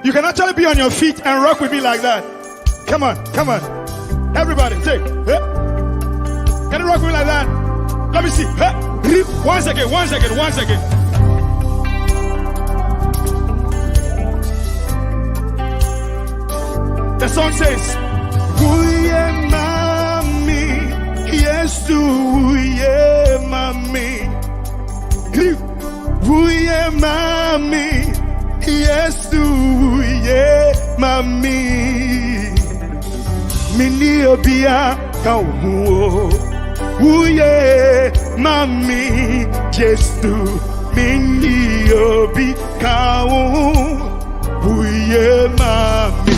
You can actually be on your feet and rock with me like that. Come on, come on. Everybody, take. Can you rock with me like that? Let me see. 1 second, 1 second, 1 second. The song says, Uye mami, yes, uye mami. Uye mami, yes, uye mami. Mini obia kauwo. Uye mami, yes, mini obi kauwo. Uye mami.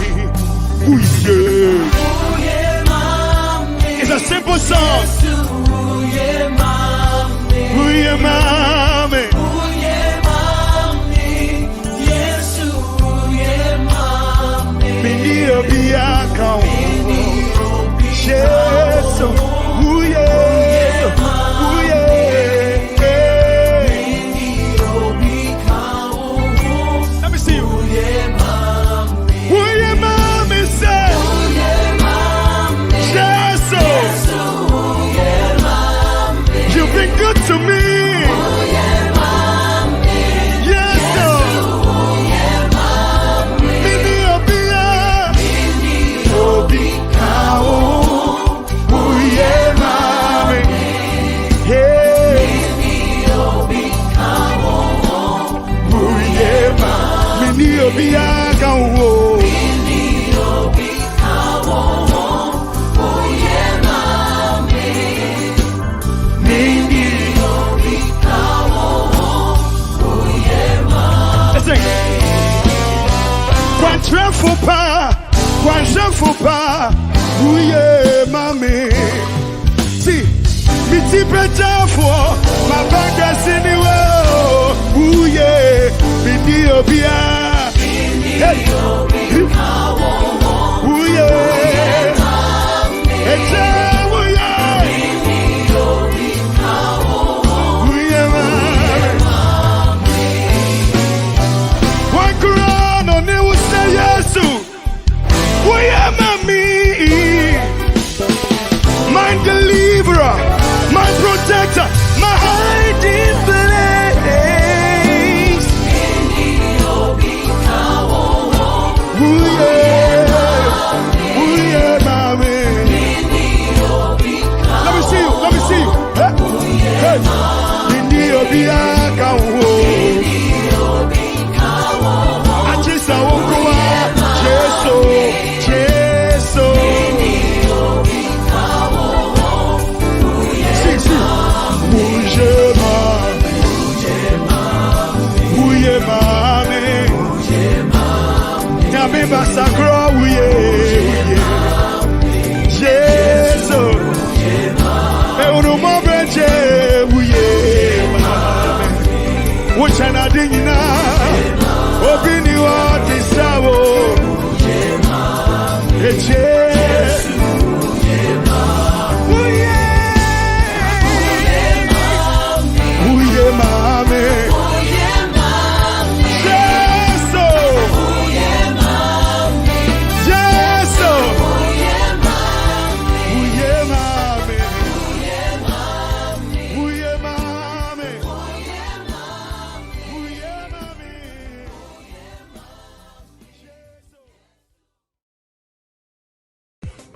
It's a simple song. Uye mami. Mini obi akao. Yes. Uye. Let me see you. You've been good to me. Yes, Lord. Mini obia. Obi kao. Uye mami. Yeah. Mini obi kao. Uye mami. Mini obia kao. Fupa, uye mami. See, me better for my bangers anywhere. Uye, me obia. Hey, uye, uye mami. One crown on it will say yes. Uye mami, my deliverer, my protector, my hiding place. Uye mami. Let me see you, let me see you. Hey, Indi obi akawo. Achisa wokuwa, Jesu. Basakro uye Jesu e unu mo benje uye Uchana dingina Obini wa tisawo Jesu Uye mame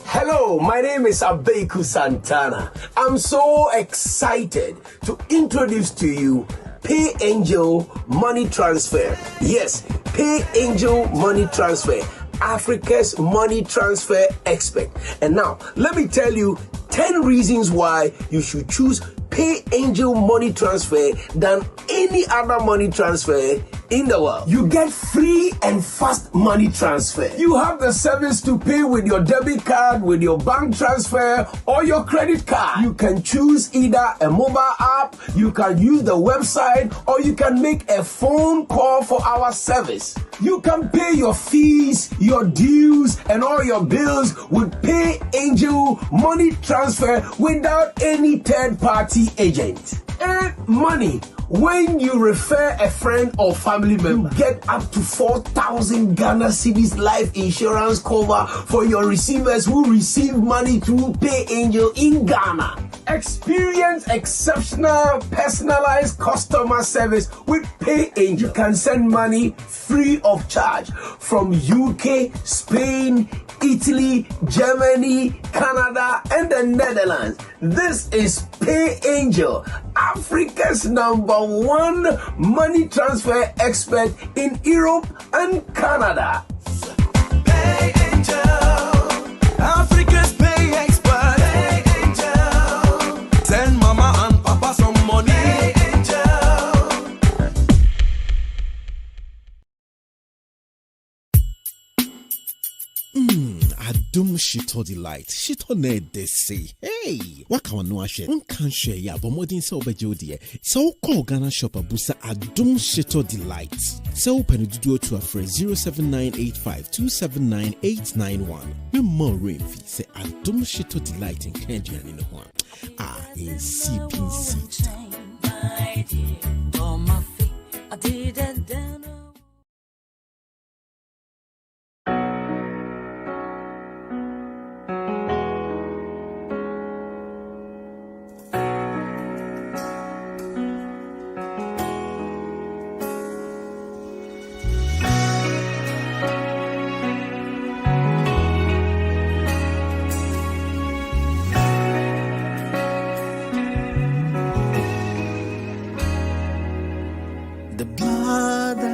Hello, my name is Speical Santana. I'm so excited to introduce to you Pay Angel Money Transfer. Yes, Pay Angel Money Transfer, Africa's money transfer expert. And now, let me tell you 10 reasons why you should choose Pay Angel Money Transfer than any other money transfer in the world. You get free and fast money transfer. You have the service to pay with your debit card, with your bank transfer, or your credit card. You can choose either a mobile app, you can use the website, or you can make a phone call for our service. You can pay your fees, your dues, and all your bills with Pay Angel Money Transfer without any third-party agent. Earn money When you refer a friend or family member, get up to 4,000 Ghana cedis life insurance cover for your receivers who receive money through Pay Angel in Ghana. Experience exceptional personalized customer service with Pay Angel. You can send money free of charge from UK, Spain, Italy, Germany, Canada, and the Netherlands. This is Pay Angel, Africa's #1 money transfer expert in Europe and Canada. Pay Angel, Africa's pay expert. Pay Angel, send mama and papa some money. Pay Angel. Adum Shito Delight. Shito ne de say. Hey, what can no share? One can share ya, but more than so be jodi. So call Ghana shop abusa Adum Shito Delight. So open the door to a friend 07985 279 No more rain fee. Say Adum Shito Delight in Kenyan in the one. In CPC.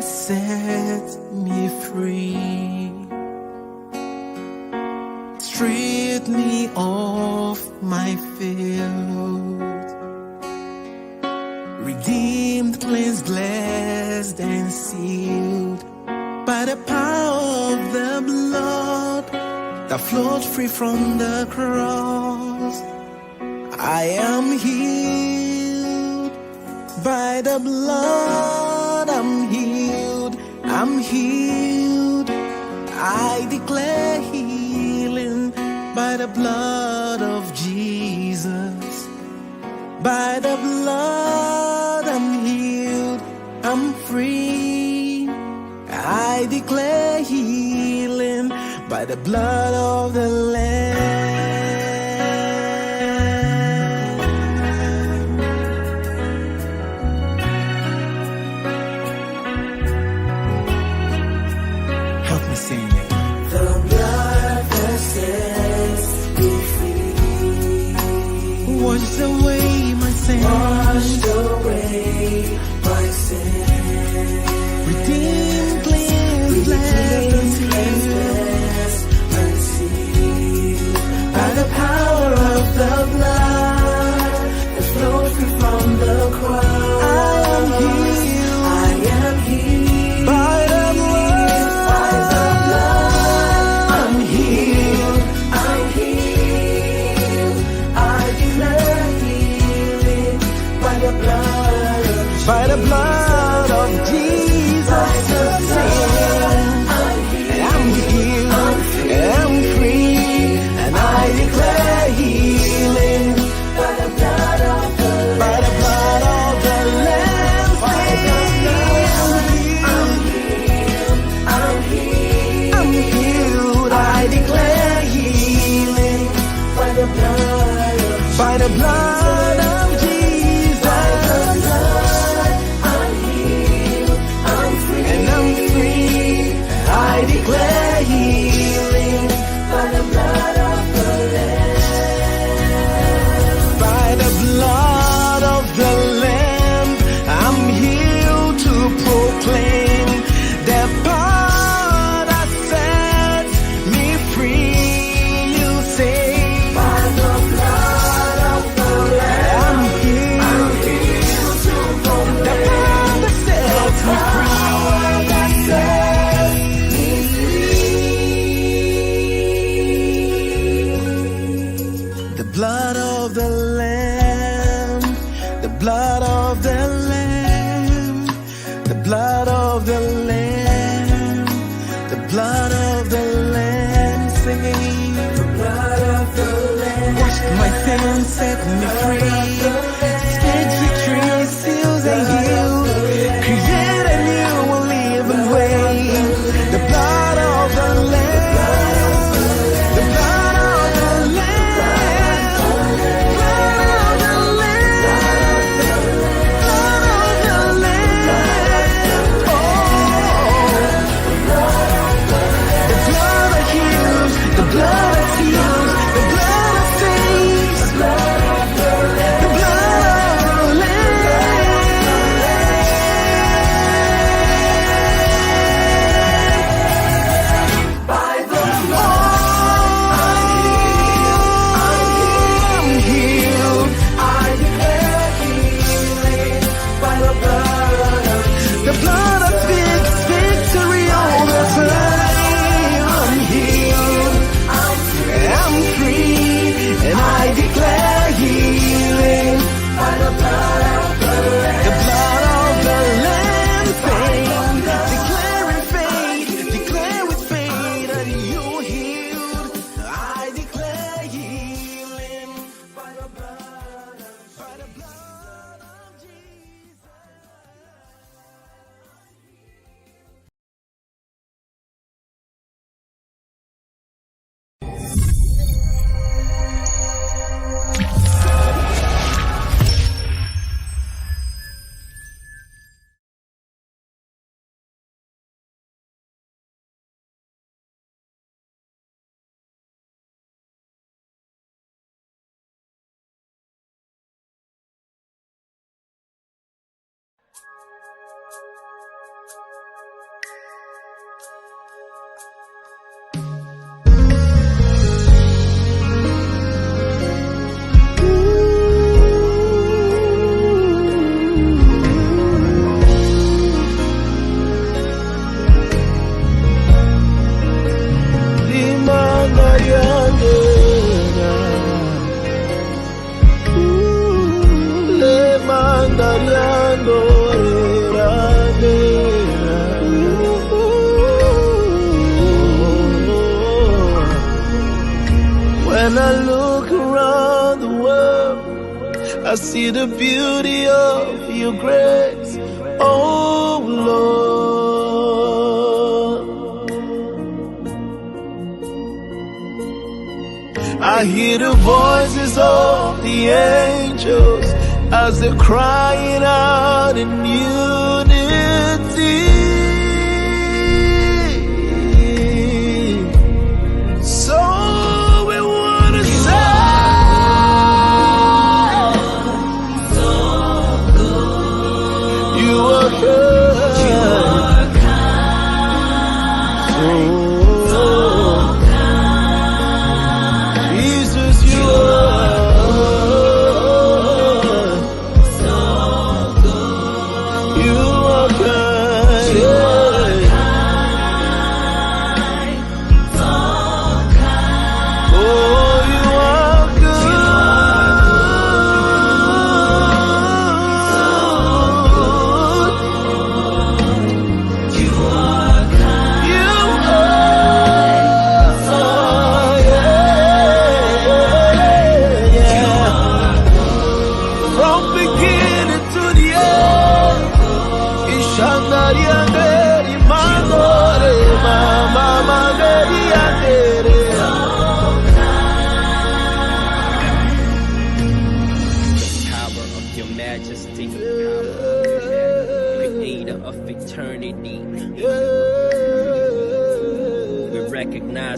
Set me free, strip me of my filth, redeemed, cleansed, blessed, and sealed by the power of the blood that flowed free from the cross. I am healed by the blood. I'm healed. I'm healed. I declare healing by the blood of Jesus. By the blood I'm healed. I'm free. I declare healing by the blood of the Lamb. Washed away my sin. Washed away my sin. Redeemed, cleansed, blessed, and sealed by the power of the blood that flowed free from the cross. I am healed. I am healed by the blood. By the blood. I'm healed. I'm healed. I declare healing by the blood of Jesus. By the blood of Jesus. I'm healed. I'm free. And I declare healing by the blood of the Lamb. By the blood of the Lamb. I'm healed. I'm healed. I declare healing by the blood of Jesus. By the blood of Jesus. By the blood, I'm healed. I'm free. And I'm free. I declare healing by the blood of the Lamb. By the blood of the Lamb, I'm healed to proclaim the power that sets me free. You say, by the blood of the Lamb, I'm healed to proclaim the power that sets me free. That sets me free. The blood of the Lamb, the blood of the Lamb, the blood of the Lamb, the blood of the Lamb, sing. The blood of the Lamb washed my sins, set me free. Stage victory seals and heals. When I look around the world, I see the beauty of your grace, oh Lord. I hear the voices of the angels as they're crying out in unity. So we want to say, you are good. So Jesus, you are kind.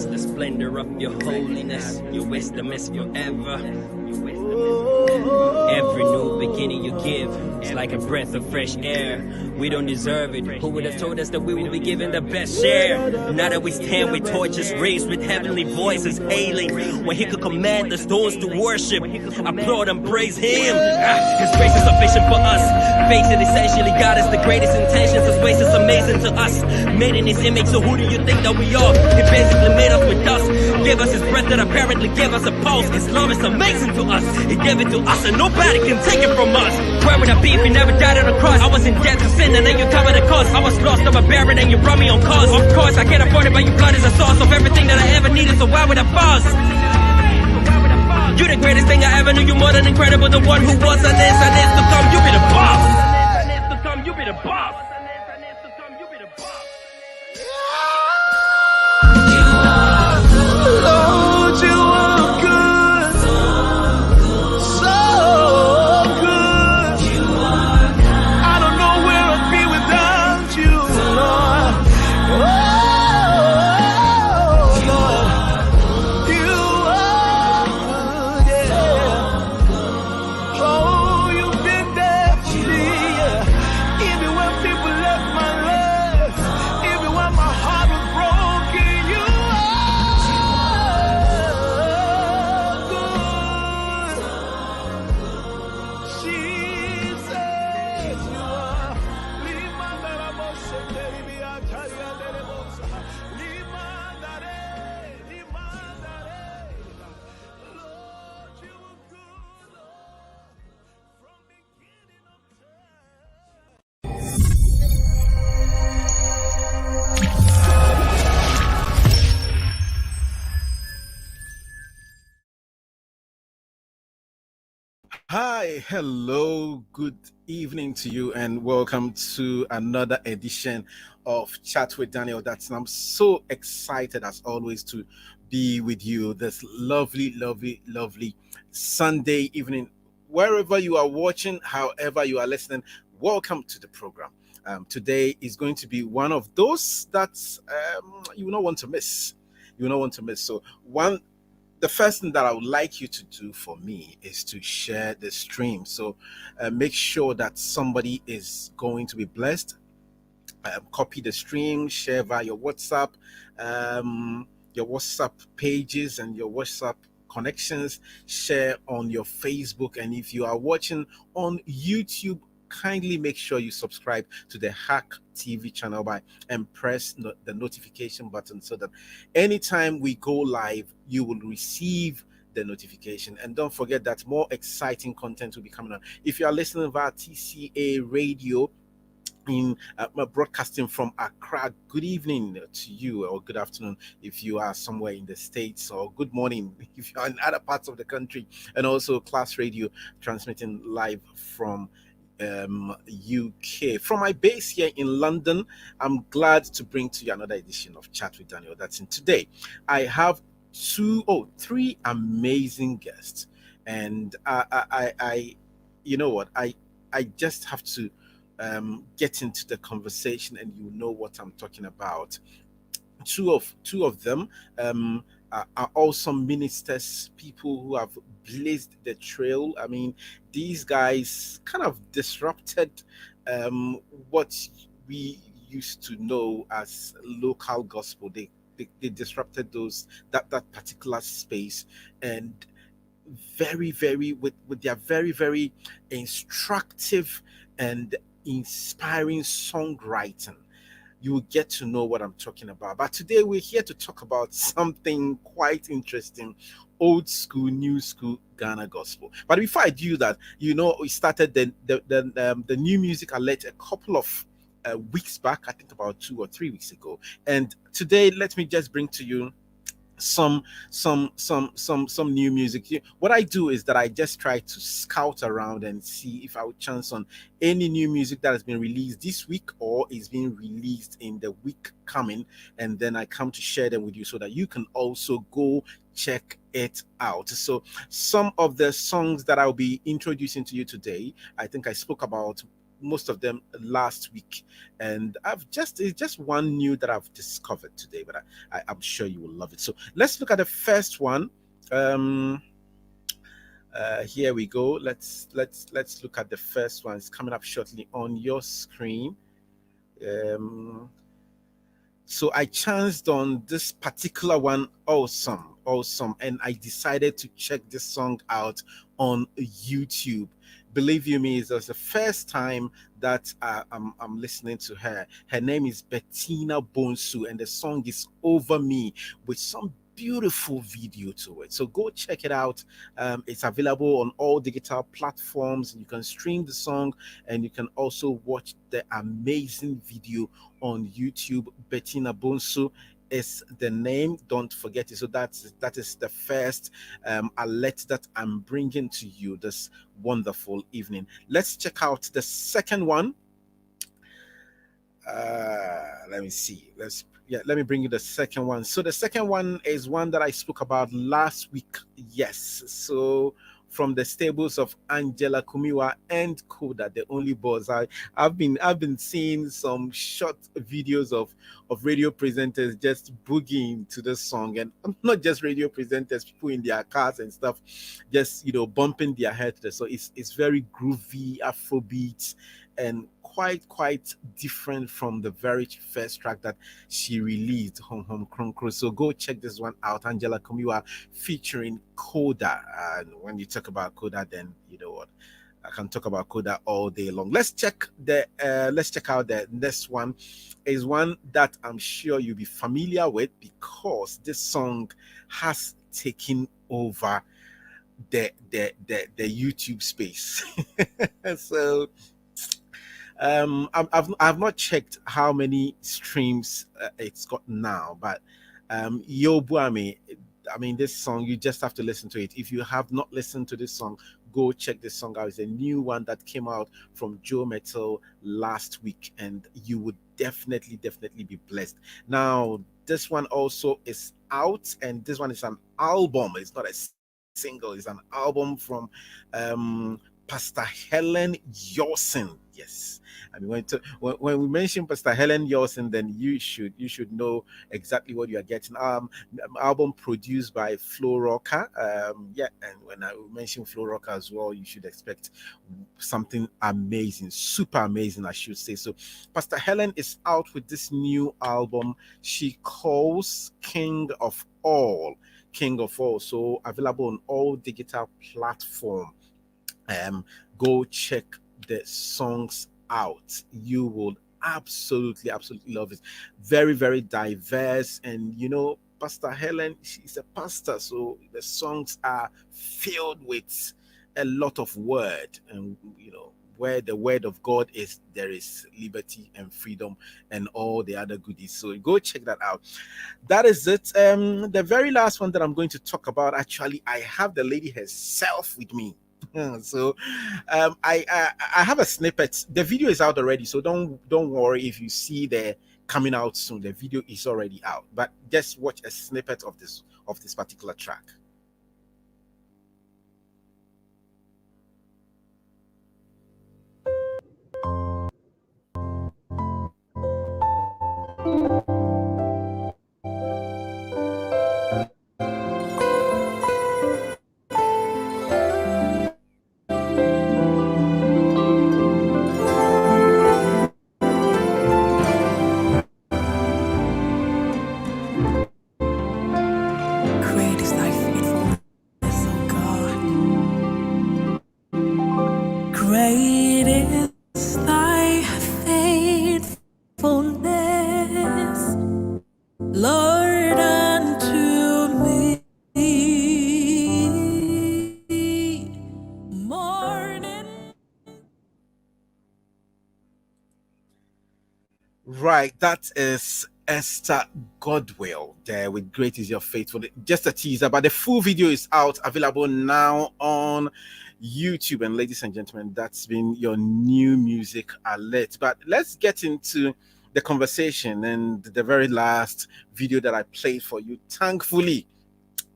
The splendor of your holiness, your wisdom is forever. Every new beginning you give is like a breath of fresh air. We don't deserve it. Who would have told us that we would be given the best share? Now that we stand with torches raised, with heavenly voices hailing, when he could command the stones to worship, applaud and praise him. His grace is sufficient for us. Faith is essentially God is the greatest intentions. His ways is amazing to us. Made in his image, so who do you think that we are? He basically made us with dust. Gave us his breath that apparently gave us a pulse. His love is amazing to us. He gave it to us and nobody can take it from us. Where would I be if he never died on the cross? I was in debt to sin and then you covered the cost. I was lost, never buried and you brought me on cause. Of course I can't afford it, but your blood is a source of everything that I ever needed, so why would I pause? You the greatest thing I ever knew, you more than incredible. The one who was and is to come, you be the boss. You be the boss. Lord, you are good, so good. I don't know where I'd be without you, Lord. Oh, Lord, you are good, yeah. Oh, you've been there for me, yeah. Even when people left my life, even when my heart was broken, you Hi, hello, good evening to you, and welcome to another edition of Chat with Daniel Dadson. I'm so excited as always to be with you this lovely Sunday evening. Wherever you are watching, however you are listening, welcome to the program. Today is going to be one of those that you will not want to miss. You will not want to miss. So the first thing that I would like you to do for me is to share the stream. So make sure that somebody is going to be blessed. Copy the stream, share via your WhatsApp pages and your WhatsApp connections, share on your Facebook. And if you are watching on YouTube, kindly make sure you subscribe to the Hack TV channel and press the notification button so that anytime we go live, you will receive the notification. And don't forget that more exciting content will be coming on. If you are listening via TCA radio, in broadcasting from Accra. Good evening to you, or good afternoon if you are somewhere in the States, or good morning if you're in other parts of the country, and also Class Radio transmitting live from UK. From my base here in London, I'm glad to bring to you another edition of Chat with Daniel Dadson. Today, I have three amazing guests, and I you know what, I just have to get into the conversation, and you know what I'm talking about. Two of them are awesome ministers, people who have blazed the trail. I mean, these guys kind of disrupted what we used to know as local gospel. They disrupted that particular space, and very with their very instructive and inspiring songwriting, you will get to know what I'm talking about. But today we're here to talk about something quite interesting: old school, new school Ghana gospel. But before I do that, we started the new music alert a couple of weeks back, I think about 2 or 3 weeks ago. And today, let me just bring to you some new music. What I do is that I just try to scout around and see if I would chance on any new music that has been released this week or is being released in the week coming, and then I come to share them with you so that you can also go check it out. So some of the songs that I'll be introducing to you today, I think I spoke about most of them last week, and it's just one new that I've discovered today, but I'm sure you will love it. So let's look at the first one. Here we go. Let's look at the first one. It's coming up shortly on your screen. So I chanced on this particular one. Awesome, and I decided to check this song out on YouTube. Believe you me, it's the first time that I'm listening to her. Her name is Bettina Bonsu, and the song is Over Me, with some beautiful video to it. So go check it out. It's available on all digital platforms. You can stream the song, and you can also watch the amazing video on YouTube. Bettina Bonsu is the name. Don't forget it. So that is the first alert that I'm bringing to you this wonderful evening. Let's check out the second one. Let me see. Let me bring you the second one. So the second one is one that I spoke about last week. Yes. So from the stables of Angela Kumiwa and Koda, the only boss. I've been seeing some short videos of radio presenters just boogieing to the song, and not just radio presenters, people in their cars and stuff, just bumping their head to the. So it's very groovy, Afrobeat, and quite different from the very first track that she released, Home Home Kronkro. So go check this one out, Angela Kumiwa featuring Koda. And when you talk about Koda, then you know what, I can talk about Koda all day long. Let's check out the next one. Is one that I'm sure you'll be familiar with, because this song has taken over the YouTube space. So I've not checked how many streams it's got now, but Yo Buame, I mean, this song, you just have to listen to it. If you have not listened to this song, go check this song out. It's a new one that came out from Joe Metal last week, and you would definitely be blessed. Now, this one also is out, and this one is an album. It's not a single, it's an album from Pastor Helen Yawson. Yes, I mean, when we mention Pastor Helen Yawson, then you should know exactly what you are getting. Album produced by Flo Rocca. And when I mention Flo Rocca as well, you should expect something amazing, super amazing, I should say. So Pastor Helen is out with this new album she calls King of All. So available on all digital platforms. Go check the songs out. You will absolutely love it. Very diverse, and Pastor Helen, she's a pastor, so the songs are filled with a lot of word and where the word of God is, there is liberty and freedom and all the other goodies. So go check that out. That is it. The very last one that I'm going to talk about, actually, I have the lady herself with me. So I have a snippet. The video is out already, so don't worry if you see the coming out soon. The video is already out, but just watch a snippet of this particular track. Great is thy faithfulness, O God. Great is thy faithfulness, Lord, unto me. Morning. Right, that is Esther Godwyll there with Great Is Your Faithfulness. Just a teaser, but the full video is out, available now on YouTube. And ladies and gentlemen, that's been your new music alert. But let's get into the conversation and the very last video that I played for you. Thankfully,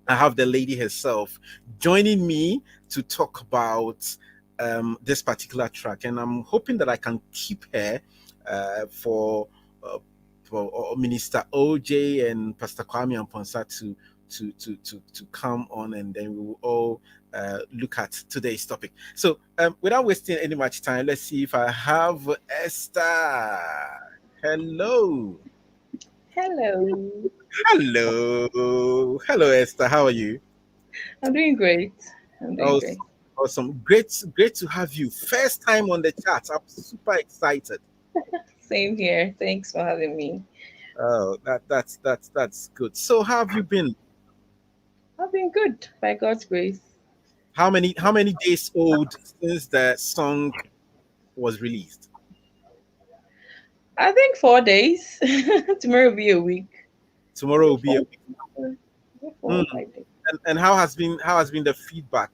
I have the lady herself joining me to talk about this particular track, and I'm hoping that I can keep her for Minister OJ and Pastor Kwame Amponsah to come on, and then we will all look at today's topic. So without wasting any much time, let's see if I have Esther. Hello. Hello. Hello, Esther. How are you? I'm doing great. Awesome. Awesome. Great to have you. First time on the chat. I'm super excited. Same here. Thanks for having me. Oh, that's good. So how have you been? I've been good by God's grace. How many days old since the song was released? I think 4 days. Tomorrow will be a week. Tomorrow will be a week. 4 or 5 days. And how has been the feedback?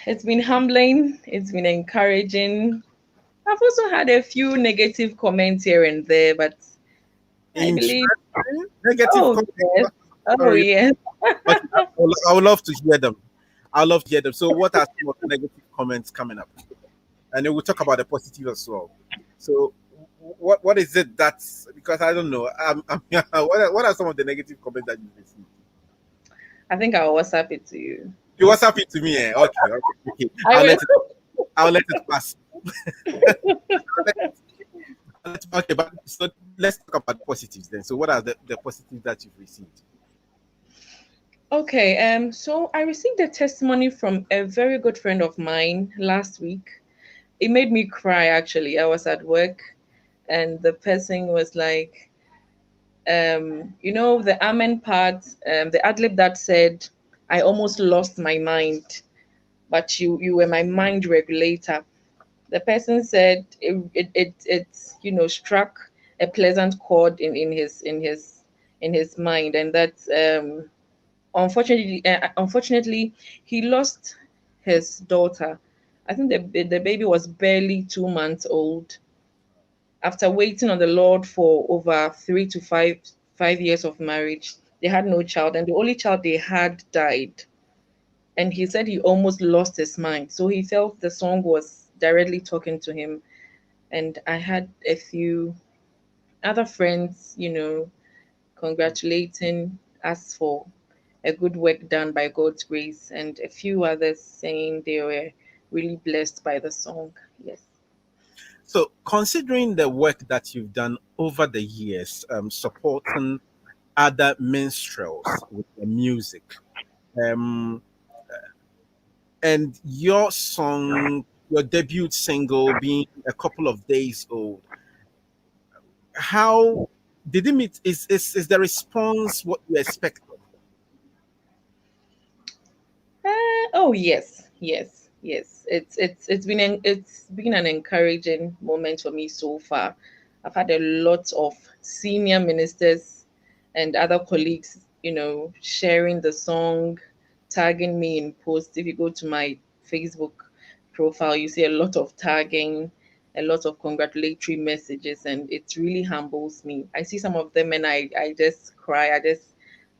It's been humbling. It's been encouraging. I've also had a few negative comments here and there, but I believe. Negative comments. Yes. Oh, yes. But I would love to hear them. I love to hear them. So what are some of the negative comments coming up? And then we'll talk about the positive as well. So what is it that's, because I don't know. What are some of the negative comments that you've received? I think I'll WhatsApp it to you. You WhatsApp it to me, eh? Okay. I'll let it pass. Okay, but so let's talk about the positives then. So what are the positives that you've received? Okay, so I received a testimony from a very good friend of mine last week. It made me cry, actually. I was at work and the person was like, the amen part, the ad-lib that said, I almost lost my mind, but you were my mind regulator. The person said it struck a pleasant chord in his mind, and that unfortunately he lost his daughter. I think the baby was barely 2 months old. After waiting on the Lord for over 3 to 5 years of marriage, they had no child, and the only child they had died. And he said he almost lost his mind. So he felt the song was directly talking to him. And I had a few other friends, congratulating us for a good work done by God's grace, and a few others saying they were really blessed by the song. Yes. So considering the work that you've done over the years, supporting other minstrels with the music, and your song, your debut single being a couple of days old, how did it meet? Is the response what you expected? Oh, yes. Yes, it's been an encouraging moment for me so far. I've had a lot of senior ministers and other colleagues, sharing the song, tagging me in posts. If you go to my Facebook profile, you see a lot of tagging, a lot of congratulatory messages, and it really humbles me. I see some of them and I just cry.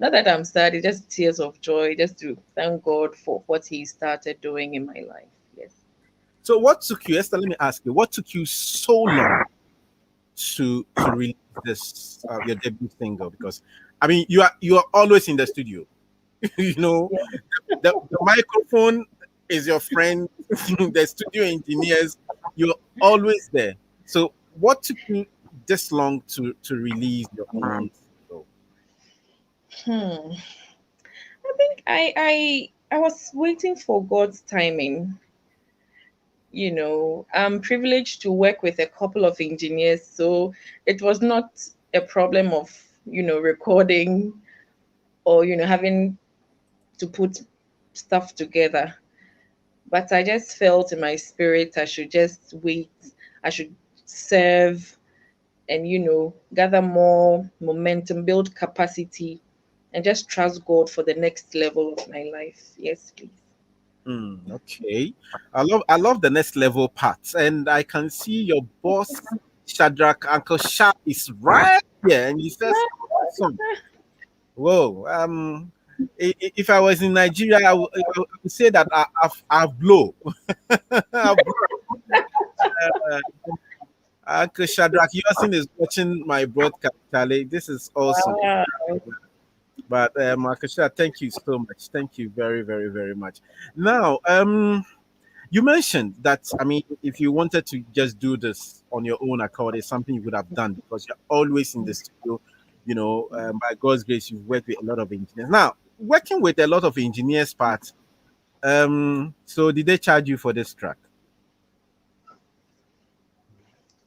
Not that I'm sad, it's just tears of joy, just to thank God for what He started doing in my life. Yes. So what took you, Esther? Let me ask you, what took you so long to release this your debut single? Because I mean, you are always in the studio. you know, the microphone is your friend. The studio engineers, you're always there. So what took you this long to release your own single? Hmm. I think I was waiting for God's timing. I'm privileged to work with a couple of engineers, so it was not a problem of, recording or, having to put stuff together. But I just felt in my spirit I should just wait. I should serve and, gather more momentum, build capacity, and just trust God for the next level of my life. Yes, please. Okay, I love the next level parts, and I can see your boss Shadrach Uncle Sharp is right here, and he says, "Awesome, whoa." If I was in Nigeria, I would say that I've blow. I've blow. Uh, Uncle Shadrach, Yosin is watching my broadcast, Charlie. This is awesome. Wow. But Uncle Shadrach, thank you so much. Thank you very, very, very much. Now, you mentioned that, I mean, if you wanted to just do this on your own accord, it's something you would have done because you're always in the studio. By God's grace, you've worked with a lot of engineers. Now, working with a lot of engineers, part. So did they charge you for this track?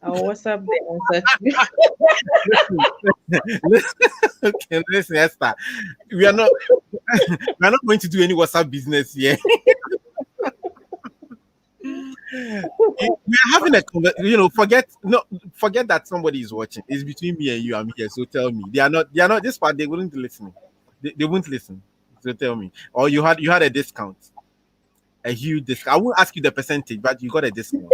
What's up the Listen, okay, listen, Esther. We are not we are not going to do any WhatsApp business here. We are having a forget that somebody is watching. It's between me and you. I'm here, so tell me. They are not this part. They wouldn't listen. They won't listen. So tell me. Or you had a discount, a huge discount. I won't ask you the percentage, but you got a discount.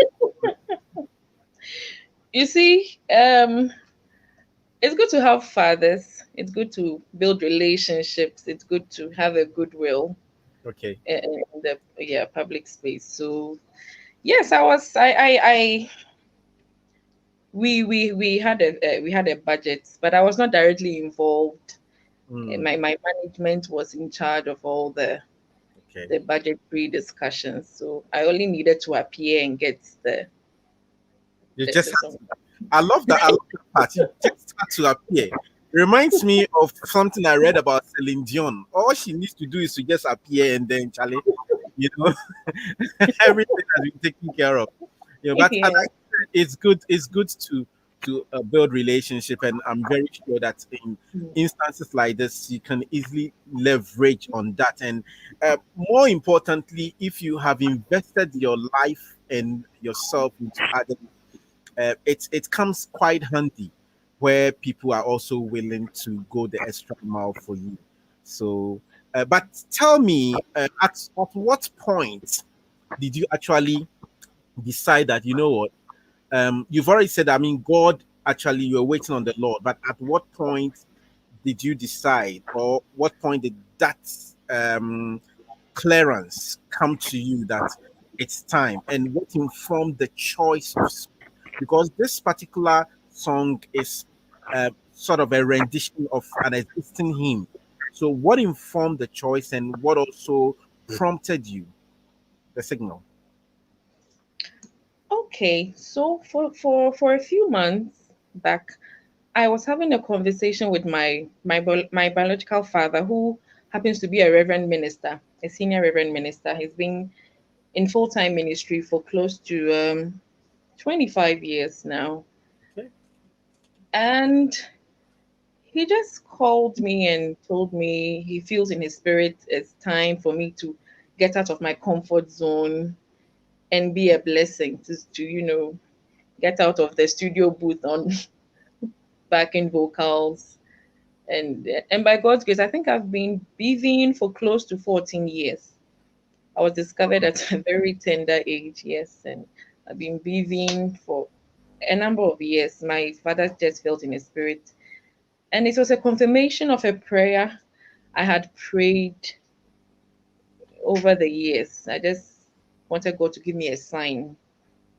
You see, it's good to have fathers. It's good to build relationships. It's good to have a goodwill Okay. in the public space. So yes, I we had a budget, but I was not directly involved. My management was in charge of all the Okay. budgetary discussions. So I only needed to appear and get the You the, just the have song. to, I love that. I love that part. You just have to appear. Reminds me of something I read about Celine Dion. All she needs to do is to just appear and then Charlie, you know, everything has been taken care of. But and Yeah. it's good. It's good to build relationship, and I'm very sure that in instances like this, you can easily leverage on that. And more importantly, if you have invested your life and yourself into others, it comes quite handy where people are also willing to go the extra mile for you. So, but tell me, at what point did you actually decide that, you know what? You've already said, I mean, God, actually, you're waiting on the Lord, but at what point did you decide, or what point did that clearance come to you that it's time, and what informed the choice of song? Because this particular song is sort of a rendition of an existing hymn. So, what informed the choice, and what also prompted you the signal? Okay. So for a few months back, I was having a conversation with my biological father, who happens to be a reverend minister, a senior reverend minister. He's been in full time ministry for close to 25 years now, Okay. and he just called me and told me he feels in his spirit it's time for me to get out of my comfort zone and be a blessing to get out of the studio booth on backing vocals. And by God's grace, I think I've been beaving for close to 14 years. I was discovered at a very tender age, yes, and I've been beaving for a number of years. My father just felt in his spirit, and it was a confirmation of a prayer I had prayed over the years. I just wanted God to give me a sign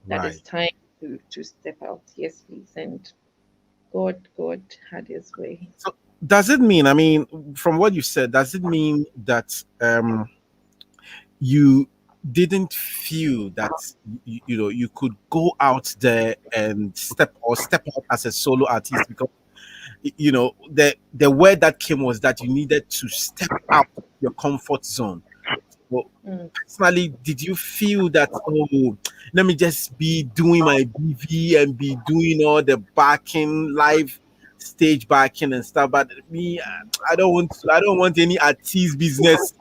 that it's time to step out. Yes, please. And God had his way. So does it mean, I mean, from what you said, does it mean that you didn't feel that you could go out there and step out as a solo artist? Because the word that came was that you needed to step out of your comfort zone. Well, personally, did you feel that, oh, let me just be doing my BV and be doing all the backing, live stage backing and stuff? But me, I don't want any artist business.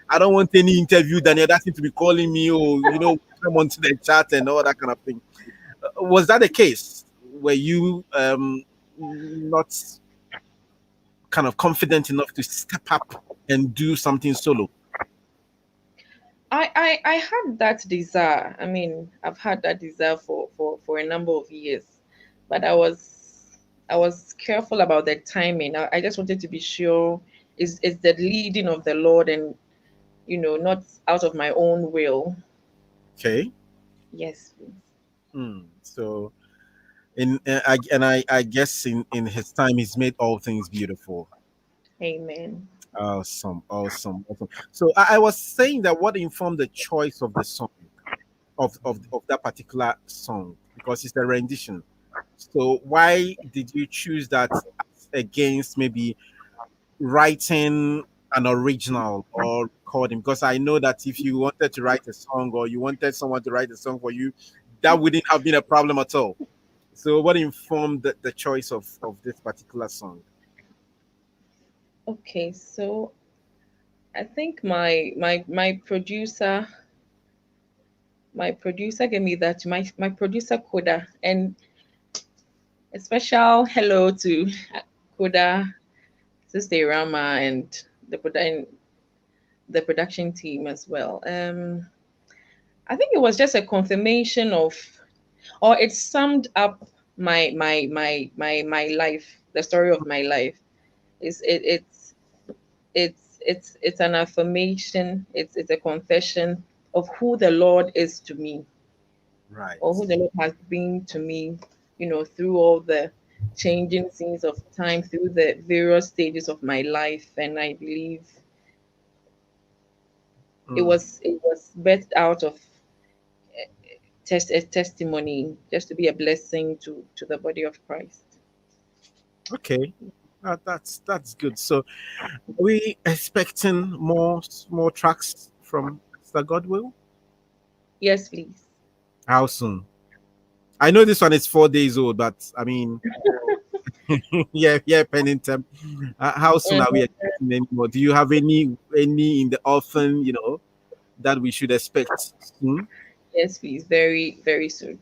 I don't want any interview. Daniel Dadson to be calling me, or come onto the chat and all that kind of thing. Was that the case? Were you not kind of confident enough to step up and do something solo? I had that desire. I mean, I've had that desire for a number of years, but I was careful about the timing. I just wanted to be sure it's the leading of the Lord, and not out of my own will. Okay. Yes. So, I guess in His time, He's made all things beautiful. Amen. Awesome. So I was saying that what informed the choice of the song, of that particular song, because it's a rendition. So why did you choose that against maybe writing an original or recording? Because I know that if you wanted to write a song, or you wanted someone to write a song for you, that wouldn't have been a problem at all. So what informed the choice of this particular song? Okay, so I think my producer gave me that, my producer Koda, and a special hello to Koda, Sister Rama, and the production team as well. I think it was just a confirmation of, or it summed up my life, the story of my life. It's an affirmation. It's a confession of who the Lord is to me, Right. or who the Lord has been to me, through all the changing scenes of time, through the various stages of my life. And I believe it was birthed out of a testimony, just to be a blessing to the body of Christ. Okay. That's good. So, are we expecting more tracks from Esther Godwyll? Yes, please. How soon? I know this one is 4 days old, but I mean, yeah, Pennington. How soon are we expecting any more? Do you have any in the offing, that we should expect soon? Yes, please. Very, very soon.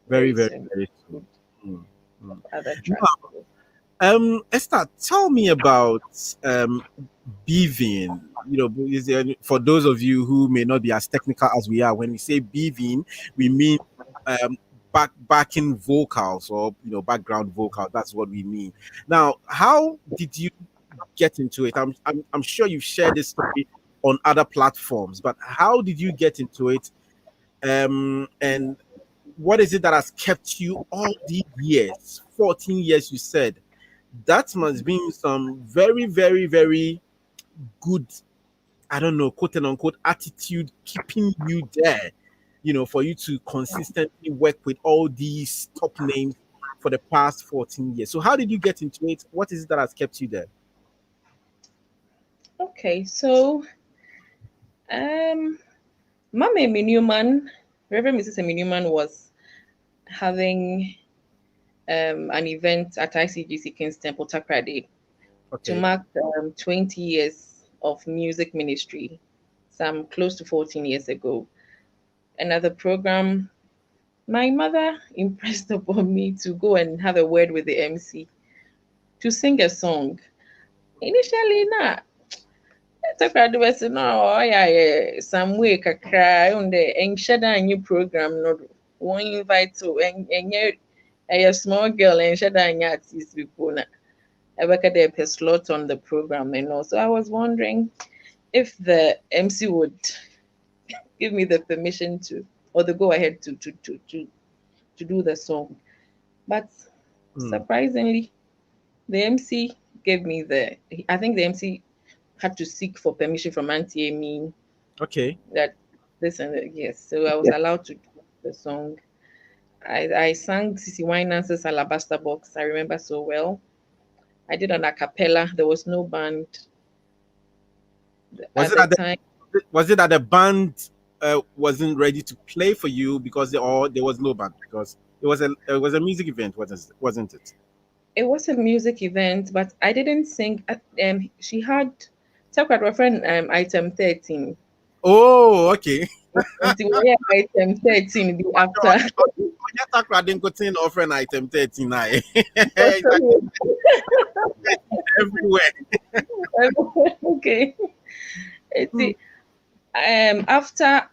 Very soon. soon. Other tracks. Esther, tell me about beaving. For those of you who may not be as technical as we are, when we say beaving, we mean backing vocals, or background vocals. That's what we mean. Now, how did you get into it? I'm sure you've shared this story on other platforms, but how did you get into it? And what is it that has kept you all these years? 14 years, you said. That must be some very, very, very good, I don't know, quote and unquote, attitude keeping you there, for you to consistently work with all these top names for the past 14 years. So how did you get into it? What is it that has kept you there? Okay, so Mama Amy Newman, Reverend Mrs. Amy Newman, was having an event at ICGC Kingston, Port Takrady, to mark 20 years of music ministry, some close to 14 years ago. another program, my mother impressed upon me to go and have a word with the MC to sing a song. Initially, nah. No, yeah, some way kakra on the enshada new program no one invite to and a small girl and shada and artist people na Rebecca there per slot on the program and also I was wondering if the MC would give me the permission to or the go ahead to do the song. But surprisingly, the MC gave me I think the MC had to seek for permission from Auntie Amy. Okay. That this and that, yes. So I was allowed to do the song. I sang Sissy Winans' Alabaster Box. I remember so well. I did an a cappella. There was no band. Was it that the band wasn't ready to play for you because there was no band? Because it was a music event, wasn't it? It was a music event, but I didn't sing. She had reference item 13. Oh, okay. Item 13 be after. Offering item 13 everywhere. Okay. After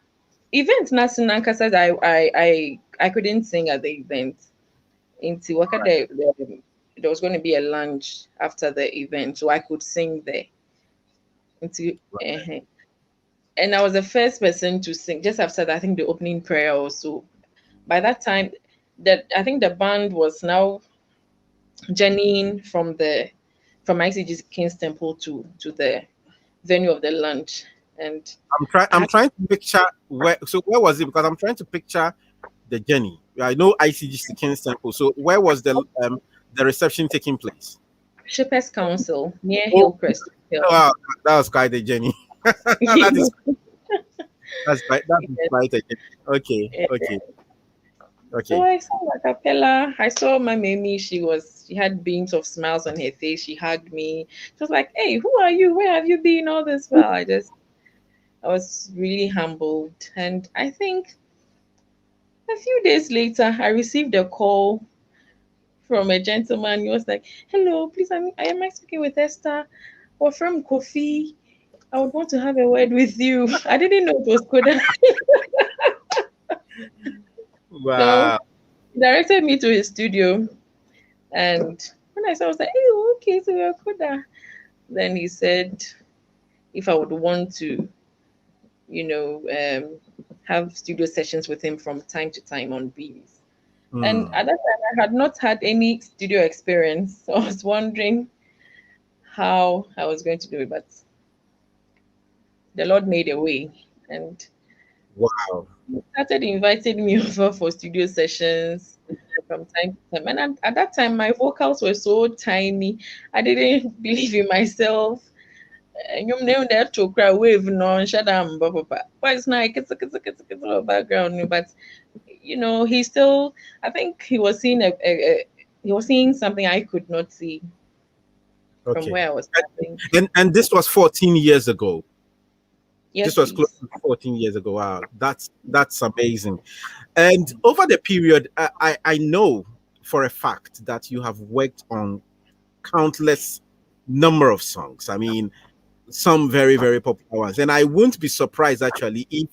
event Nasinanka said I couldn't sing at the event. Into there was going to be a lunch after the event, so I could sing there. And I was the first person to sing just after that, I think the opening prayer also. By that time, I think the band was now journeying from ICG's King's Temple to the venue of the lunch. And I'm trying to picture where was it? Because I'm trying to picture the journey. I know ICG's King's Temple. So where was the reception taking place? Shippers Council near Hillcrest. Wow, that was quite a journey. That's quite a journey. Okay. So I saw a cappella. I saw my Mimi. She had beams of smiles on her face. She hugged me. She was like, "Hey, who are you? Where have you been all this while?" I was really humbled. And I think a few days later, I received a call from a gentleman. He was like, "Hello, please, am I speaking with Esther or from Kofi? I would want to have a word with you." I didn't know it was Koda. Wow. So he directed me to his studio. And when I saw, I was like, "Hey, okay, so you're Koda." Then he said if I would want to, have studio sessions with him from time to time on beats. And at that time, I had not had any studio experience. So I was wondering how I was going to do it, but the Lord made a way. And wow, he started inviting me over for studio sessions from time to time. And at that time, my vocals were so tiny. I didn't believe in myself. You know that to cry wave no shut down, but it's like it's a background, but he still. I think he was seeing he was seeing something I could not see from where I was standing. And this was 14 years ago. Yes, this was close to 14 years ago. Wow, that's amazing. And over the period, I know for a fact that you have worked on countless number of songs. I mean, some very, very popular ones. And I wouldn't be surprised actually if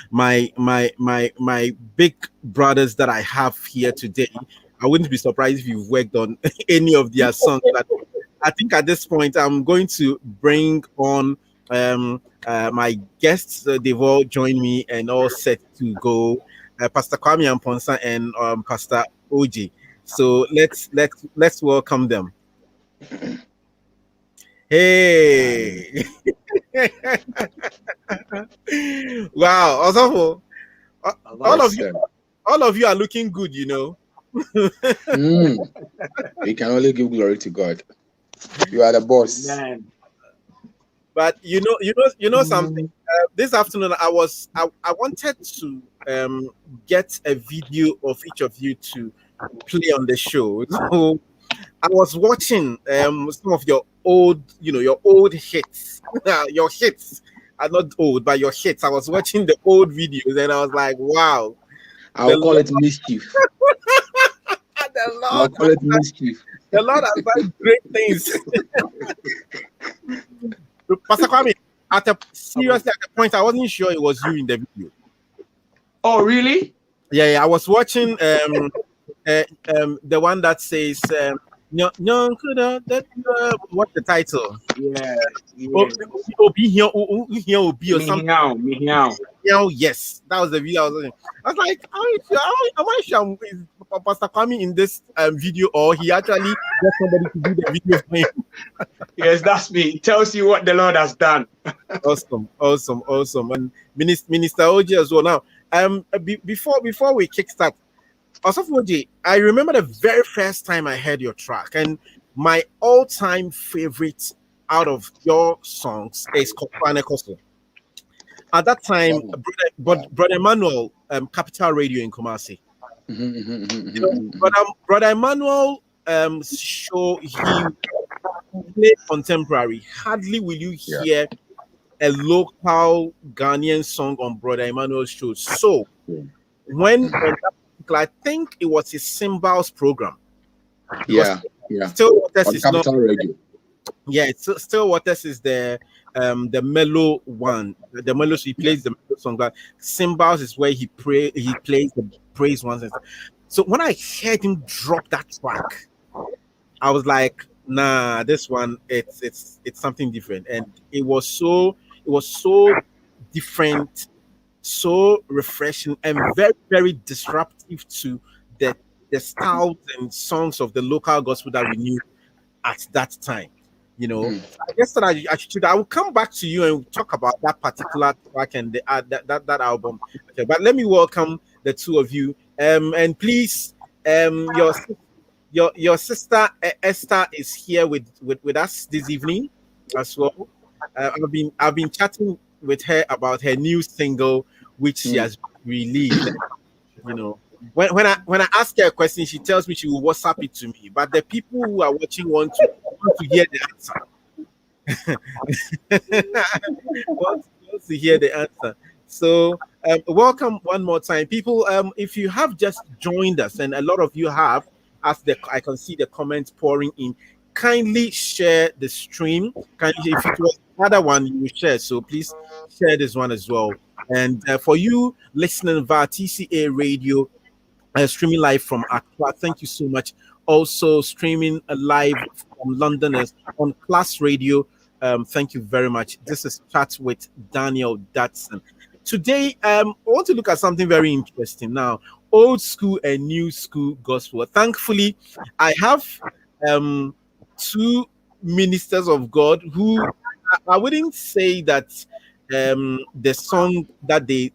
my big brothers that I have here today, I wouldn't be surprised if you've worked on any of their songs. But I think at this point I'm going to bring on my guests. They've all joined me and all set to go. Pastor Kwame Amponsah and Pastor OJ. So let's welcome them. Hey! Wow! Also, all of you are looking good. You know. We can only give glory to God. You are the boss. Man. But you know something. This afternoon, I wanted to get a video of each of you to play on the show. So I was watching some of your old hits, your hits, not old, but your hits. I was watching the old videos and I was like, wow. I'll call it mischief. The I'll Lord, call it mischief. the Lord has done great things. Pastor Kwame, seriously, at the point, I wasn't sure it was you in the video. Oh, really? Yeah, I was watching the one that says what's the title? Yeah. Obi here, Obi or something. Meow. Yes, that was the video I was watching. I was like, am I sure is Pastor Kwame in this video, or he actually got somebody to do the video for him? Yes, that's me. It tells you what the Lord has done. Awesome. And Minister OJ as well. Now, before we kickstart, also OJ, I remember the very first time I heard your track, and my all-time favorite out of your songs is Kopane Koso. At that time, Brother Emmanuel, Capital Radio in Kumasi. You know, Brother Emmanuel show he play contemporary. Hardly will you hear a local Ghanaian song on Brother Emmanuel's show. So when I think it was his cymbals program. Still Waters is not Radio. Yeah, it's Still Waters is the mellow one. The mellow, so he plays the mellow song, but cymbals is where he plays the praise ones. So when I heard him drop that track, I was like, nah, this one it's something different. And it was so different, so refreshing, and very, very disruptive to the styles and songs of the local gospel that we knew at that time. You know, I guess that I will come back to you and talk about that particular track and that album. Okay, but let me welcome the two of you. And please, your sister Esther is here with us this evening as well. I've been chatting with her about her new single, which she has released. You know, when I ask her a question, she tells me she will WhatsApp it to me. But the people who are watching want to hear the answer. want to hear the answer. So welcome one more time, people. If you have just joined us, and a lot of you have, as I can see the comments pouring in, kindly share the stream. If it was another one, you will share. So please share this one as well. And for you listening via TCA Radio, streaming live from Accra, thank you so much. Also streaming live from Londoners on Class Radio, thank you very much. This is Chat with Daniel Dadson. Today, I want to look at something very interesting now. Old school and new school gospel. Thankfully, I have two ministers of God who I wouldn't say that the song that they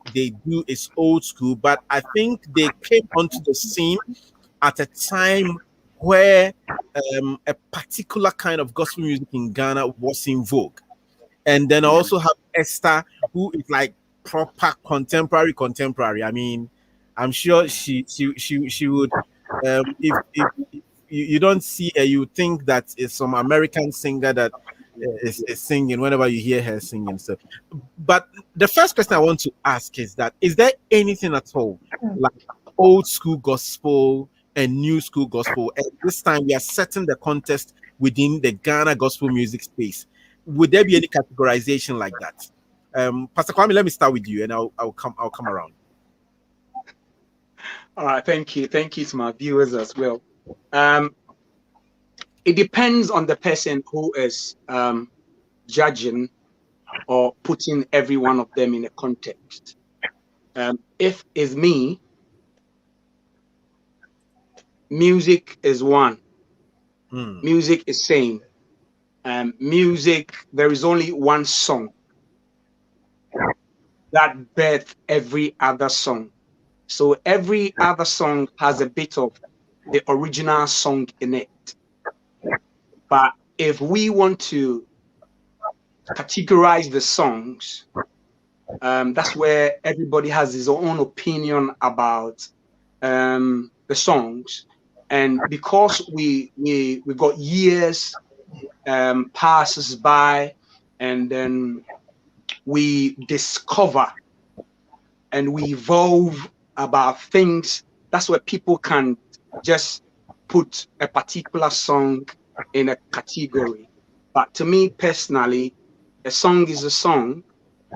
do is old school, but I think they came onto the scene at a time where a particular kind of gospel music in Ghana was in vogue. And then I also have Esther, who is like proper contemporary. I mean, I'm sure she would. If you don't see her, you think that it's some American singer that is singing whenever you hear her singing. So, but the first question I want to ask is there anything at all like old school gospel and new school gospel? And this time we are setting the contest within the Ghana gospel music space. Would there be any categorization like that? Pastor Kwame, let me start with you, and I'll come around. All right, thank you to my viewers as well. It depends on the person who is judging or putting every one of them in a context. If it's me, music is one. Music is same. Music, there is only one song that birthed every other song. So every other song has a bit of the original song in it. But if we want to categorize the songs, that's where everybody has his own opinion about the songs. And because we got years passes by, and then we discover and we evolve about things. That's where people can just put a particular song in a category. But to me personally, a song is a song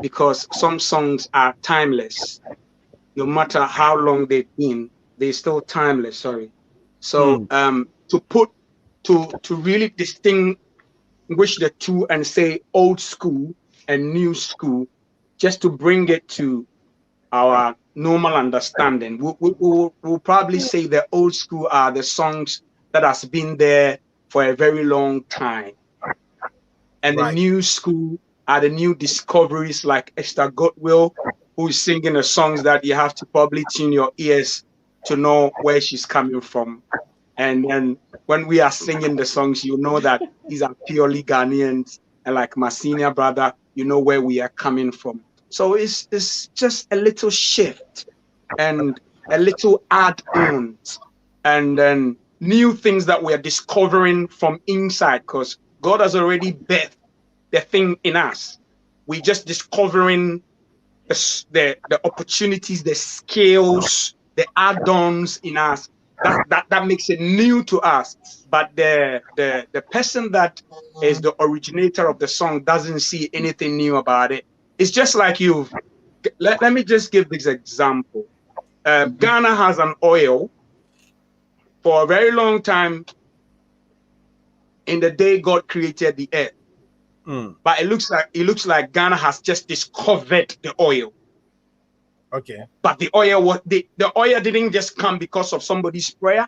because some songs are timeless. No matter how long they've been, they're still timeless. Sorry. So to really distinguish the two and say old school and new school, just to bring it to our normal understanding, we'll probably say the old school are the songs that has been there for a very long time, and the new school are the new discoveries like Esther Godwyll, who is singing the songs that you have to probably tune your ears to know where she's coming from. And then when we are singing the songs, you know that these are purely Ghanaians, and like my senior brother, you know where we are coming from. So it's just a little shift and a little add-ons and then new things that we are discovering from inside, because God has already birthed the thing in us. We're just discovering the opportunities, the skills, the add-ons in us. That makes it new to us. But the person that is the originator of the song doesn't see anything new about it. It's just like you. Let me just give this example. Ghana has an oil for a very long time in the day God created the earth. But it looks like Ghana has just discovered the oil. Okay. But the oil the oil didn't just come because of somebody's prayer.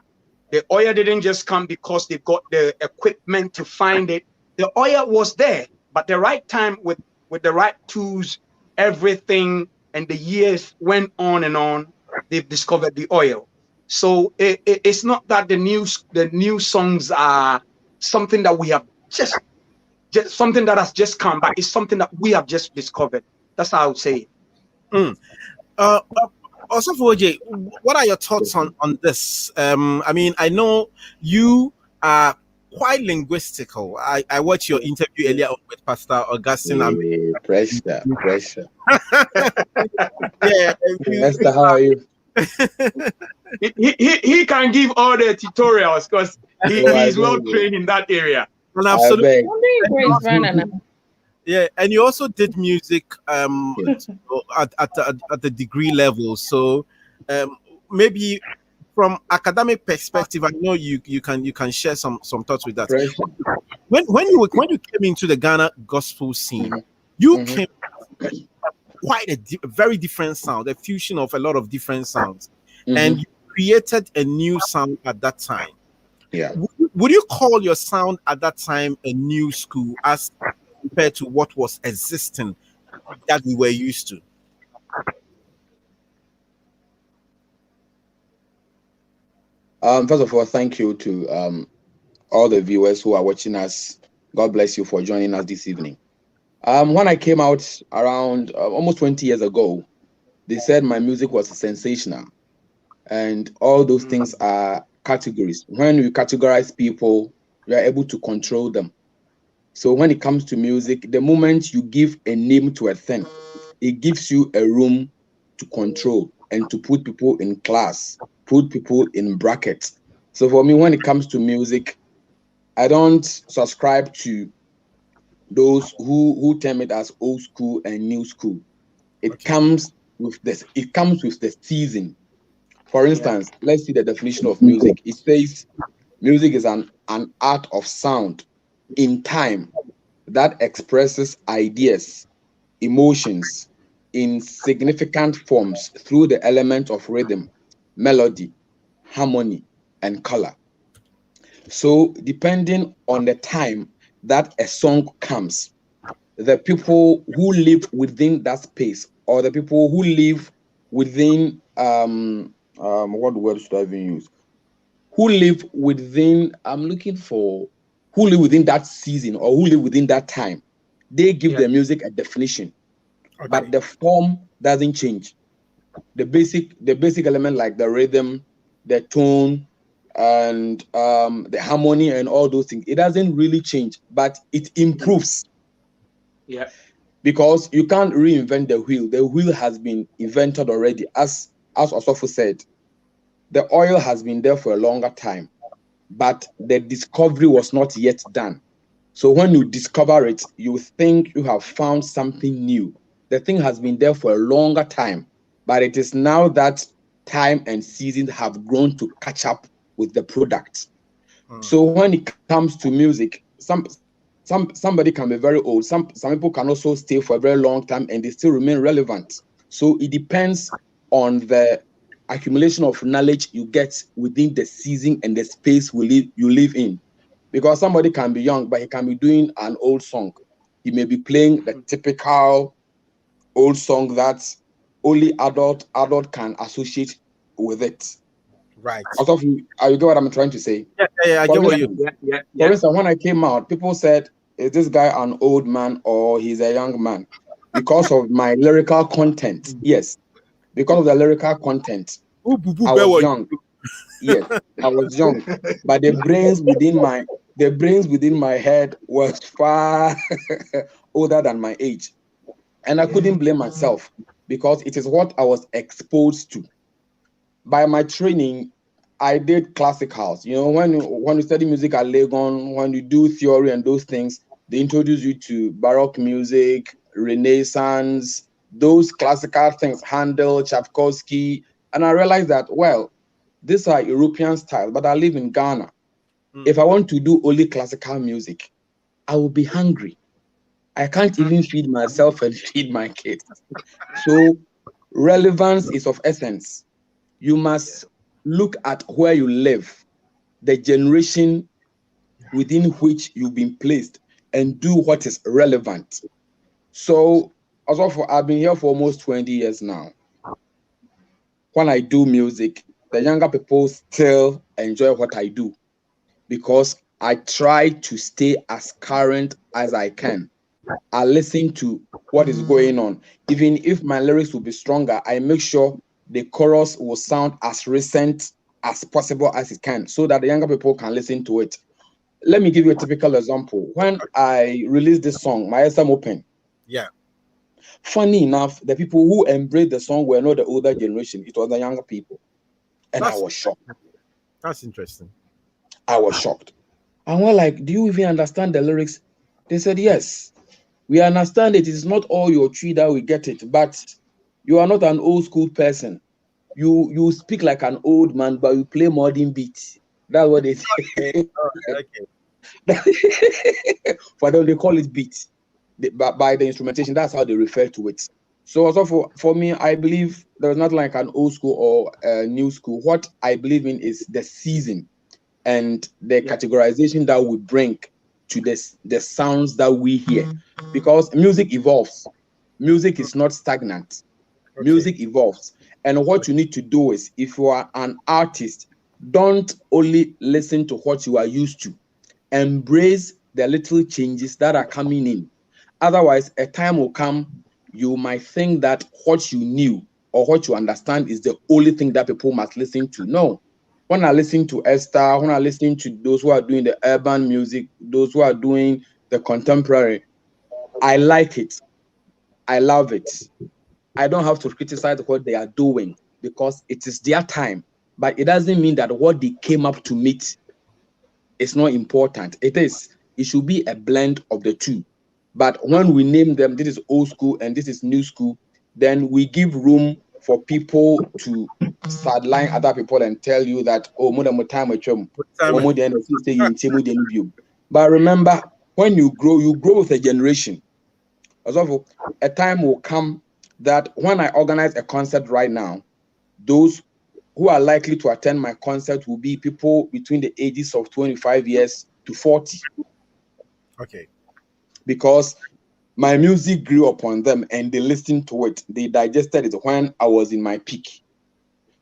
The oil didn't just come because they got the equipment to find it. The oil was there, but the right time with the right tools, everything, and the years went on and on, they've discovered the oil. So it's not that the new songs are something that we have just something that has just come, but it's something that we have just discovered. That's how I would say it. Also, for OJ, what are your thoughts on this? I mean, I know you are quite linguistical. I watched your interview earlier on with Pastor Augustine. Pressure. Yeah. Esther, how are you? He can give all the tutorials because he's well trained in that area. And absolutely. Yeah, and you also did music at the degree level. So maybe from academic perspective, I know you can share some thoughts with that. When you came into the Ghana gospel scene, you came quite a very different sound, a fusion of a lot of different sounds, and you created a new sound at that time. Yeah. Would you call your sound at that time a new school as compared to what was existing that we were used to? First of all, thank you to all the viewers who are watching us. God bless you for joining us this evening. When I came out around almost 20 years ago, they said my music was sensational, and all those things are categories. When you categorize people, you are able to control them. So when it comes to music, the moment you give a name to a thing, it gives you a room to control and to put people in class, put people in brackets. So for me, when it comes to music, I don't subscribe to those who term it as old school and new school. It comes with this. It comes with the season. For instance, let's see the definition of music. It says music is an art of sound in time that expresses ideas, emotions in significant forms through the element of rhythm, melody, harmony, and color. So depending on the time that a song comes, the people who live within that space, or the people who live within what word should I even use? Who live within who live within that season or who live within that time, they give their music a definition. Okay. But the form doesn't change. The basic element like the rhythm, the tone, and the harmony and all those things, it doesn't really change, but it improves. Yeah. because you can't reinvent the wheel. The wheel has been invented already. As Osofo said, the oil has been there for a longer time, but the discovery was not yet done. So when you discover it, you think you have found something new. The thing has been there for a longer time, but it is now that time and seasons have grown to catch up with the product. So when it comes to music, somebody can be very old. Some people can also stay for a very long time and they still remain relevant. So it depends on the accumulation of knowledge you get within the season and the space you live in. Because somebody can be young, but he can be doing an old song. He may be playing the typical old song that only adult can associate with it. Right. Also, you get what I'm trying to say? Yeah. I get what you. For instance, when I came out, people said, "Is this guy an old man or he's a young man?" Because of my lyrical content. Yes, because of the lyrical content. I was young. Yes, I was young, but the brains within my head was far older than my age, and I couldn't blame myself because it is what I was exposed to. By my training, I did classicals. You know, when you study music at Legon, when you do theory and those things, they introduce you to Baroque music, Renaissance, those classical things, Handel, Tchaikovsky, and I realized that, well, these are European style, but I live in Ghana. If I want to do only classical music, I will be hungry. I can't even feed myself and feed my kids. So relevance is of essence. You must look at where you live, the generation within which you've been placed, and do what is relevant. So, I've been here for almost 20 years now. When I do music, the younger people still enjoy what I do because I try to stay as current as I can. I listen to what is going on. Even if my lyrics will be stronger, I make sure the chorus will sound as recent as possible as it can so that the younger people can listen to it. Let me give you a typical example. When I released this song, My SM Open. Yeah. Funny enough, the people who embraced the song were not the older generation. It was the younger people. And I was shocked. That's interesting. I was shocked. And we're like, do you even understand the lyrics? They said, yes, we understand it. It's not all your tree that we get it, but you are not an old school person. You speak like an old man, but you play modern beats. That's what they say. Okay. For them, they call it beats. By the instrumentation, that's how they refer to it. So also for me, I believe there's not like an old school or a new school. What I believe in is the season and the categorization that we bring to the sounds that we hear. Because music evolves. Music is not stagnant. Music evolves. And what you need to do is, if you are an artist, don't only listen to what you are used to. Embrace the little changes that are coming in. Otherwise, a time will come, you might think that what you knew or what you understand is the only thing that people must listen to. No. When I listen to Esther, when I listen to those who are doing the urban music, those who are doing the contemporary, I like it. I love it. I don't have to criticize what they are doing because it is their time. But it doesn't mean that what they came up to meet is not important. It is. It should be a blend of the two. But when we name them, this is old school and this is new school, then we give room for people to sideline other people and tell you that, oh, more than time with them. But remember, when you grow with a generation. Also, a time will come that when I organize a concert right now, those who are likely to attend my concert will be people between the ages of 25 years to 40. Okay. Because my music grew upon them and they listened to it. They digested it when I was in my peak.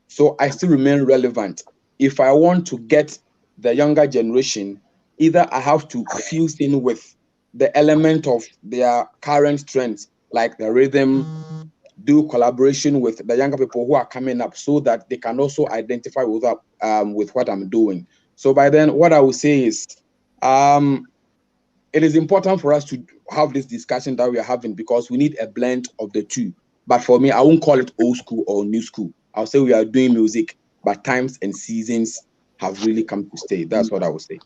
So I still remain relevant. If I want to get the younger generation, either I have to fuse in with the element of their current trends, like the rhythm, do collaboration with the younger people who are coming up so that they can also identify with what I'm doing. So by then, what I would say is, it is important for us to have this discussion that we are having because we need a blend of the two. But for me, I won't call it old school or new school. I'll say we are doing music, but times and seasons have really come to stay. That's what I would say.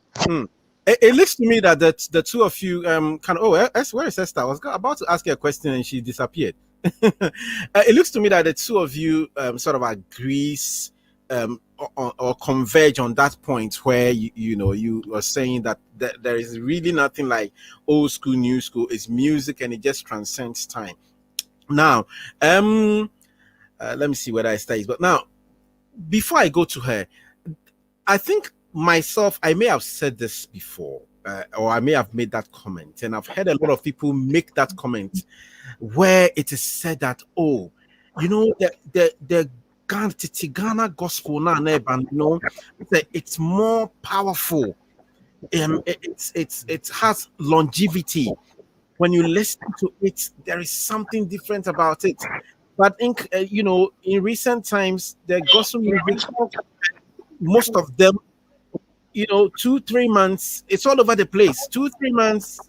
It looks to me that the two of you where is Esther? I was about to ask her a question and she disappeared. It looks to me that the two of you sort of agrees or converge on that point where you are saying that there is really nothing like old school, new school. It's music and it just transcends time. Now, let me see whether Esther is. But now, before I go to her, I think myself, I may have said this before, or I may have made that comment, and I've heard a lot of people make that comment where it is said that, the Ghana gospel now, it's more powerful. It has longevity. When you listen to it, there is something different about it. But I think in recent times, the gospel music, most of them, 2-3 months, it's all over the place. 2-3 months,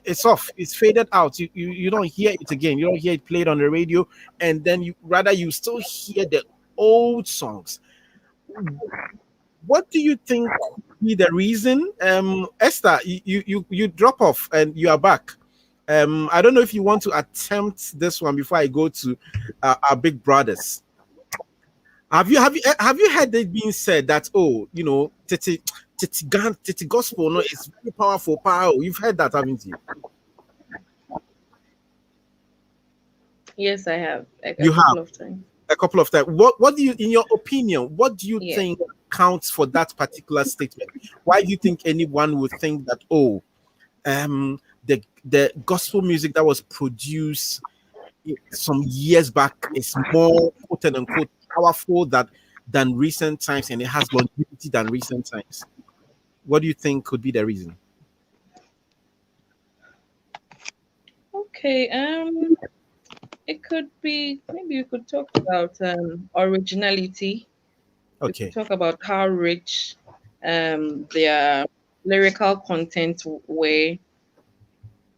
it's off, it's faded out. You don't hear it again. You don't hear it played on the radio, and then you still hear the old songs. What do you think could be the reason? Esther, you drop off and you are back. I don't know if you want to attempt this one before I go to our big brothers. Have you heard it being said that Titi gospel it's very powerful? You've heard that, haven't you? Yes, I have. A couple of times. What do you, in your opinion, what do you think counts for that particular statement? Why do you think anyone would think that the gospel music that was produced some years back is more quote unquote powerful than recent times, and it has longevity than recent times? What do you think could be the reason? Okay, it could be, maybe you could talk about originality. Okay. Talk about how rich their lyrical content were,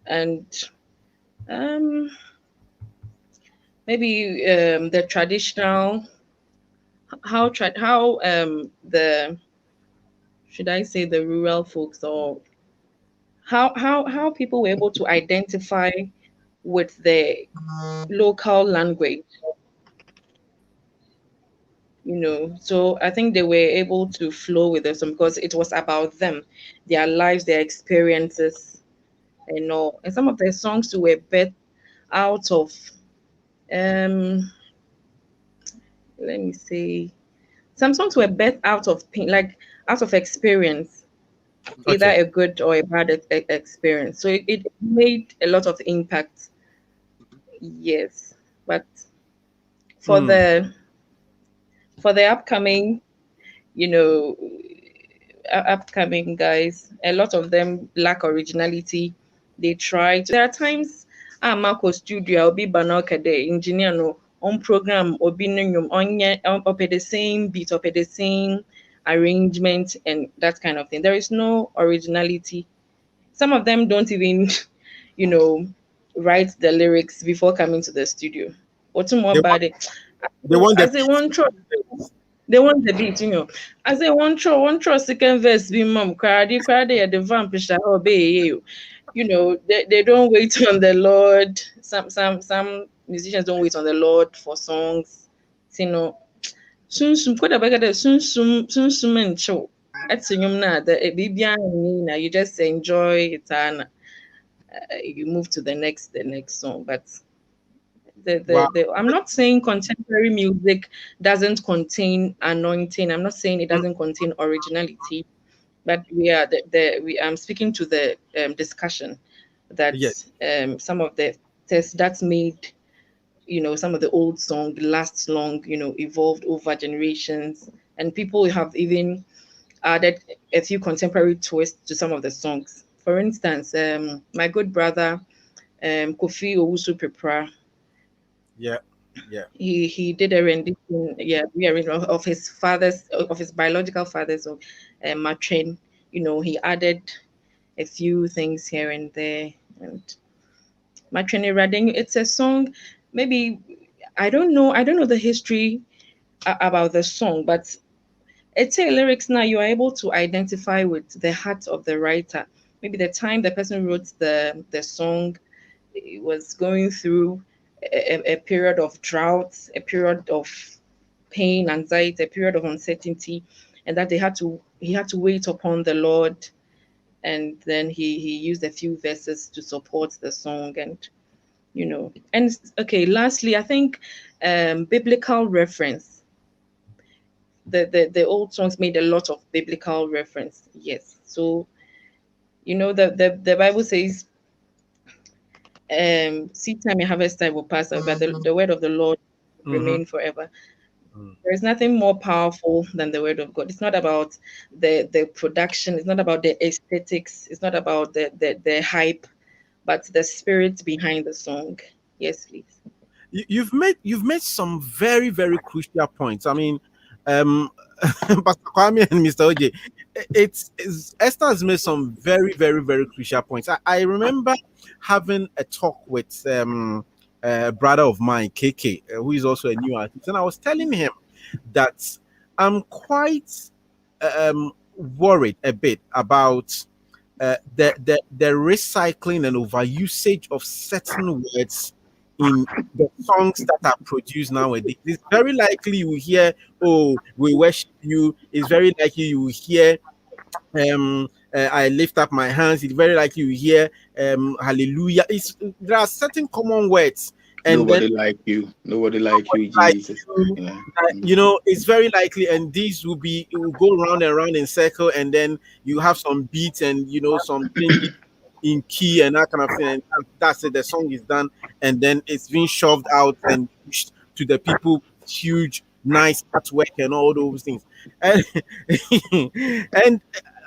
and maybe the traditional, how the, should I say, the rural folks, or how people were able to identify with the local language, so I think they were able to flow with us because it was about them, their lives, their experiences, and all. And some of the songs were birthed out of let me say, some songs were birthed out of pain, like out of experience, either a good or a bad experience. So it made a lot of impact. Yes, but for the upcoming, upcoming guys, a lot of them lack originality. They try to, there are times Marco studio will be banaka the engineer no on program or be on the same beat, or the same arrangement, and that kind of thing. There is no originality. Some of them don't even write the lyrics before coming to the studio. What's more about it? They want the beat, As they one throw second verse be mom crowdy at the vampire obey you. They don't wait on the Lord. Some musicians don't wait on the Lord for songs. Soon put a bag of soon and show. At the you just enjoy it and you move to the next song. But I'm not saying contemporary music doesn't contain anointing. I'm not saying it doesn't contain originality, but I'm speaking to the discussion that some of the tests that's made some of the old song last long, evolved over generations, and people have even added a few contemporary twists to some of the songs. For instance, my good brother Kofi Owusu Pepra. He did a rendition, rearrangement of his biological father's of Matren. He added a few things here and there. And Machene Rading, it's a song, maybe, I don't know the history about the song, but it's a lyrics now you are able to identify with the heart of the writer. Maybe the time the person wrote the song, it was going through a period of drought, a period of pain, anxiety, a period of uncertainty, and that he had to wait upon the Lord. And then he used a few verses to support the song, and and okay, lastly, I think biblical reference. The old songs made a lot of biblical reference. Yes. So the Bible says seed time and harvest time will pass, but the word of the Lord remain forever. There's nothing more powerful than the word of God. It's not about the production, it's not about the aesthetics, it's not about the hype, but the spirit behind the song. Yes, please. You've made some very, very crucial points. I mean, Pastor Kwame and Mr. OJ, Esther has made some very, very, very crucial points. I remember having a talk with a brother of mine, KK, who is also a new artist, and I was telling him that I'm quite worried a bit about the recycling and overusage of certain words in the songs that are produced nowadays. It's very likely you will hear, "Oh, we worship you." It's very likely you will hear, "I lift up my hands." It's very likely you hear, "Hallelujah." There are certain common words. And nobody like you, Jesus. It's very likely, and these will go round and round in circle, and then you have some beats and something in key and that kind of thing, and that's it. The song is done, and then it's being shoved out and pushed to the people. Huge, nice artwork and all those things, and and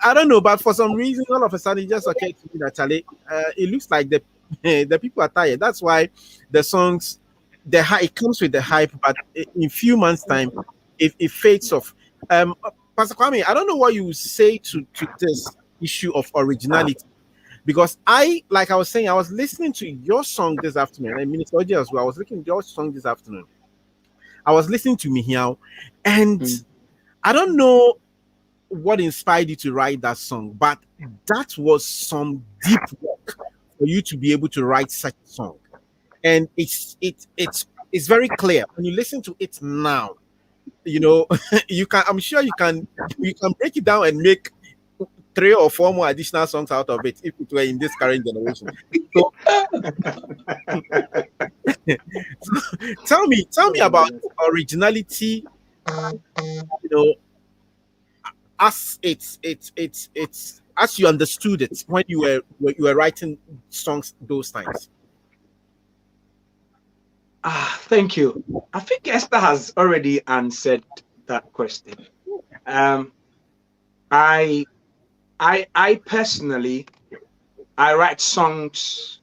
I don't know, but for some reason, all of a sudden, it just occurred to me that Charlie, it looks like the people are tired. That's why the songs, it comes with the hype, but in few months' time, it fades off. Pastor Kwame, I don't know what you say to this issue of originality, because like I was saying, I was listening to your song this afternoon, and Minister OJ as well. I was listening to your song this afternoon. I was listening to Mihiao, and I don't know what inspired you to write that song, but that was some deep work for you to be able to write such a song. And it's very clear when you listen to it now. I'm sure you can break it down and make 3 or 4 more additional songs out of it if it were in this current generation. So, tell me about originality. As it's as you understood it when you were writing songs those times. Thank you. I think Esther has already answered that question. I personally, I write songs.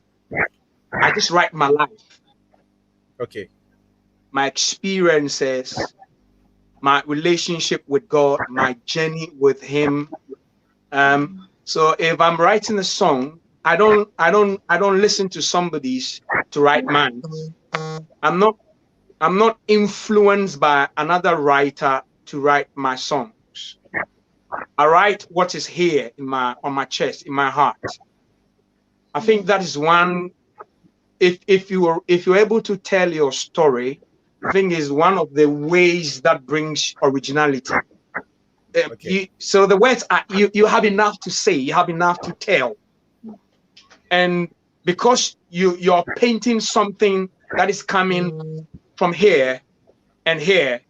I just write my life. Okay. My experiences, my relationship with God, my journey with Him. So if I'm writing a song, I don't listen to somebody's to write mine. I'm not influenced by another writer to write my songs. I write what is here on my chest, in my heart. I think that is one. If you're able to tell your story, I think is one of the ways that brings originality. Okay. So the words are you have enough to say, you have enough to tell, and because you're painting something that is coming from here and here.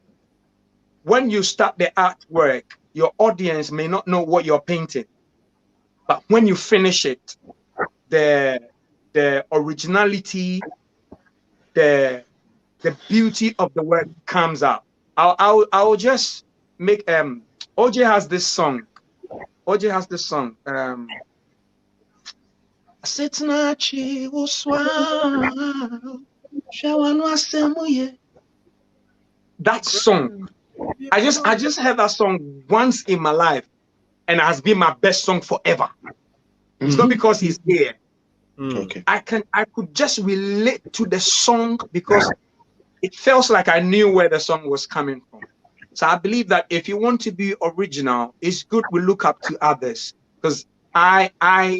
When you start the artwork, your audience may not know what you're painting, but when you finish it, the originality, the beauty of the work comes out. I'll just make OJ has this song. That song, I just heard that song once in my life, and it has been my best song forever. It's not because he's here. Okay. I could just relate to the song because it felt like I knew where the song was coming from. So I believe that if you want to be original, it's good we look up to others, because I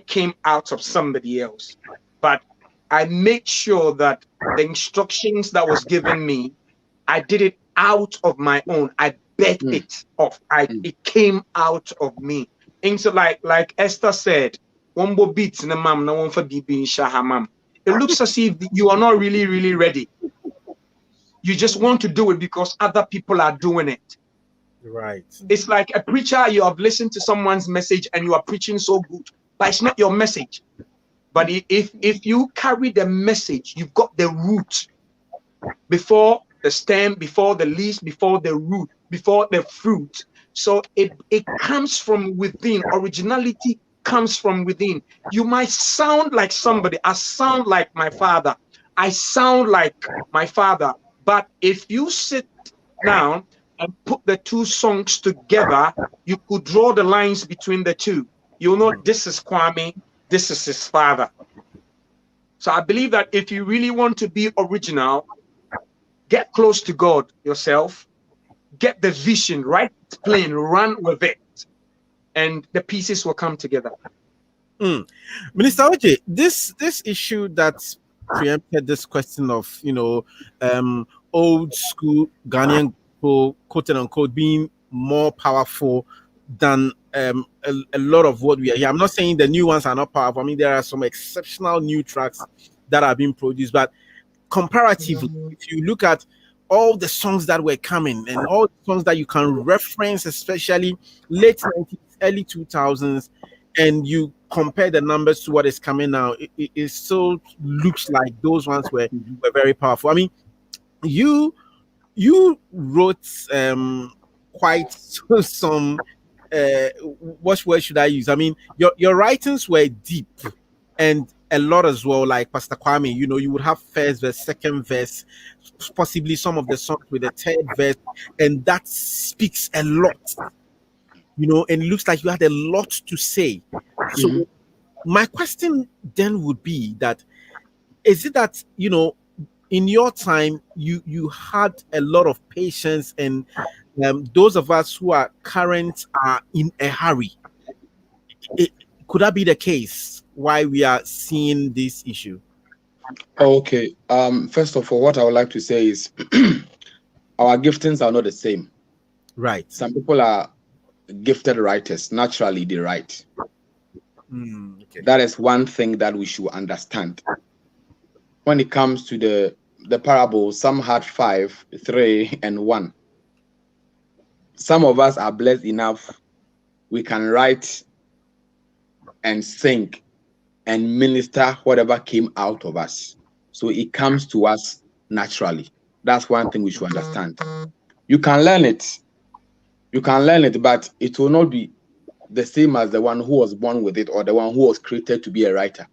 came out of somebody else, but I made sure that the instructions that was given me, I did it out of my own. I bet it off. It came out of me. And so like Esther said, one more beats in the mam, no one for DB Shahamam. It looks as if you are not really ready. You just want to do it because other people are doing it. Right. It's like a preacher, you have listened to someone's message and you are preaching so good, but it's not your message. But if you carry the message, you've got the root before the stem, before the leaves, before the root, before the fruit. So it comes from within. Originality comes from within. You might sound like somebody. I sound like my father. I sound like my father. But if you sit down and put the two songs together, you could draw the lines between the two. You'll know this is Kwame, this is his father. So I believe that if you really want to be original, get close to God yourself, get the vision, right plain, run with it, and the pieces will come together. Minister OJ, this issue that's preempted this question of, old school Ghanaian people, quote unquote, being more powerful than a lot of what we are here. I'm not saying the new ones are not powerful. I mean, there are some exceptional new tracks that are being produced, but comparatively, if you look at all the songs that were coming and all the songs that you can reference, especially late 90s, early 2000s, and you compare the numbers to what is coming now, it still looks like those ones were very powerful. I mean, you wrote quite some what word should I use? I mean, your writings were deep and a lot as well, like Pastor Kwame. You would have first verse, second verse, possibly some of the songs with the third verse, and that speaks a lot. And it looks like you had a lot to say. So my question then would be that, is it that, in your time, you had a lot of patience, and those of us who are current are in a hurry? Could that be the case why we are seeing this issue? Okay. First of all, what I would like to say is our giftings are not the same. Right. Some people are gifted writers. Naturally, they write. Okay. That is one thing that we should understand. When it comes to the parable, some had 5, 3, and 1. Some of us are blessed enough. We can write and sing and minister whatever came out of us. So it comes to us naturally. That's one thing we should understand. You can learn it. But it will not be the same as the one who was born with it or the one who was created to be a writer.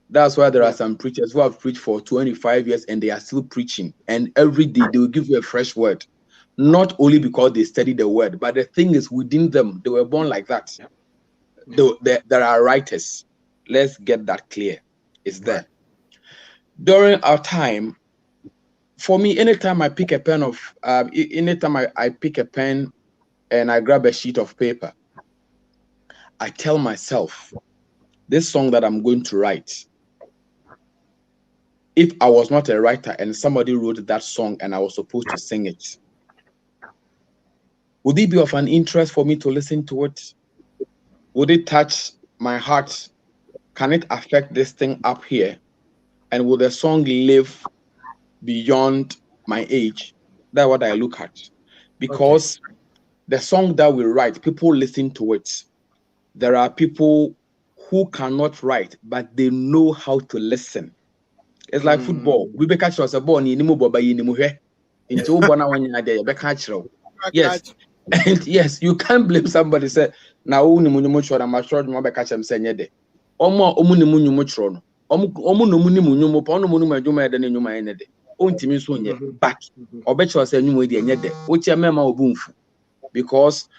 That's why there are some preachers who have preached for 25 years and they are still preaching. And every day they will give you a fresh word. Not only because they study the word, but the thing is within them, they were born like that. There are writers. Let's get that clear. It's there. During our time, for me, anytime I pick a pen I pick a pen and I grab a sheet of paper, I tell myself, this song that I'm going to write, if I was not a writer and somebody wrote that song and I was supposed to sing it, would it be of an interest for me to listen to it? Would it touch my heart? Can it affect this thing up here? And will the song live beyond my age? That's what I look at. Because the song that we write, people listen to it. There are people who cannot write, but they know how to listen. It's like football. We be catch us a ball ni mu boba yi ni mu hwe. Into bona wanya dey be catch ro. Yes. And yes, you can't blame somebody say na wo ni mu nyumu chro na ma chro no be catch am say nye de. Omo ni mu nyumu chro no. Omo no mu ni mu nyumu pa no mu no adwuma de na nyuma ye de. Ontimi so nye back. Obecho say nyumu de nye de. Ochi mema obunfu. Because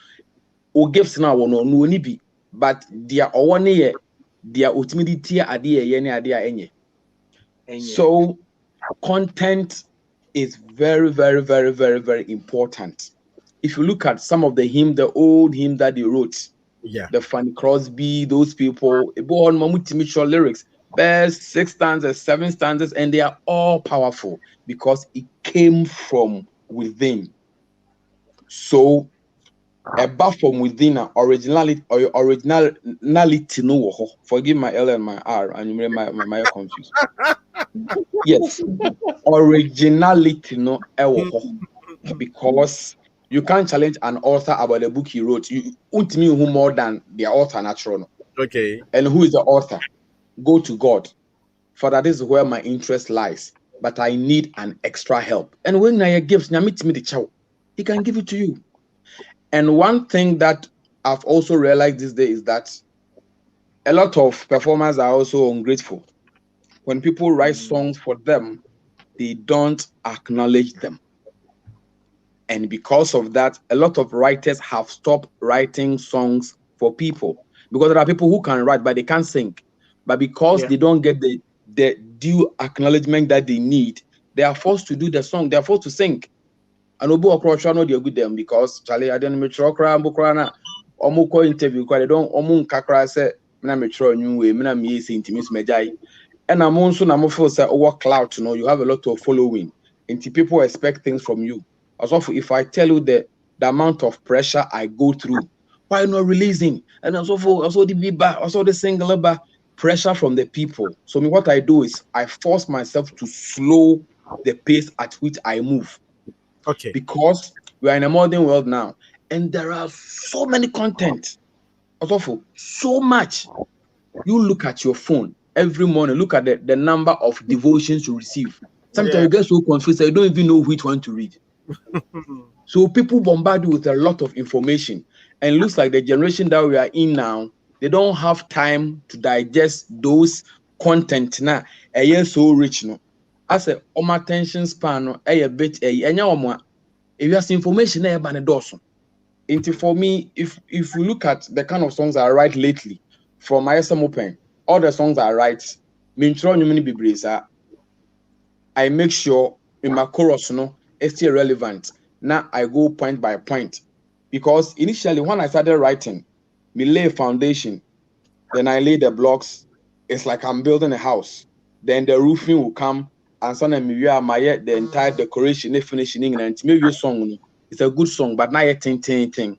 o gifts na wo no ni bi, but dia owo ne ye their ultimate idea. So content is very, very, very, very, very important. If you look at some of the old hymn that they wrote, the Fanny Crosby, those people, lyrics, best 6 stanzas, 7 stanzas, and they are all powerful because it came from within. So, above from within, originality no. Forgive my L and my R, and you remember my confused. Yes, originality no. Because you can't challenge an author about the book he wrote. You won't know who more than the author natural. Okay. And who is the author? Go to God. For that is where my interest lies. But I need an extra help. And when I gives me the chow, he can give it to you. And one thing that I've also realized this day is that a lot of performers are also ungrateful. When people write songs for them, they don't acknowledge them. And because of that, a lot of writers have stopped writing songs for people. Because there are people who can write, but they can't sing. But because they don't get the due acknowledgement that they need, they are forced to do the song. They are forced to sing. And Obu Okrocha know they're good them because Charlie, I don't make sure Krana Omuko interview because they don't Omun Kakra say, Mina Metro new way, Mina me say intimacy Mejai. And I'm also Namofo say over cloud to know you have a lot of following. Until people expect things from you. Also, if I tell you the amount of pressure I go through, why not releasing? And also the biba, also the single pressure from the people. So what I do is I force myself to slow the pace at which I move. Okay. Because we are in a modern world now, and there are so many content. Also, so much. You look at your phone every morning, look at the number of devotions you receive. Sometimes you get so confused that you don't even know which one to read. So people bombard you with a lot of information, and it looks like the generation that we are in now, they don't have time to digest those content now. So rich no. As a attention span a bit if you have information there by the for me, if you look at the kind of songs I write lately from my SM Open, all the songs I write, I make sure in my chorus it's still relevant. Now I go point by point. Because initially when I started writing, me lay a foundation, then I lay the blocks. It's like I'm building a house. Then the roofing will come, and suddenly the entire decoration, finishing, and maybe a song. It's a good song, but not a thing.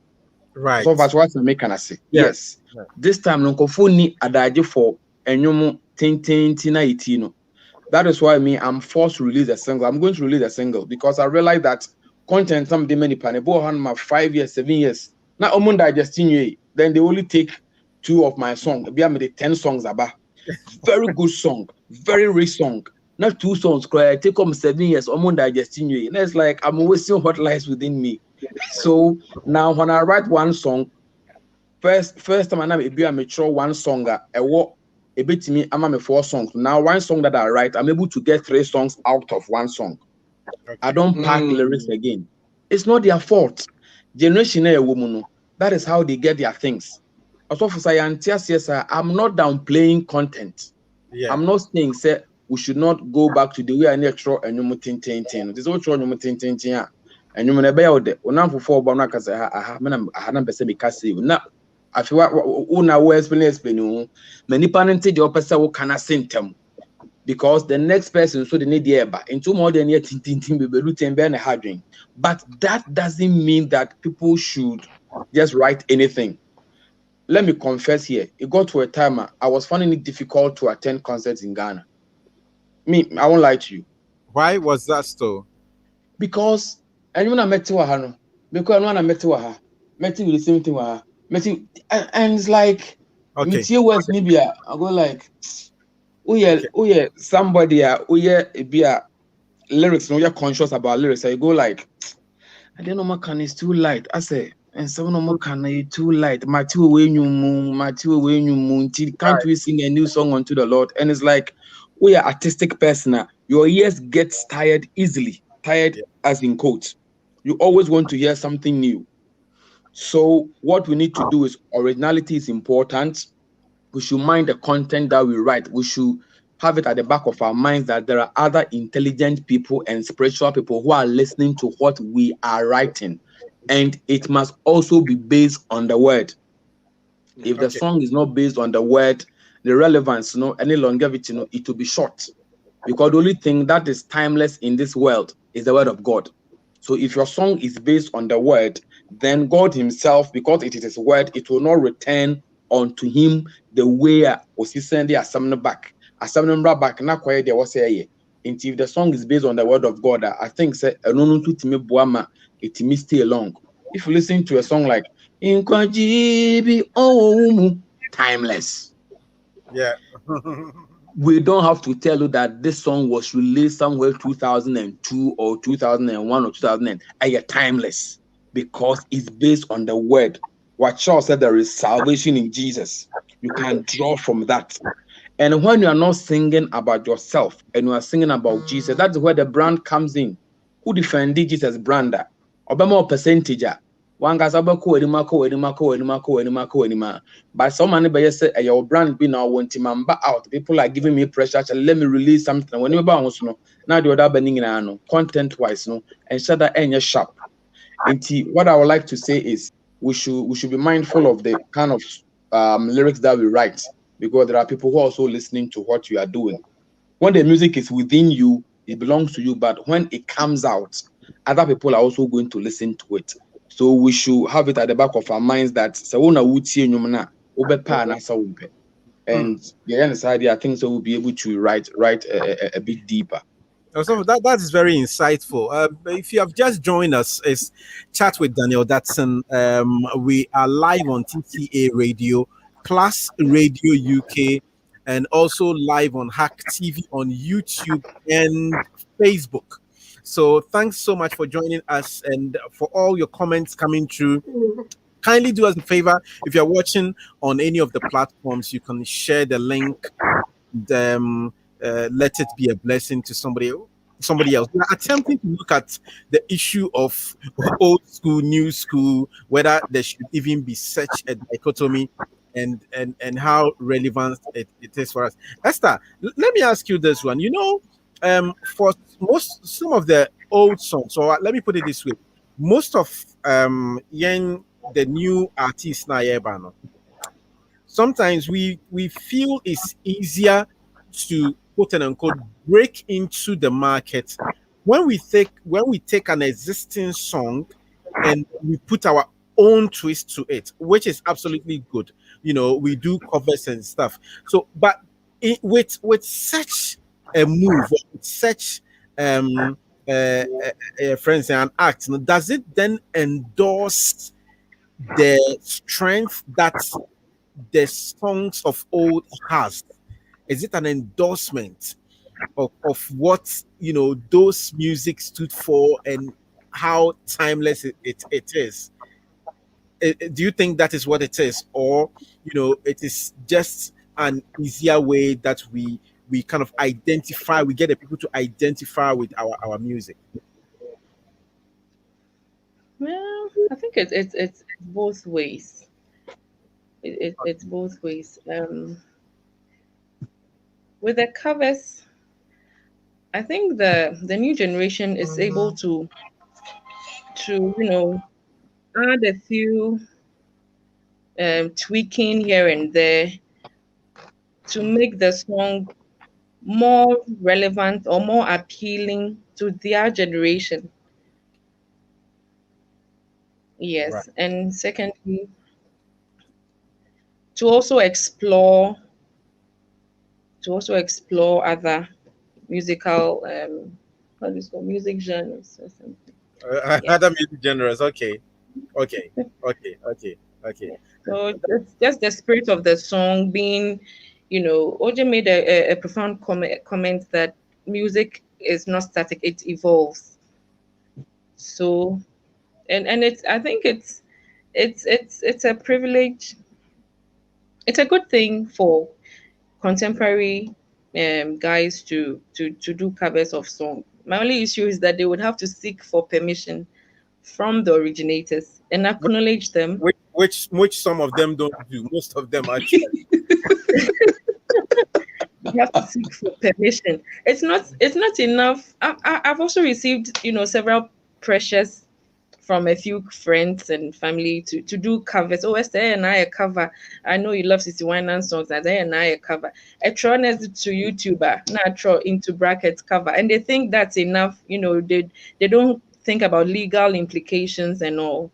Right. So that's what I make and I say. Yes. Right. This time, no phone adaje for enyumu ting. That is why I'm forced to release a single. I'm going to release a single because I realize that content some de many panebo on my 5 years, 7 years. Now omun digesting you, then they only take 2 of my songs. Be me the 10 songs about. Very good song, very rich song. Not 2 songs, cry. Take 7 years, omun digesting you. And it's like I'm wasting what lies within me. So now when I write one song, first time I be a mature one song, a bit to me, I'm 4 songs. Now, one song that I write, I'm able to get 3 songs out of one song. Okay. I don't pack lyrics again. It's not their fault. Generation A woman, that is how they get their things. Also, for science, yes, I'm not downplaying content. Yeah. I'm not saying say we should not go back to the way I need to and you tin. This is what you tin. And you never out there. When for Bonaka, I haven't been because you now. I feel what explain many parents the opposite will can symptom because the next person so they need the air into more than yet be hard. But that doesn't mean that people should just write anything. Let me confess here, it got to a time I was finding it difficult to attend concerts in Ghana. I won't lie to you. Why was that so? Because and when I met Wahano, because when I met Waha, met with the same thing Waha. And it's like, okay. Words maybe I go like, somebody be a lyrics, no, you're conscious about lyrics. I go like, I don't know, my can is too light. I say, and some more can is too light. Matthew when you moon, can't we sing a new song unto the Lord? And it's like, we are artistic person. Your ears get tired easily, as in quotes. You always want to hear something new. So what we need to do is originality is important. we should mind the content that we write. We should have it at the back of our minds that there are other intelligent people and spiritual people who are listening to what we are writing. And it must also be based on the word. If the song is not based on the word, the relevance, any longevity, it will be short. Because the only thing that is timeless in this world is the word of God. So if your song is based on the word, then God himself, because it is his word, it will not return unto him the way was he send the assembly back. Assembly back, not quite there was say. And if the song is based on the word of God, I think say it may stay long. If you listen to a song like timeless. Yeah. We don't have to tell you that this song was released somewhere 2002 or 2001 or 2000. Timeless, because it's based on the word. What Charles said, there is salvation in Jesus. You can draw from that. And when you are not singing about yourself and you are singing about Jesus, that's where the brand comes in. Who defended Jesus' brand? Obama percentage. One guy's about but someone by say your brand be now want him out. People are giving me pressure. Let me release something. When you bounce, now the other bending in content wise, and shut that any sharp. And what I would like to say is we should be mindful of the kind of lyrics that we write, because there are people who are also listening to what you are doing. When the music is within you, it belongs to you, but when it comes out, other people are also going to listen to it. So we should have it at the back of our minds that and I think so we'll be able to write a bit deeper. So that is very insightful. If you have just joined us, it's Chat with Daniel Dadson. We are live on TTA Radio, Plus Radio UK, and also live on Hack TV on YouTube and Facebook. So thanks so much for joining us and for all your comments coming through. Kindly do us a favor. If you're watching on any of the platforms, you can share the link. Let it be a blessing to somebody else. We are attempting to look at the issue of old school, new school, whether there should even be such a dichotomy, and how relevant it is for us. Esther, let me ask you this one. For some of the old songs, or let me put it this way, most of the new artists now, sometimes we feel it's easier to quote and unquote break into the market when we take an existing song and we put our own twist to it, which is absolutely good. We do covers and stuff. So, but with such a move, with such friends and act, does it then endorse the strength that the songs of old has? Is it an endorsement of what those music stood for and how timeless it is? Do you think that is what it is, or it is just an easier way that we kind of identify, we get the people to identify with our music? Well, I think it's both ways. It's both ways. With the covers, I think the new generation is able to add a few tweaking here and there to make the song more relevant or more appealing to their generation. Yes. Right. And secondly, to also explore other musical music genres or something. Other music genres, okay. So it's just the spirit of the song being, OJ made a profound comment that music is not static, it evolves. So, and I think it's a privilege. It's a good thing for contemporary guys to do covers of songs. My only issue is that they would have to seek for permission from the originators and acknowledge them. Which some of them don't do. Most of them actually. You have to seek for permission. It's not enough. I've also received, several pressures from a few friends and family to do covers. Oh, Esther and I a cover. I know you love Sissy Wine songs. Esther and I a cover. I throw next to YouTuber. Now I throw into brackets cover, and they think that's enough. They don't think about legal implications and all,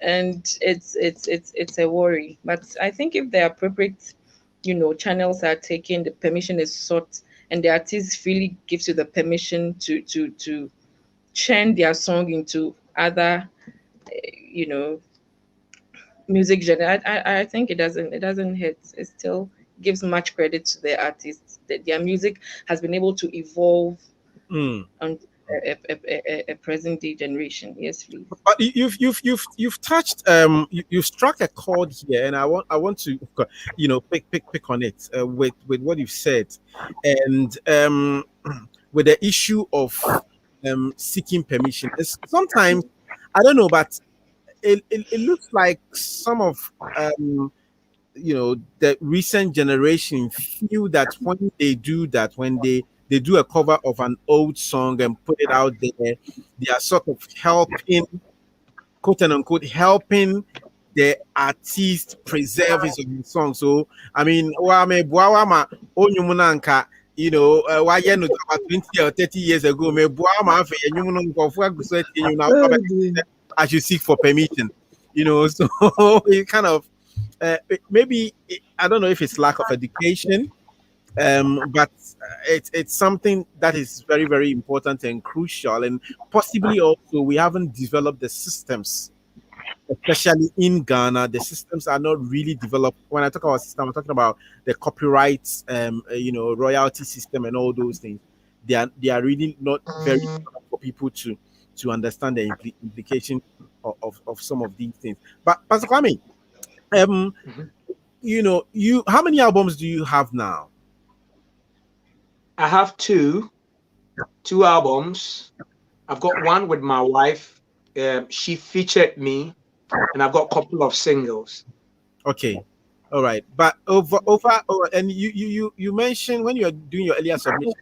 and it's a worry. But I think if the appropriate, channels are taken, the permission is sought, and the artist really gives you the permission to churn their song into other, music genre. I think it doesn't hit. It still gives much credit to the artists that their music has been able to evolve on a present day generation. Yes, please. But you've touched you've struck a chord here, and I want to pick on it with what you've said, and with the issue of seeking permission. Sometimes I don't know, but it looks like some of the recent generation feel that when they do that, when they do a cover of an old song and put it out there, they are sort of helping, quote and unquote, helping the artist preserve his own song. So I mean, why you know, about 20 or 30 years ago, I should seek for permission, so it kind of maybe I don't know if it's lack of education, but it's something that is very, very important and crucial, and possibly also we haven't developed the systems, especially in Ghana. The systems are not really developed. When I talk about system, I'm talking about the copyright, royalty system and all those things. They are really not very developed for people to understand the implication of some of these things. But Pastor Kwame, you how many albums do you have now? I have two albums. I've got one with my wife. She featured me, and I've got a couple of singles. Okay, all right. But over, and you mentioned when you were doing your earlier submission,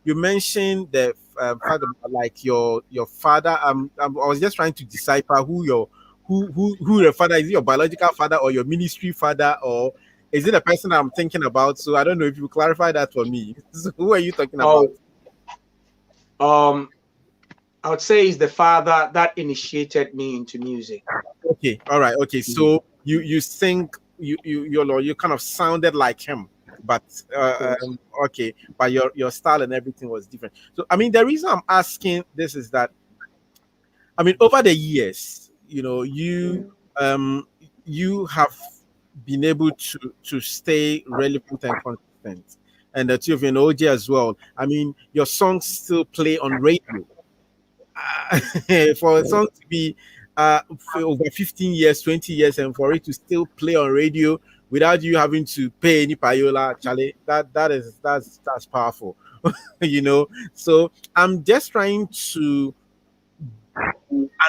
you mentioned the father, like your father. I was just trying to decipher who your father is. It your biological father or your ministry father, or is it a person I'm thinking about? So I don't know if you clarify that for me. So who are you talking about? I would say he's the father that initiated me into music. Okay, all right, okay. So you think you kind of sounded like him, but okay, but your style and everything was different. So I mean, the reason I'm asking this is that I mean, over the years, you have been able to stay relevant and consistent, and the two of you and OJ as well. I mean, your songs still play on radio. For a song to be for over 15 years, 20 years, and for it to still play on radio without you having to pay any payola, Charlie, that's powerful. So I'm just trying to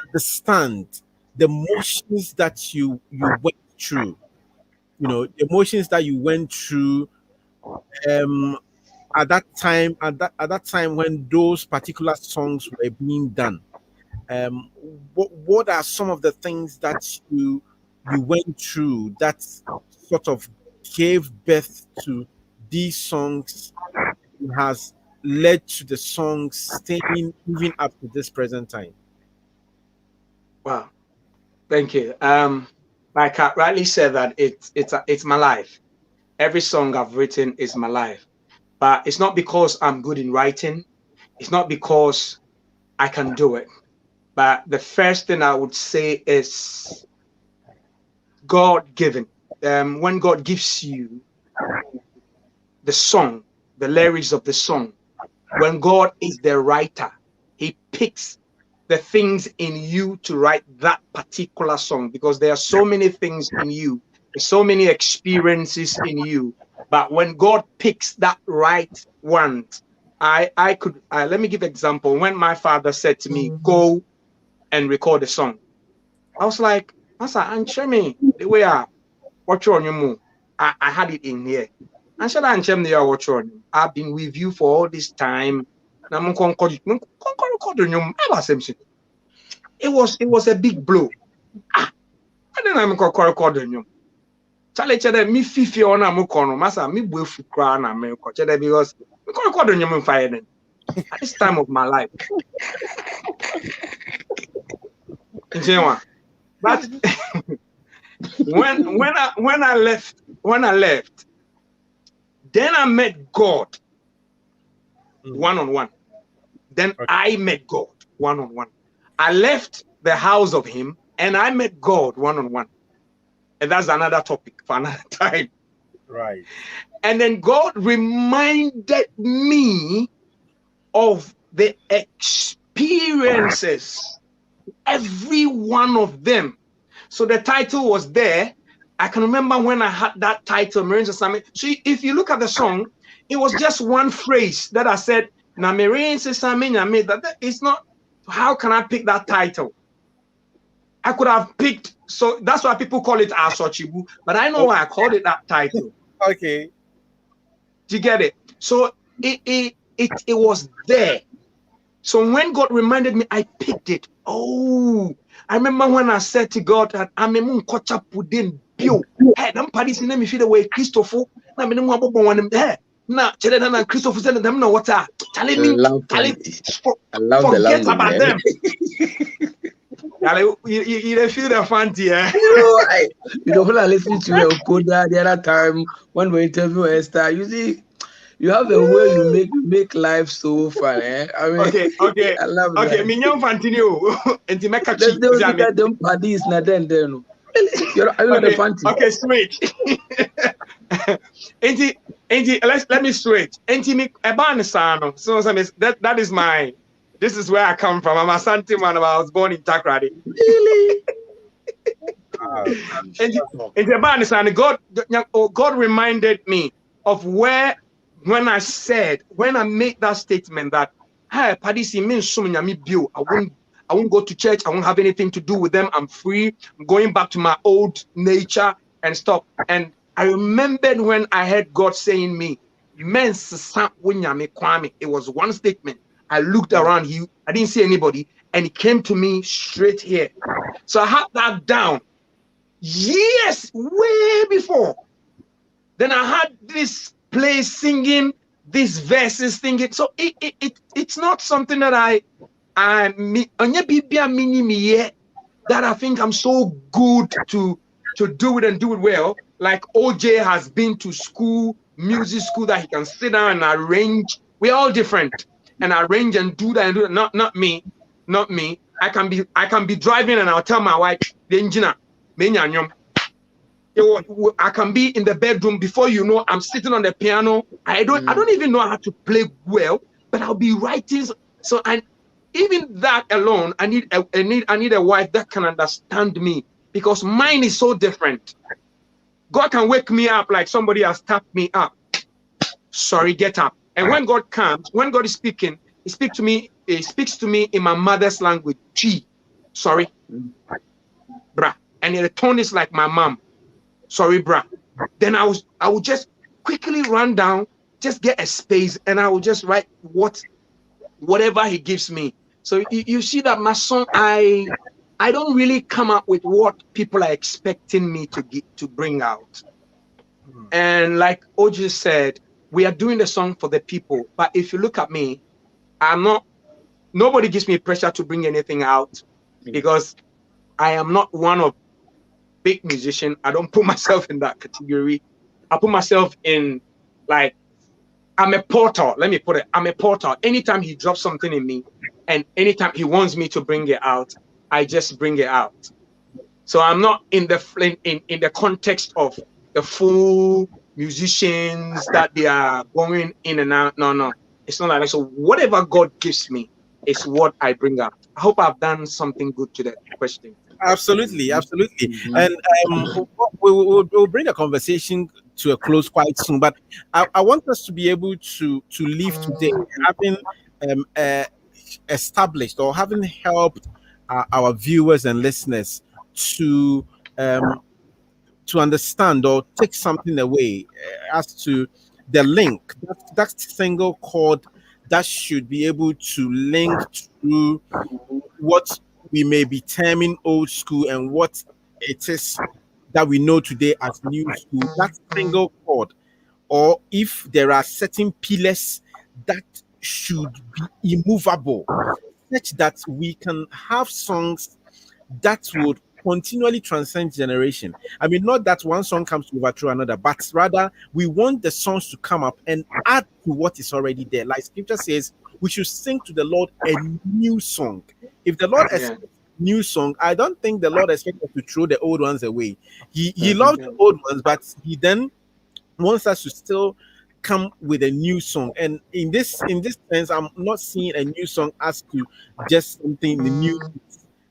understand the emotions that you went through, the emotions that you went through at that time when those particular songs were being done. What are some of the things that you went through that sort of gave birth to these songs and has led to the songs staying even up to this present time? Wow, thank you. Like I rightly said, that it's my life. Every song I've written is my life. But it's not because I'm good in writing. It's not because I can do it. But the first thing I would say is God-given. When God gives you the song, the lyrics of the song, when God is the writer, he picks the things in you to write that particular song, because there are so many things in you, there's so many experiences in you. But when God picks that right one, let me give an example. When my father said to me, go and record a song, I was like, Master, answer me the way I watch on your move. I had it in here. And shall I the watch on? I've been with you for all this time. It was a big blow. And then I'm recording you. Charlie Cheddar, me fifi on a mukono, massa, me with crown and me Cheddar because we can't record on your fire at this time of my life. But when I left, then I met God one-on-one. Then I met God one-on-one. I left the house of him and I met God one-on-one. And that's another topic for another time. Right. And then God reminded me of the experiences, every one of them. So the title was there. I can remember when I had that title, Marines Assignment. So if you look at the song, it was just one phrase that I said, Na Marines Assignment, I made that. It's not, how can I pick that title? I could have picked, so that's why people call it Asochibu, but I know why I called it that title. Okay. Do you get it? So it was there. So when God reminded me, I picked it. Oh, I remember when I said to God that I'm a moon coach up within you. Hey, I'm parties in me feel the way Christopher. I'm in one there. Now, children and Christopher said them know what are telling me. Forget about them. You feel the fancy, eh? You know, when I listen to Koda the other time when we interview Esther, you see, you have a way you make life so fun, eh? I mean, okay. I love that. Okay, Mignon continue. And the make a cheap. Let's them parties, not then. Okay, straight. Let me straight. So that is my. This is where I come from. I'm a Santi man. I was born in Takrady. Really? And God reminded me of when I made that statement that hey, Padisi means so many bill. I won't go to church. I won't have anything to do with them. I'm free. I'm going back to my old nature and stuff. And I remembered when I heard God saying me, it was one statement. I looked around, I didn't see anybody, and he came to me straight here. So I had that down years, way before. Then I had this place singing, these verses singing. So it's not something that that I think I'm so good to do it and do it well. Like OJ has been to school, music school, that he can sit down and arrange. We're all different. And arrange and do that and do that. Not me. I can be driving and I'll tell my wife, the engineer, I can be in the bedroom before you know I'm sitting on the piano. I don't even know how to play well, but I'll be writing. So even that alone, I need a wife that can understand me because mine is so different. God can wake me up like somebody has tapped me up. Sorry, get up. And when God comes, when God is speaking, he speaks to me in my mother's language. Chi, sorry, bruh. And the tone is like my mom. Sorry, bruh. Then I would just quickly run down, just get a space, and I will just write whatever he gives me. So you see that my song, I don't really come up with what people are expecting me to bring out. And like OJ said, we are doing the song for the people. But if you look at me, nobody gives me pressure to bring anything out because I am not one of big musician. I don't put myself in that category. I put myself in like, I'm a porter. Let me put it. I'm a porter. Anytime he drops something in me and anytime he wants me to bring it out, I just bring it out. So I'm not in the context of the full musicians that they are going in and out. No, it's not like that. So whatever God gives me is what I bring out. I hope I've done something good to that question. Absolutely. And we'll bring the conversation to a close quite soon. But I want us to be able to leave today having established or having helped our viewers and listeners to to understand or take something away as to the link. That single chord that should be able to link to what we may be terming old school and what it is that we know today as new school. That single chord, or if there are certain pillars that should be immovable, such that we can have songs that would continually transcend generation. I mean, not that one song comes to overthrow another, but rather we want the songs to come up and add to what is already there. Like scripture says, we should sing to the Lord a new song. If the Lord expects a new song, I don't think the Lord expects us to throw the old ones away. He loves the old ones, but he then wants us to still come with a new song. And in this sense, I'm not seeing a new song as to just something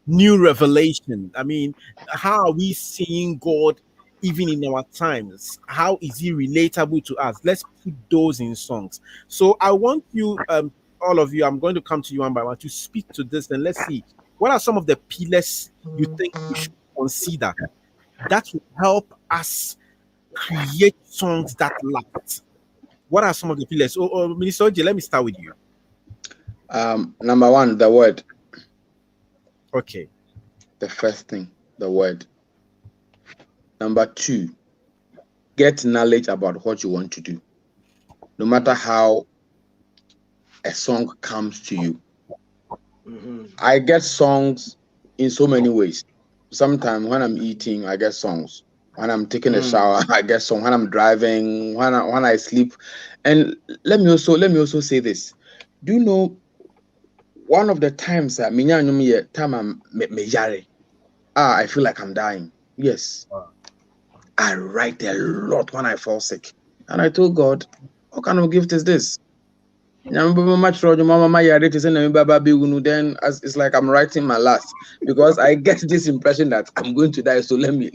new revelation. I mean, how are we seeing God even in our times? How is he relatable to us? Let's put those in songs. So I want you, all of you, I'm going to come to you one by one to speak to this, and let's see what are some of the pillars you think we should consider that will help us create songs that last. What are some of the pillars? Minister OJ, let me start with you. Number one, the word. Okay. The first thing, the word. Number two, get knowledge about what you want to do. No matter how a song comes to you. I get songs in so many ways. Sometimes when I'm eating, I get songs. When I'm taking a shower, I get songs. When I'm driving, when I sleep. And let me also say this. Do you know one of the times that I feel like I'm dying. Yes. I write a lot when I fall sick. And I told God, what kind of gift is this? Then it's like I'm writing my last, because I get this impression that I'm going to die. So let me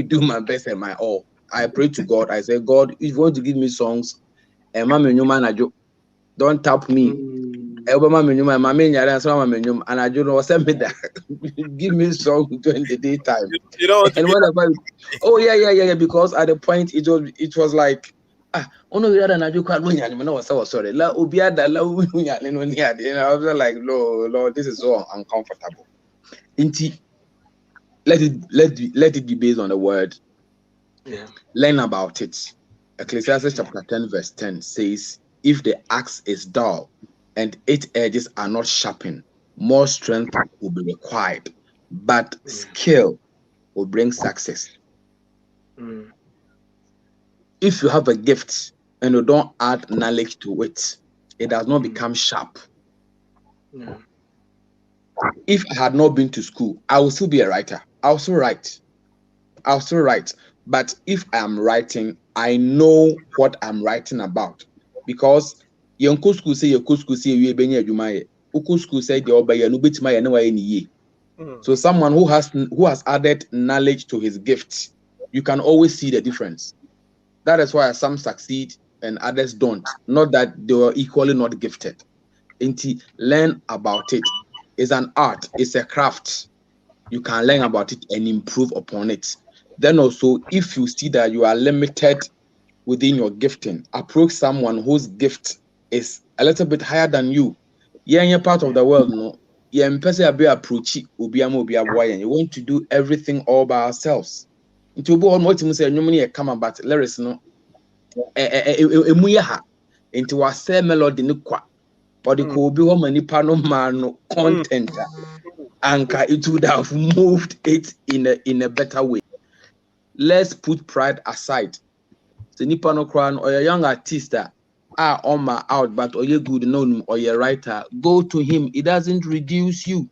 do my best and my all. I pray to God. I say, God, if you want to give me songs, don't tap me. And I don't know, send me that. Give me songs during the daytime. You know, and what about? Oh yeah. Because at the point it was like, oh no, sorry. I was like, Lord, this is so uncomfortable. Let it be based on the word. Yeah. Learn about it. Ecclesiastes chapter 10 verse 10 says, if the axe is dull and its edges are not sharpened, more strength will be required, but skill will bring success. If you have a gift and you don't add knowledge to it, it does not become sharp. If I had not been to school, I will still be a writer. I'll still write. But if I am writing, I know what I'm writing about. Because Yonko school say you benye adwuma ye. School say the obey no betima ye na wa ye. So someone who has added knowledge to his gifts, you can always see the difference. That is why some succeed and others don't. Not that they were equally not gifted. Learn about it. It's an art. It's a craft. You can learn about it and improve upon it. Then also, if you see that you are limited within your gifting, approach someone whose gift is a little bit higher than you. You're in your part of the world, no. You want to do everything all by ourselves. Into what you say, you come about lyrics, no. Into a say melody, no qua. But it could be how many no content. And it would have moved it in a better way. Let's put pride aside. The Nippano Crown or a young artist that are on my out, but or you good known or your writer, go to him. It doesn't reduce you.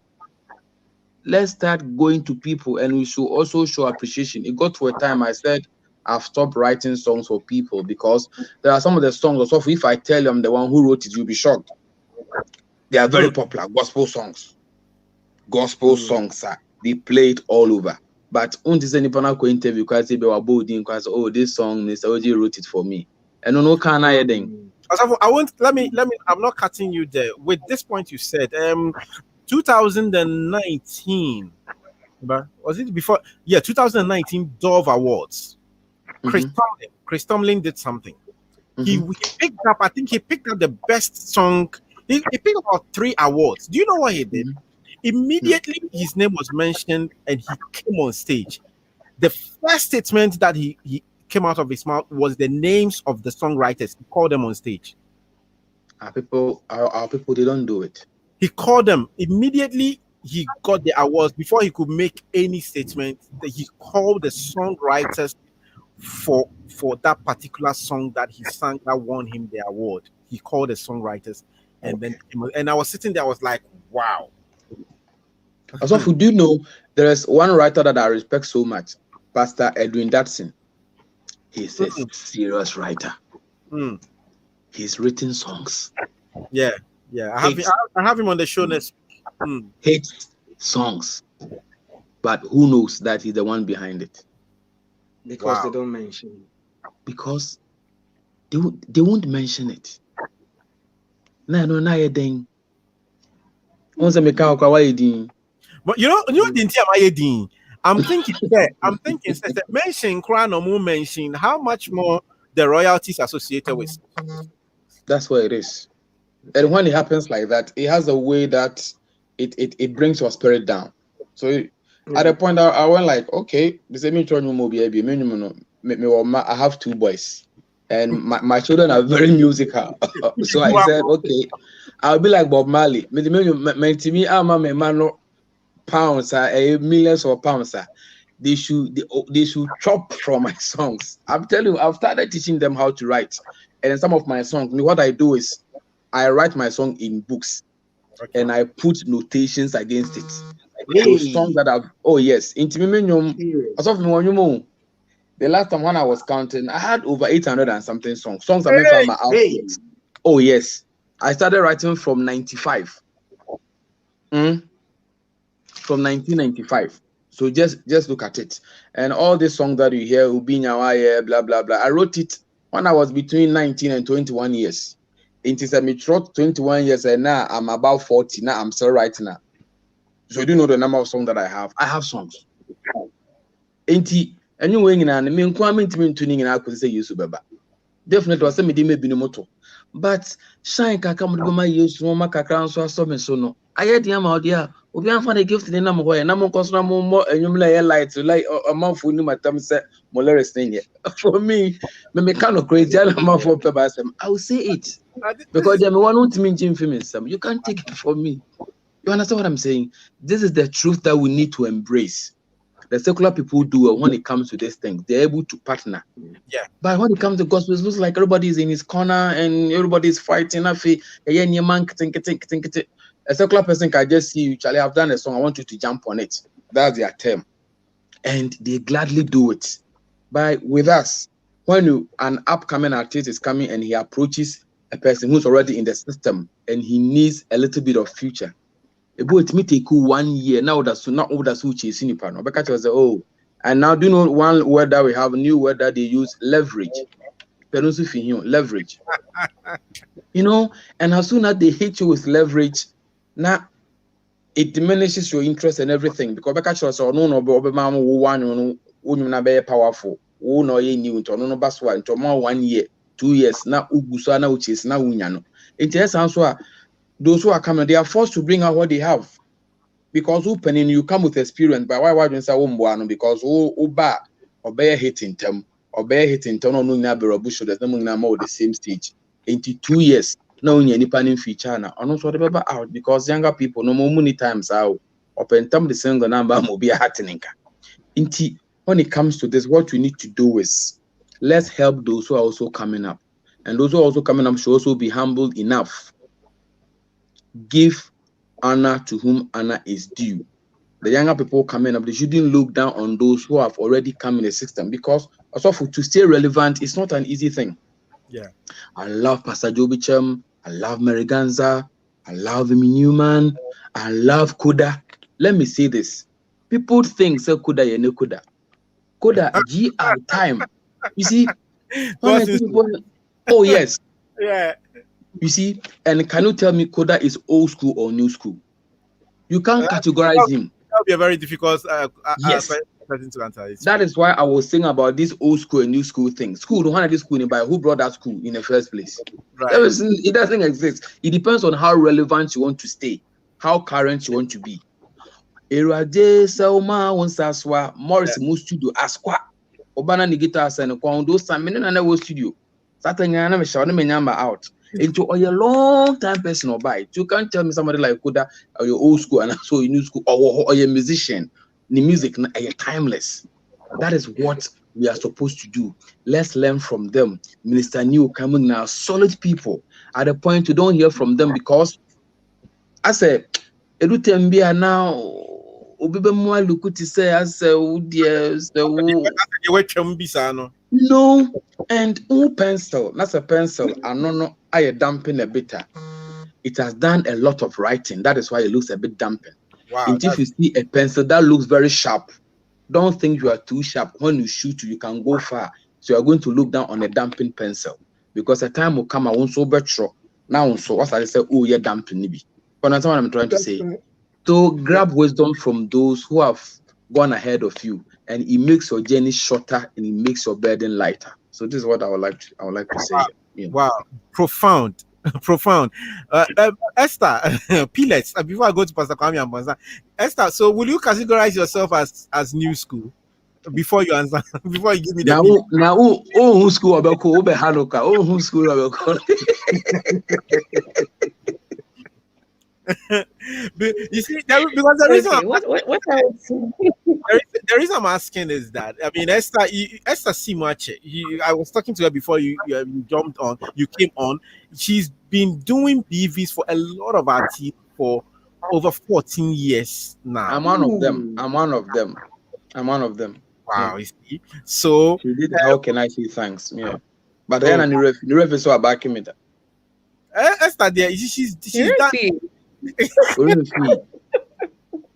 Let's start going to people, and we should also show appreciation. It got to a time I said I've stopped writing songs for people because there are some of the songs also, if I tell you I'm the one who wrote it, you'll be shocked. They are very popular gospel songs. Gospel songs are they play it all over. But on this interview, because they were bolding, because this song, Mr. OJ wrote it for me. And no can I then. I won't let me I'm not cutting you there. With this point you said, 2019 Was it before? Yeah, 2019 Dove Awards. Chris Tomlin did something. He picked up, I think he picked up the best song. He picked about 3 awards. Do you know what he did? Immediately his name was mentioned and he came on stage. The first statement that he came out of his mouth was the names of the songwriters. He called them on stage. Our people, they don't do it. He called them immediately. He got the awards before he could make any statement. He called the songwriters for that particular song that he sang that won him the award. He called the songwriters, and I was sitting there. I was like, wow. Also, if you do know, there is one writer that I respect so much, Pastor Edwin Dadson. He's a serious writer. He's written songs. Yeah. I have him on the show next. Hate songs, but who knows that he's the one behind it? Because they don't mention it. Because they won't mention it. No, ding. But you know, I'm thinking mention crown or more mention how much more the royalties associated with. That's what it is. And when it happens like that, it has a way that it brings your spirit down. So at a point I went like, okay, I have 2 boys and my children are very musical. So I said, okay, I'll be like Bob Marley. Pounds, millions of pounds. They should chop from my songs. I'm telling you, I've started teaching them how to write. And in some of my songs, what I do is I write my song in books and I put notations against it. Those songs that I've the last time when I was counting, I had over 800 and something songs. Songs that made from my outfit. Oh yes. I started writing from 95. From 1995. So just look at it. And all these songs that you hear, Ubinya, blah blah blah. I wrote it when I was between 19 and 21 years. It is a mature 21 years, and now I'm about 40. Now I'm still writing now. So do you know the number of songs that I have? I have songs. Definitely was but shine kakamuduma use Roma kakran so asome so no. I the amount there. Obi an fan gift the number where na mo koso mo and you light like a month for new matam say moleres thing. For me kind of crazy I'm for paper. I will say it because I'm one who mean Jim some. You can't take it from me. You understand what I'm saying? This is the truth that we need to embrace. The secular people do when it comes to this thing. They're able to partner. Yeah. But when it comes to gospel, it looks like everybody's in his corner and everybody's fighting. A secular person can just see you, Charlie, I've done a song, I want you to jump on it. That's their term. And they gladly do it. But with us, when an upcoming artist is coming and he approaches a person who's already in the system and he needs a little bit of future, it may take 1 year now. That's not all that's which is in panel. Because I say, oh, and now do you know one word that we have, a new word that they use, leverage. Leverage. You know, and as soon as they hit you with leverage, now it diminishes your interest and everything. Because because no powerful. Oh no, you new to no baswa into more 1 year, 2 years. Now ugusana which is now unyano. It is answer. Those who are coming, they are forced to bring out what they have. Because opening, you come with experience. But why do you say because bad or bear hitting them or bear hitting turn on no bush, there's no more the same stage. Into 2 years, no any panning feature now. I'm not sure about out because younger people no more many times out. Open time the single number will be a happening. When it comes to this, what we need to do is let's help those who are also coming up. And those who are also coming up should also be humble enough. Give honor to whom honor is due. The younger people coming up, they shouldn't look down on those who have already come in the system because also to stay relevant, it's not an easy thing. Yeah. I love Pastor Jobicham, I love Mary Ganza, I love Amy Newman, I love Koda. Let me say this. People think say Koda ye no Koda. Koda GR time. You see? Oh yes. Yeah. You see, and can you tell me Koda is old school or new school? You can't categorize him. be a very difficult Yes. person to answer. That is why I was saying about this old school and new school thing. School, the one at this school nearby, who brought that school in the first place? Right. It doesn't exist. It depends on how relevant you want to stay, how current you want to be. Erade Selma Wonsaswa, Morris Mu studio, Asqua, Obana Nigita and those time, and I studio. Saturday, I'm out. Into a long time person or by. You can't tell me somebody like Koda or your old school and so your new school or your musician. The music are timeless. That is what we are supposed to do. Let's learn from them. Minister New coming now, solid people. At the point you don't hear from them because I said, Edutembia now. Obibe mwa lukuti say I say no, and pencil, that's a pencil. I know I damping a bit. It has done a lot of writing. That is why it looks a bit dampened. Wow, and if you see a pencil that looks very sharp, don't think you are too sharp. When you shoot, you can go far. So you are going to look down on a damping pencil because a time will come. I won't so better now. So what I say, oh yeah, damping nibi. But that's what I'm trying to say. So grab wisdom from those who have gone ahead of you, and it makes your journey shorter and it makes your burden lighter. So this is what I would like to say. Yeah. Wow, profound. Profound. Esther, Pillets, before I go to Pastor Kwame Amponsah, Esther, so will you categorize yourself as new school before you answer, before you give me the now who school about Hanukkah, who school about you see, because the reason the reason I'm asking is that I mean Esther Simache, I was talking to her before you jumped on, you came on. She's been doing BVs for a lot of artists for over 14 years now. I'm one of them. Wow, yeah. You see, so she did. How can I say thanks? Yeah, but then the ref is so backing me. Esther, there she's done.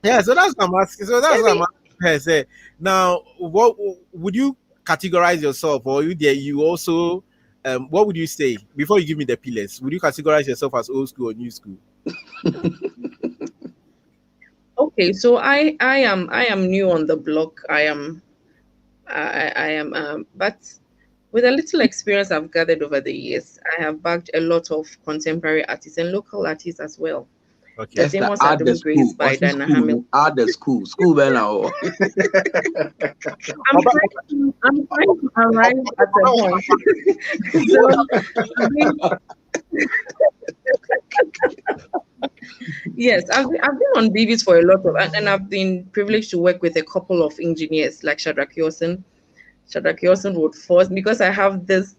Yeah, so that's what I'm asking. So that's what I'm asking her. Say, now, what would you categorize yourself, or you also, what would you say before you give me the pillars? Would you categorize yourself as old school or new school? Okay, so I am new on the block. I am, but with a little experience I've gathered over the years, I have backed a lot of contemporary artists and local artists as well. Okay, the famous Adam Grace by Dana Hamilton. Add the school well now. I'm trying to arrive at the point. Yes, I've been on BVs for a lot of, and I've been privileged to work with a couple of engineers like Shadrach Yosen. Shadrach Yosen would force, because I have this,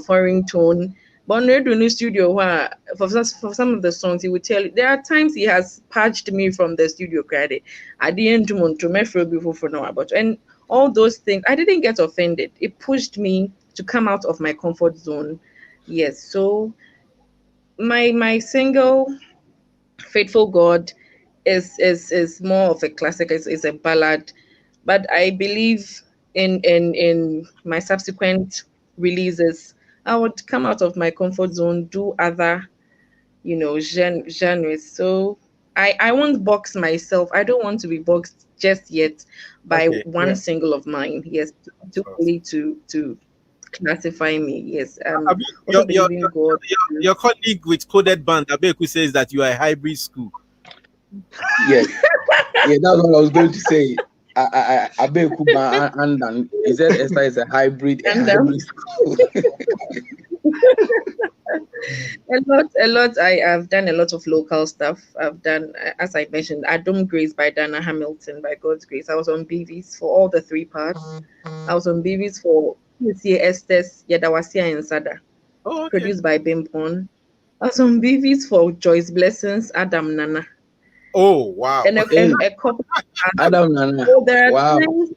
foreign tone. But in the studio, where for some of the songs, he would tell you, there are times he has patched me from the studio credit. I didn't want to make before for now, but and all those things, I didn't get offended. It pushed me to come out of my comfort zone. Yes, so my single, Faithful God, is more of a classic. It's a ballad, but I believe in my subsequent releases, I would come out of my comfort zone, do other, genres. So I won't box myself. I don't want to be boxed just yet by one single of mine. Yes, to classify me. Yes. Your colleague with Coded Band, Abeku, says that you are a hybrid school. Yes. Yeah, that's what I was going to say. Abeku and he said Esther is a hybrid school. a lot. I have done a lot of local stuff. I've done, as I mentioned, Adam Grace by Dana Hamilton, by God's grace. I was on BVs for all the 3 parts. I was on BVs for Esther's Yadawasia and Sada, produced by Bimpon. I was on BVs for Joyce Blessings, Adam Nana. Oh wow! And a couple. Adam Nana. So there are times,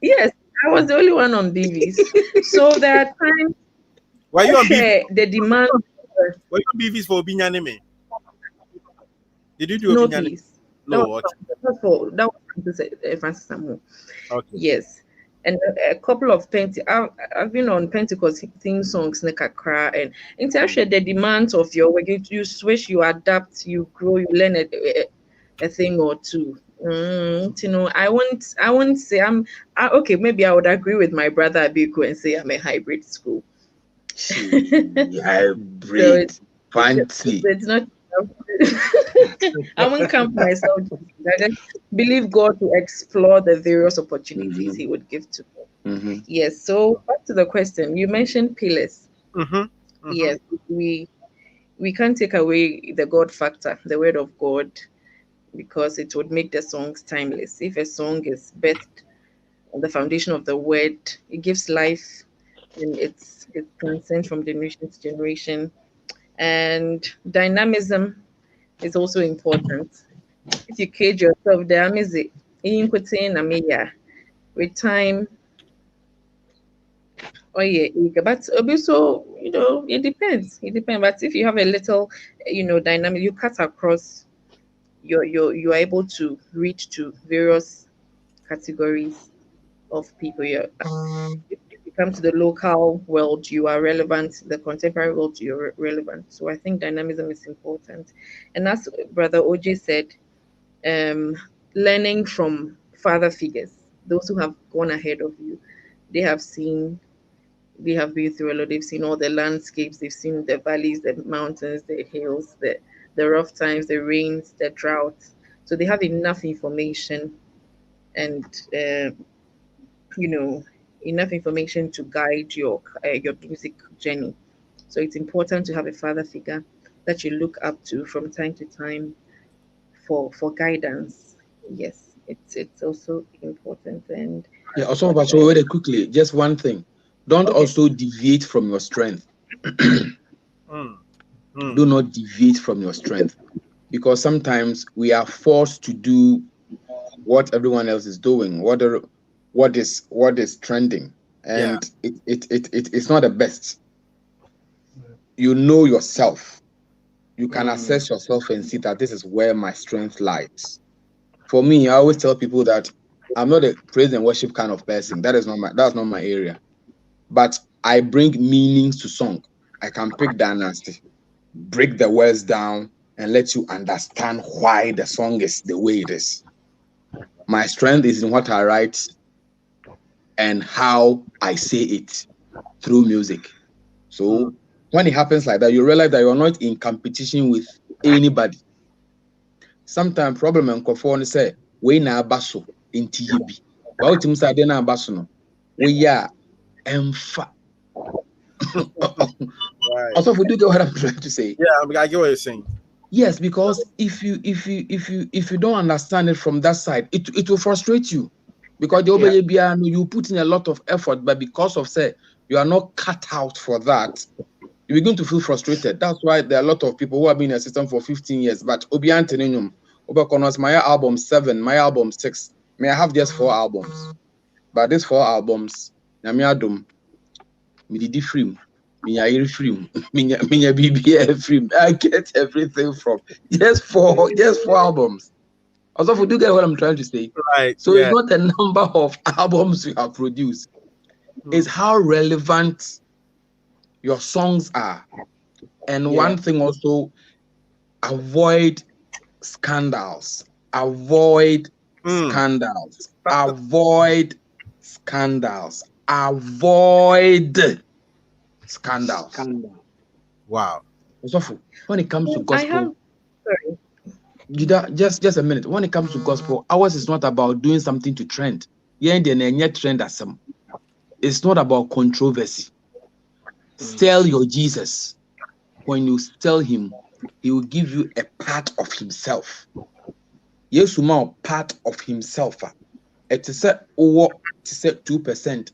yes, I was the only one on BVs. So there are times. Why you on BVs? The demand. Were you on BVs for Obinyaneme? Did you do Obinyaneme? Please. No, that was Francis Samu. Okay. Yes. And a couple of I've been on Pentecost theme songs, Nekakra, and in terms the demands of your work, you switch, you adapt, you grow, you learn a thing or two. I won't say okay. Maybe I would agree with my brother Abiku and say I'm a hybrid school. Hybrid, fancy. It's not. I won't count myself. I just believe God to explore the various opportunities He would give to me. Yes. So back to the question, you mentioned pillars. Yes, we can't take away the God factor, the word of God, because it would make the songs timeless. If a song is birthed on the foundation of the word, it gives life, and it transcends from generation to generation. And dynamism is also important. If you cage yourself, with time. Oh yeah, but also, it depends. It depends. But if you have a little, dynamic, you cut across. You are able to reach to various categories of people. If you come to the local world, you are relevant. The contemporary world, you're relevant. So I think dynamism is important. And as Brother OJ said, learning from father figures, those who have gone ahead of you, they have been through a lot. They've seen all the landscapes. They've seen the valleys, the mountains, the hills, the rough times, the rains, the droughts. So they have enough information and enough information to guide your music journey. So it's important to have a father figure that you look up to from time to time for guidance. Yes, it's also important. And also, but so very quickly, just one thing: don't also deviate from your strength. Do not deviate from your strength, because sometimes we are forced to do what everyone else is doing, what is trending, and it's not the best. You know yourself. You can assess yourself and see that this is where my strength lies. For me, I always tell people that I'm not a praise and worship kind of person. That's not my area. But I bring meanings to song. I can pick dynasty, break the words down, and let you understand why the song is the way it is. My strength is in what I write and how I say it through music. So when it happens like that, you realize that you're not in competition with anybody. Sometimes problem and conform say we na basso in TB. But you say na basso no. We are emfa. Also, if we do get what I'm trying to say. Yeah, I get what you're saying. Yes, because if you don't understand it from that side, it will frustrate you. Because you put in a lot of effort, but because of say you are not cut out for that, you begin to feel frustrated. That's why there are a lot of people who have been in a system for 15 years. But my album 7, my album 6, may I have just 4 albums. But these 4 albums, I get everything from just 4 albums. Also, if you do get what I'm trying to say, right? So it's not the number of albums you have produced; it's how relevant your songs are. And one thing also, avoid scandals. Avoid scandals. Avoid scandals. Avoid scandals. Wow. So when it comes to gospel, just a minute. When it comes to gospel, ours is not about doing something to trend. It's not about controversy. Sell your Jesus. When you sell him, he will give you a part of himself. Yes, part of himself. It is 2%.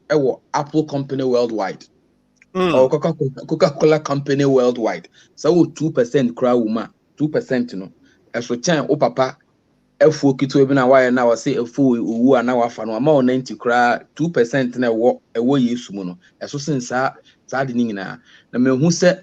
Apple company worldwide. Or Coca-Cola company worldwide. So 2% cry woman. 2%, so chan o papa efo kito ebi na why na say efo owu ana wafa no ama 90 kra 2% na ewo Yesu mu no eso sensa sa de nyina na mehu say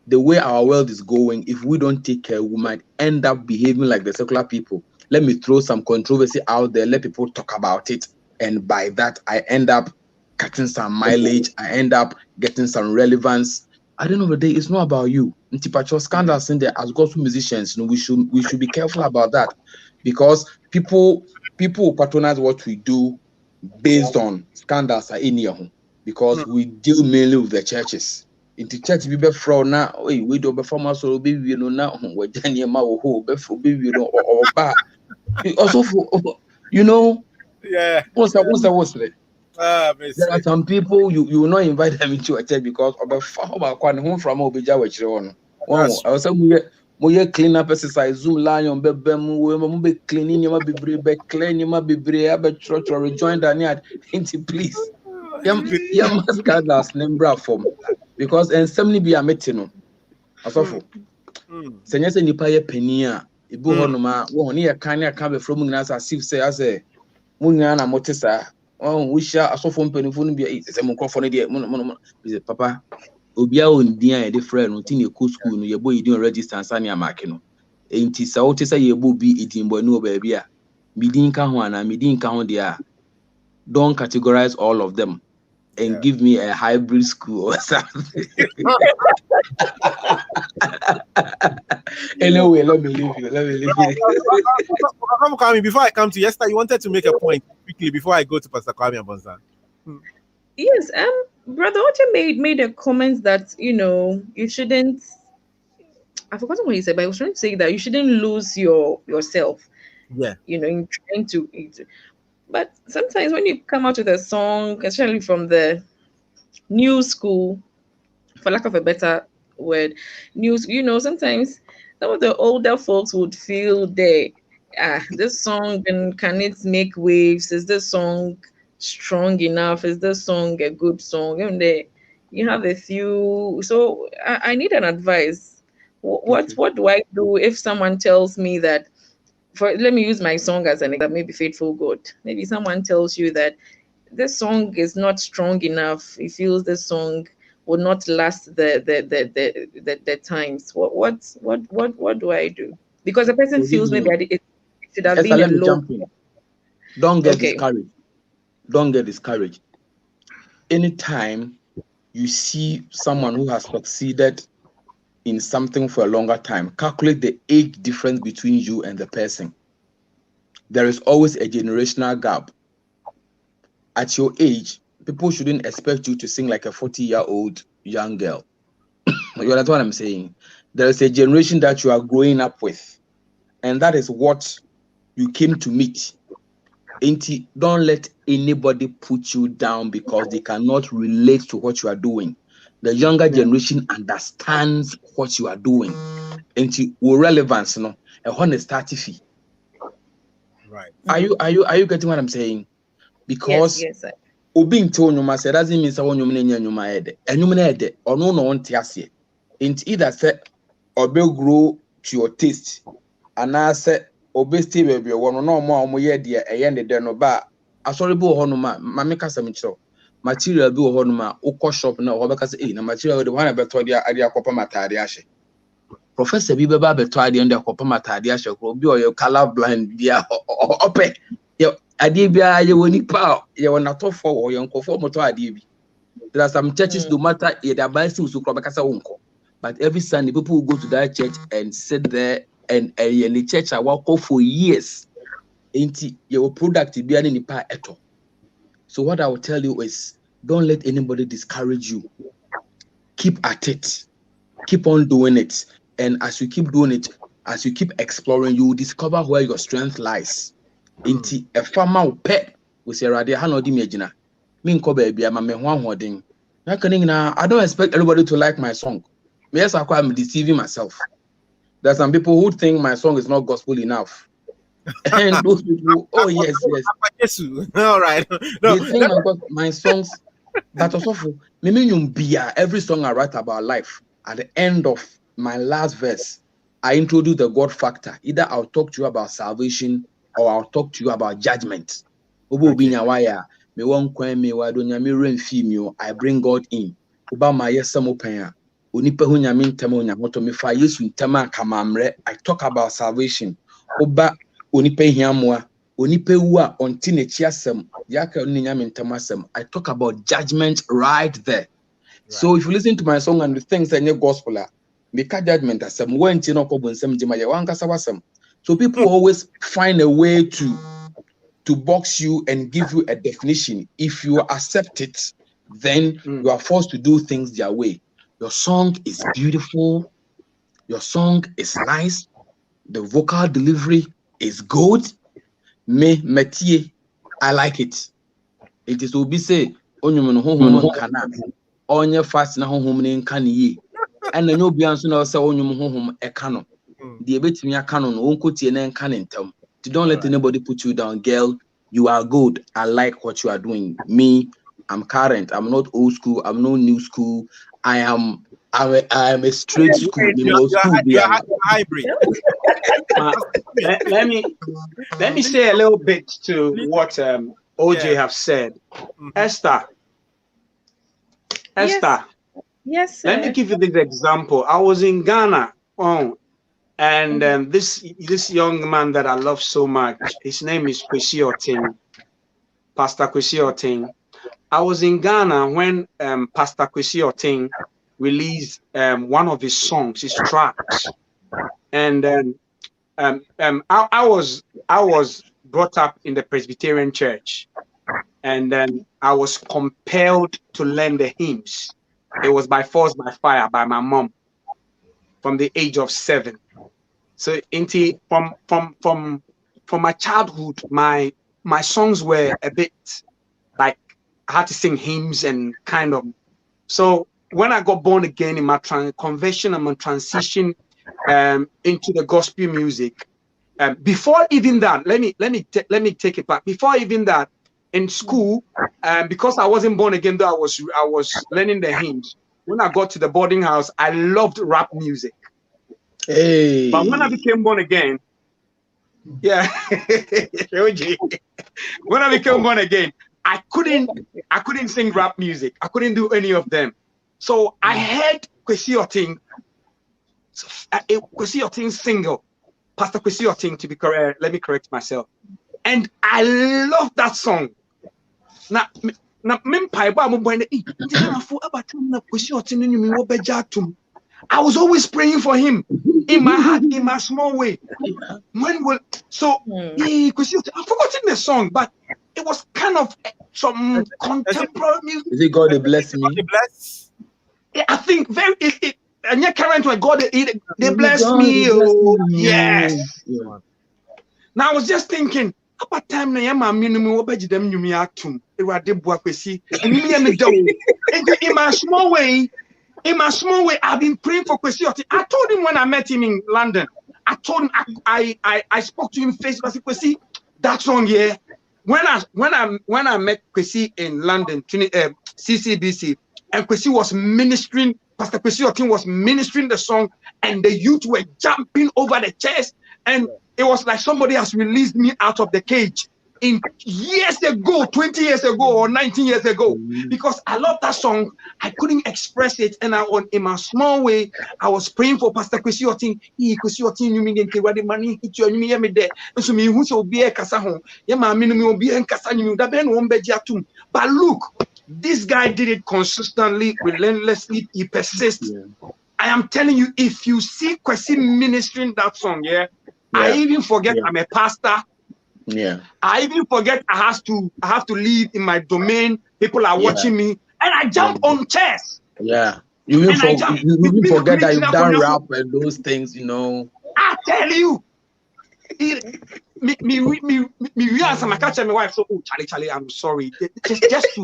the way our world is going, if we don't take care, we might end up behaving like the secular people. Let me throw some controversy out there, let people talk about it, and by that I end up cutting some mileage, I end up getting some relevance, at the end of the day, it's not about you. Ntipacho scandals in there as gospel musicians, we should be careful about that, because people patronize what we do based on scandals in here, because we deal mainly with the churches. Into church we be from now, we do perform us or be you know now we Daniel Mawo be you know or bar. Also you know, yeah. What's that? There are some people you will not invite them into a church because of a home from Obija which one. I was saying clean up exercise, Zoom lion, be cleaning your be clean your be church or rejoin Daniel into please. Yeah, must got last name bra form because and somebody be a meeting. Asofo. Senya se nipa ye pani a ebu ho no ma wo ne ye kan ne ka be from na as if say as a munya na motesa. Oh, we share asofo mpanifo no be se mo krofo no de papa obia ondia e de friend no tin e ko school no ye boy din register ansane amake no enti sa wo te say ye bo bi edin bo no ba bia midin ka ho ana midin ka ho de a don't categorize all of them and give me a hybrid school or something. Anyway, let me leave you. Before I come to Esther, you wanted to make a point quickly before I go to Pastor Kwame Amponsah. Yes, Brother OJ made a comment that you shouldn't. I forgot what he said, but I was trying to say that you shouldn't lose yourself. Yeah. In trying to. But sometimes when you come out with a song, especially from the new school, for lack of a better word, sometimes some of the older folks would feel this song, can it make waves? Is this song strong enough? Is this song a good song? And you have a few. So I need an advice. What do I do if someone tells me that? Let me use my song as an example, maybe Faithful God. Maybe someone tells you that this song is not strong enough. He feels this song will not last the times. What do I do? Because the person feels maybe it should have been a low. Don't get discouraged. Don't get discouraged. Anytime you see someone who has succeeded in something for a longer time, calculate the age difference between you and the person. There is always a generational gap. At your age, people shouldn't expect you to sing like a 40-year-old young girl. You understand what I'm saying? There is a generation that you are growing up with, and that is what you came to meet. Don't let anybody put you down because they cannot relate to what you are doing. The younger generation understands what you are doing. Into relevance, a honest fee. Right. Are you getting what I'm saying? Because yes. Obing told you said doesn't mean someone you mean your head. And you mean or no one tiasie. Into either say or grow to your taste. And I said obesity baby one no more dear a end there no bar. I sorry bo honoma, mamika samicho. Material be honoma, oko shop na obeka say na material the one beto dia ade akopa matade ahye. Professor bi beba beto ade ande akopa matade ahye ko bi o your color blind dia ope. Ye ade bia ye woni pa ye wona to for o ye nkofo moto ade bi. There are some churches no matter ye da buy still so beka say wonko. But every Sunday people will go to that church and sit there and the church I walk for years. Ain't your product be any pa eto. So what I will tell you is don't let anybody discourage you. Keep at it. Keep on doing it. And as you keep doing it, as you keep exploring, you will discover where your strength lies. Ain't a farmer pet will say radia hano di mejina. Min ko baby ama me ho hodin. I don't expect everybody to like my song. Yes, I'm deceiving myself. There are some people who think my song is not gospel enough. And those people, oh yes. All right. No, they think my songs, that also for every song I write about life, at the end of my last verse, I introduce the God factor. Either I'll talk to you about salvation or I'll talk to you about judgment. I bring God in. I talk about salvation. Oba onipa hiamwa, onipa ua ontine chiasem, yaka oninyame ntamasem. I talk about judgment right there. So if you listen to my song and you think that you're gospel, make a judgment as some went in some so people always find a way to box you and give you a definition. If you accept it, then you are forced to do things their way. Your song is beautiful. Your song is nice. The vocal delivery is good. Métier, I like it. It is obi say onyum no kana onye fast na honhom ne nka ne ye. And then obi anso na say onyum honhom eka no. The ebetimi aka no no onkotie na nka ne ntam. Don't let anybody put you down, girl. You are good. I like what you are doing. Me, I'm current. I'm not old school. I'm not new school. I am a straight school. You're hybrid. Let me say a little bit to what OJ have said. Esther. Yes, sir. Let me give you this example. I was in Ghana. And this young man that I love so much, his name is Kwesi Oting, Pastor Kwesi Oting. I was in Ghana when Pastor Kwesi Oting released one of his songs, his tracks, and I was brought up in the Presbyterian church, and then I was compelled to learn the hymns. It was by force, by fire, by my mom, from the age of 7. So from my childhood, my songs were a bit like I had to sing hymns and kind of. So when I got born again in my conversion and my transition into the gospel music, before even that, let me take it back. Before even that, in school, because I wasn't born again, though I was learning the hymns. When I got to the boarding house, I loved rap music. Hey. But when I became born again, when I became born again, I couldn't sing rap music. I couldn't do any of them. So I heard Kwesi Oting's single, Pastor Kwesi Oting, to be correct. Let me correct myself. And I love that song. I was always praying for him in my heart, in my small way. I've forgotten the song, but it was kind of some contemporary music. Is it God bless me? Yeah, I think and your current one, God, they bless me. Oh, yes. Yeah. Now I was just thinking, about time in my small way. In my small way, I've been praying for Kwesi Oting. I told him when I met him in London. I told him I spoke to him face to face. Kwesi, that song here. When I met Kwesi in London, CCBC, and Kwesi was ministering. Pastor Kwesi Oting was ministering the song, and the youth were jumping over the chairs, and it was like somebody has released me out of the cage. In years ago, 20 years ago, or 19 years ago, because I love that song, I couldn't express it, and in my small way, I was praying for Pastor Kwesi Oting. Kwesi Oting, you mean the money hit you, and you me there. And so me who shall be a casa home? My minimum will be a casa. But look, this guy did it consistently, relentlessly. He persists. Yeah. I am telling you, if you see Kwesi ministering that song, I even forget I'm a pastor. Yeah, I even forget I have to leave in my domain. People are watching me, and I jump on chairs. Yeah, you even forget that you've done rap and those things, you know. I tell you, me realize I'm catching my wife. So, oh, Charlie, I'm sorry. Just to.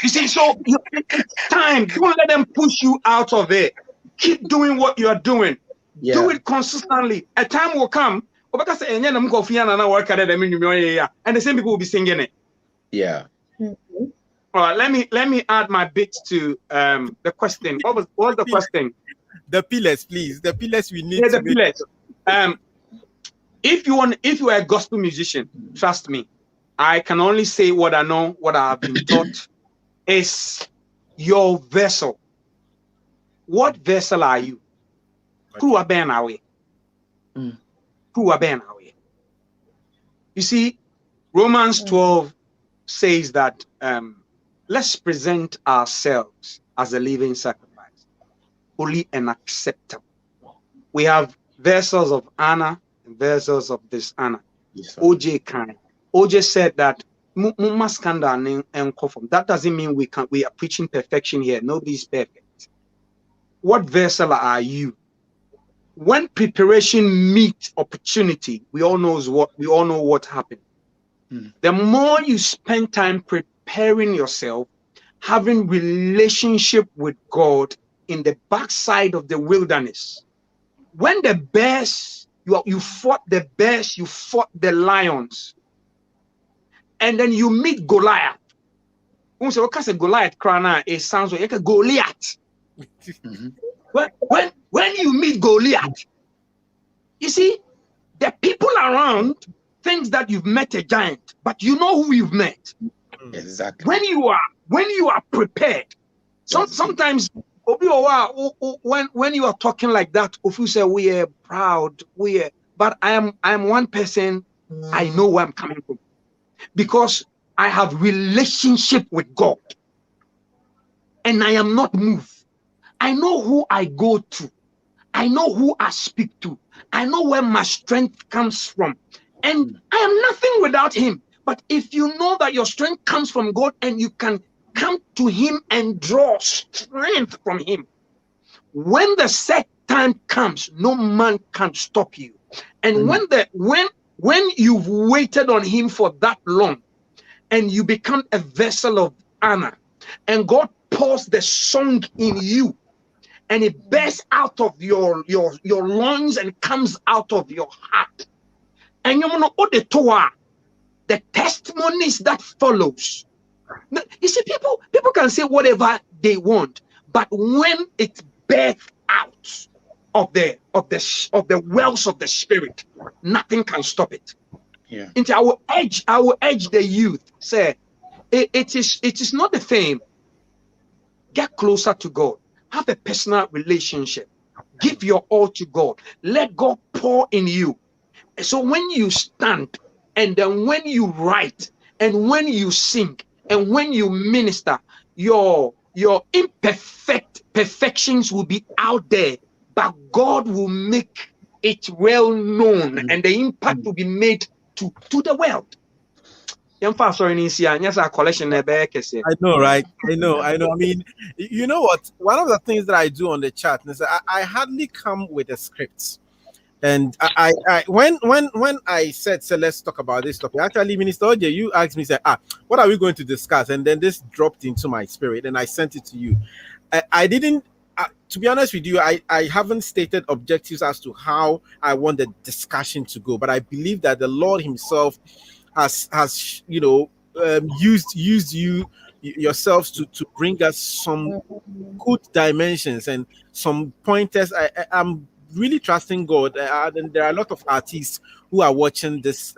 You see, so it's time. Don't let them push you out of it. Keep doing what you are doing. Yeah. Do it consistently. A time will come. And the same people will be singing it. Yeah. Mm-hmm. All right, let me add my bit to the question. What was the question? The pillars, please. The pillars we need. Yeah, the pillars. If you are a gospel musician, trust me, I can only say what I know, what I have been taught is your vessel. What vessel are you? Who are Ben away? Who are Ben away? You see, Romans 12 says that let's present ourselves as a living sacrifice, holy and acceptable. We have vessels of honor and vessels of dishonor. Yes, OJ said that that doesn't mean we are preaching perfection here. Nobody's perfect. What vessel are you? When preparation meets opportunity, we all know what happened. The more you spend time preparing yourself, having relationship with God in the backside of the wilderness, when the bears, you fought the bears, you fought the lions, and then you meet Goliath. When Goliath, it sounds like a Goliath. When you meet Goliath, you see, the people around think that you've met a giant, but you know who you've met. Exactly. When you are prepared, sometimes when you are talking like that, if you say we are proud, but I am one person, I know where I'm coming from, because I have relationship with God, and I am not moved. I know who I go to. I know who I speak to. I know where my strength comes from. And I am nothing without him. But if you know that your strength comes from God and you can come to him and draw strength from him, when the set time comes, no man can stop you. And when you've waited on him for that long and you become a vessel of honor, and God pours the song in you, and it bursts out of your lungs and comes out of your heart. And you know the testimonies that follows. You see, people can say whatever they want, but when it's birthed out of the wells of the spirit, nothing can stop it. Yeah. Into our edge the youth. Say it is not the fame. Get closer to God. Have a personal relationship. Give your all to God. Let God pour in you. So when you stand, and then when you write, and when you sing, and when you minister, your perfections will be out there, but God will make it well known, and the impact will be made to the world. I know, right? I know. I mean, you know what? One of the things that I do on the chat is I hardly come with a script. And when I said, so let's talk about this topic, actually, Minister OJ, you asked me, what are we going to discuss? And then this dropped into my spirit and I sent it to you. I didn't, to be honest with you, I haven't stated objectives as to how I want the discussion to go, but I believe that the Lord himself has used yourselves to bring us some good dimensions and some pointers. I'm really trusting God, and there are a lot of artists who are watching this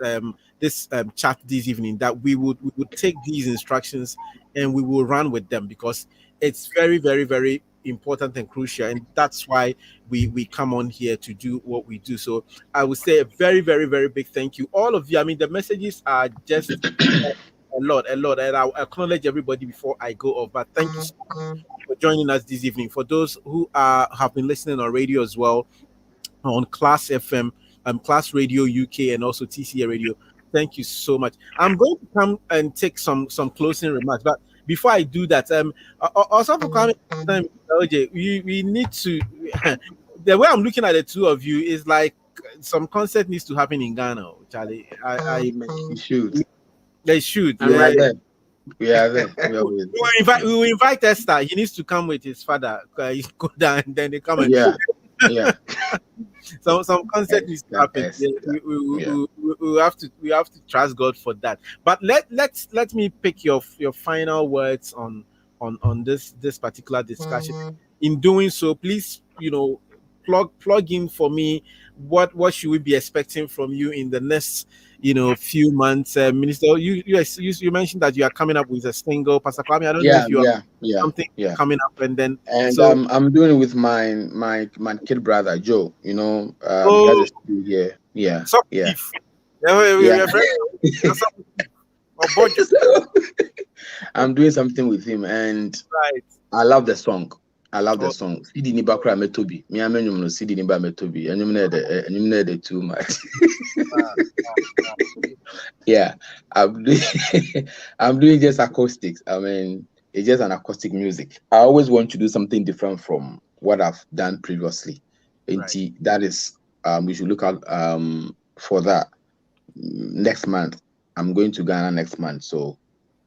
chat this evening, that we would take these instructions and we will run with them, because it's very, very, very important and crucial, and that's why we come on here to do what we do. So I would say a very, very, very big thank you, all of you. I mean, the messages are just a lot, and I'll acknowledge everybody before I go off. But thank you so much for joining us this evening. For those who have been listening on radio as well, on Class FM, Class Radio UK, and also TCA Radio, thank you so much. I'm going to come and take some closing remarks, but before I do that, also for coming, OJ, we need to. The way I'm looking at the two of you is like some concert needs to happen in Ghana, Charlie. You should. They should. We are there. We are there. We will invite Esther. He needs to come with his father. He go down, and then they come and yeah. Some concert needs to happen. We have to trust God for that. But let me pick your final words on this particular discussion. In doing so, please, plug in for me what should we be expecting from you in the next few months. Minister, you mentioned that you are coming up with a single, Pastor Kwame. I don't know if you have something coming up, and I'm doing it with my kid brother Joe. He has a studio here. So, I'm doing something with him, and Right. I love the song. I love the song. CD ni bakra metobi. Me amenyum no CD ni ba metobi. Enyum na de too much. Yeah, I'm doing, I'm doing just acoustics. I mean, it's just an acoustic music. I always want to do something different from what I've done previously. Right. That is, we should look out for that next month. I'm going to Ghana next month, so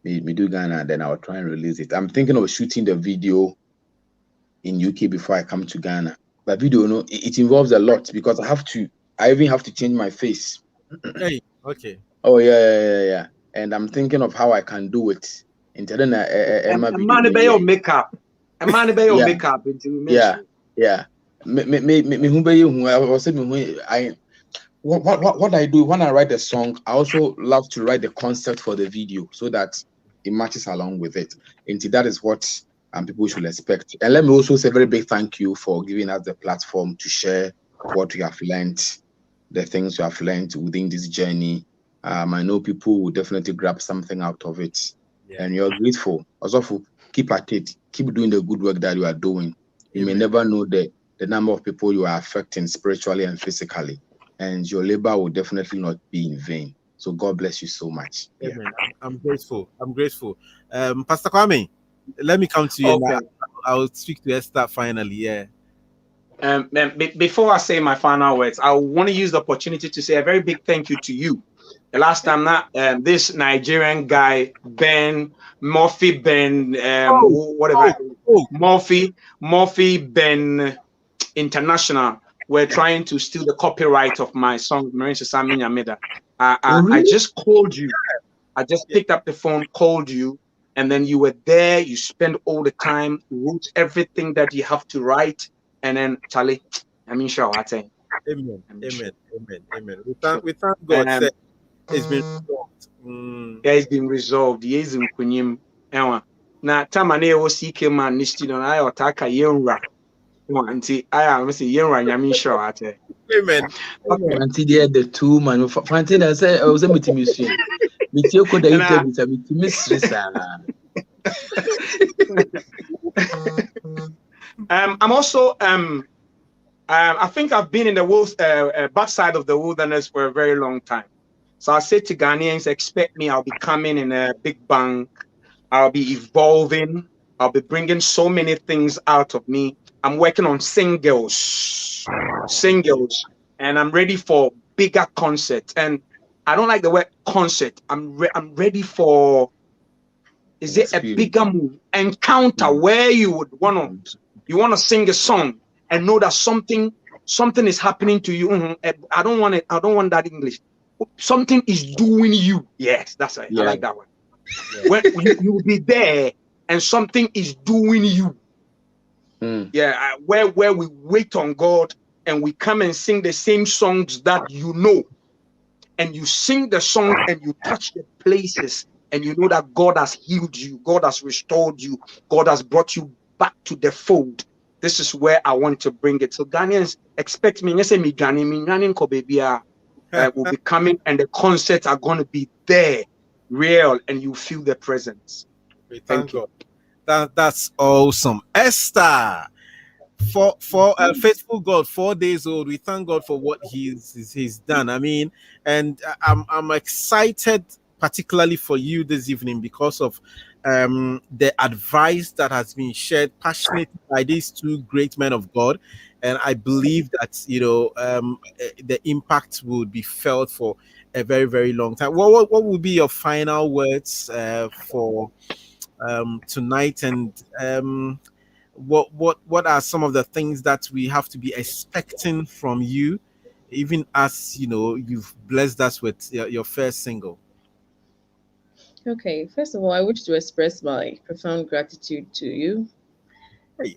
we do Ghana, then I'll try and release it. I'm thinking of shooting the video in UK before I come to Ghana. But video, no, it involves a lot because I even have to change my face. Hey, okay. Oh yeah. And I'm thinking of how I can do it. Into man be your makeup. A man be your makeup into Yeah. What I do when I write a song, I also love to write the concept for the video so that it matches along with it. And that is what people should expect. And let me also say a very big thank you for giving us the platform to share what we have learned, the things we have learned within this journey. I know people will definitely grab something out of it. Yeah. And you're grateful. Also, keep at it. Keep doing the good work that you are doing. You may never know the number of people you are affecting spiritually and physically. And your labor will definitely not be in vain. So God bless you so much. Amen. Yeah. I'm grateful. Pastor Kwame, let me come to you. Okay. I'll speak to Esther finally. Yeah. Before I say my final words, I want to use the opportunity to say a very big thank you to you. The last time that this Nigerian guy Murphy Ben International were trying to steal the copyright of my song Marisha Sami Nyameda. I just called you. I just picked up the phone, called you, and then you were there. You spent all the time, wrote everything that you have to write, and then Charlie, sure I think. Amen. We thank God. It's been resolved. Yeah, it's been resolved. Yes, in Kunyim. Now, Tamane was CK man, Nistino, I attack a Yenra. I am say Yenra, sure I tell. Amen. Until the two man, Fantin, I say, I was a meeting mission. With your code, I'm also I think I've been in the backside of the wilderness for a very long time. So I said to Ghanaians, expect me. I'll be coming in a big bang. I'll be evolving. I'll be bringing so many things out of me. I'm working on singles, and I'm ready for bigger concerts. And I don't like the word concert. I'm ready for. Is it a bigger move encounter where you would want to sing a song and know that something is happening to you? I don't want it. I don't want that English. Something is doing you. Yes, that's right. Yeah. I like that one. Yeah. When you will be there and something is doing you. Yeah, where we wait on God and we come and sing the same songs that you know, and you sing the song and you touch the places and you know that God has healed you, God has restored you, God has brought you back to the fold. This is where I want to bring it. So Ghanaians, expect me. Will be coming and the concerts are going to be there, real, and you feel the presence. Thank you. That's awesome. Esther, for a faithful God, 4 days old, we thank God for what he's done. I mean, and I'm excited particularly for you this evening because of the advice that has been shared passionately by these two great men of God. And I believe that, the impact would be felt for a very, very long time. What would be your final words for tonight? And what are some of the things that we have to be expecting from you, even as, you've blessed us with your first single? Okay, first of all, I wish to express my profound gratitude to you. Hey,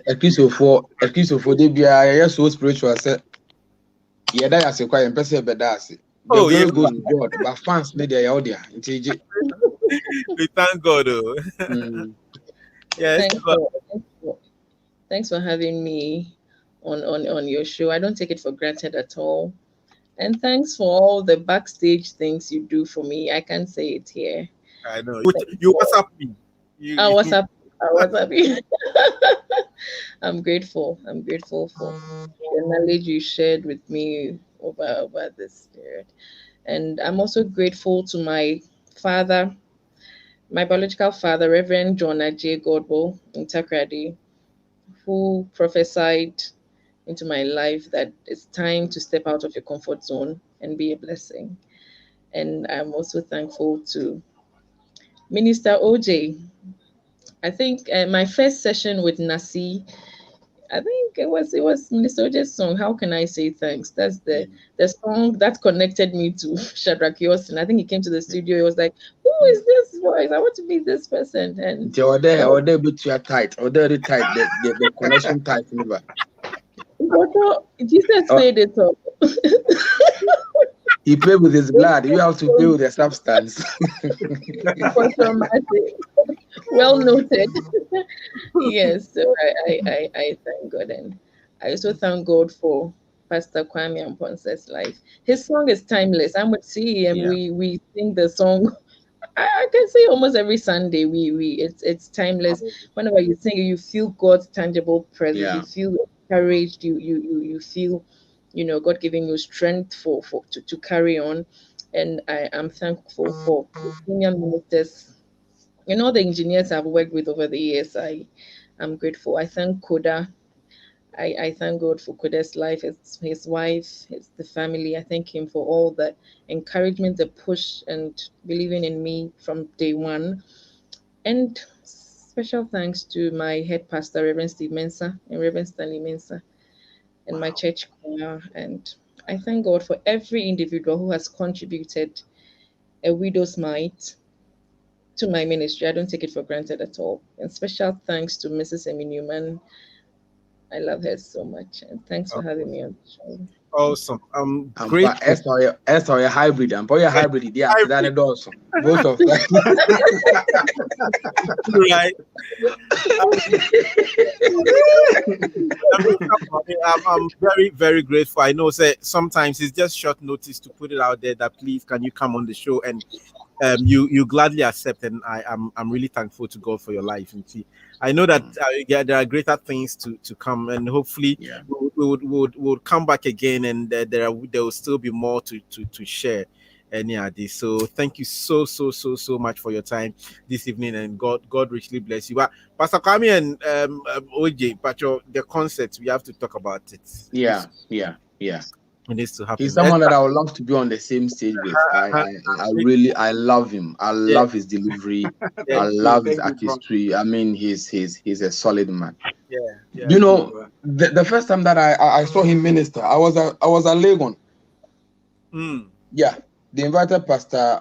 excuse for they be I so spiritual. Yeah, that is quite impressive. But that's it. Oh, yeah, goes to God. But fans made their audio. We thank God. Yeah, thanks for having me on your show. I don't take it for granted at all. And thanks for all the backstage things you do for me. I can't say it here. I know. You WhatsApp me. WhatsApp. I'm grateful. I'm grateful for the knowledge you shared with me over this period. And I'm also grateful to my father, my biological father, Reverend John J. Godwyll in Takrady, who prophesied into my life that it's time to step out of your comfort zone and be a blessing. And I'm also thankful to Minister OJ. I think my first session with Nasi, I think it was Minister OJ's song, How Can I Say Thanks? That's the song that connected me to Shadrach Yosin. I think he came to the studio, he was like, who is this voice? I want to be this person. And they were there, but you are tight, or they're tight, the connection tight. Jesus made it up. He played with his blood. You have to play with the substance. Well noted. Yes, so I thank God, and I also thank God for Pastor Kwame Amponsah's life. His song is timeless. I'm with CEM. Yeah. We sing the song. I can say almost every Sunday. It's timeless. Whenever you sing it, you feel God's tangible presence. Yeah. You feel encouraged. You feel, God giving you strength to carry on. And I am thankful for the senior ministers, the engineers I've worked with over the years. I'm grateful. I thank Koda. I thank God for Koda's life, his wife, the family. I thank him for all the encouragement, the push, and believing in me from day one. And special thanks to my head pastor, Reverend Steve Mensah and Reverend Stanley Mensah, and my church choir. And I thank God for every individual who has contributed a widow's mite to my ministry. I don't take it for granted at all. And special thanks to Mrs. Emmy Newman. I love her so much. And thanks for having me on the show. Awesome. Great. Esther, a hybrid. I'm probably a hybrid. Yeah, that's awesome. Both of them. Right. I'm very, very grateful. I know sometimes it's just short notice to put it out there that please can you come on the show, and you gladly accept, and I'm really thankful to God for your life. And see, I know that there are greater things to come, and hopefully we would come back again, and there will still be more to share. This. So thank you so much for your time this evening, and God richly bless you. But Pastor Kwame and OJ, but the concert, we have to talk about it. Yeah. It needs to happen. He's someone that I would love to be on the same stage with. I love him. I love his delivery. I love his artistry. I mean, he's a solid man. Yeah. The first time that I saw him minister, I was at Legon. Yeah. They invited Pastor.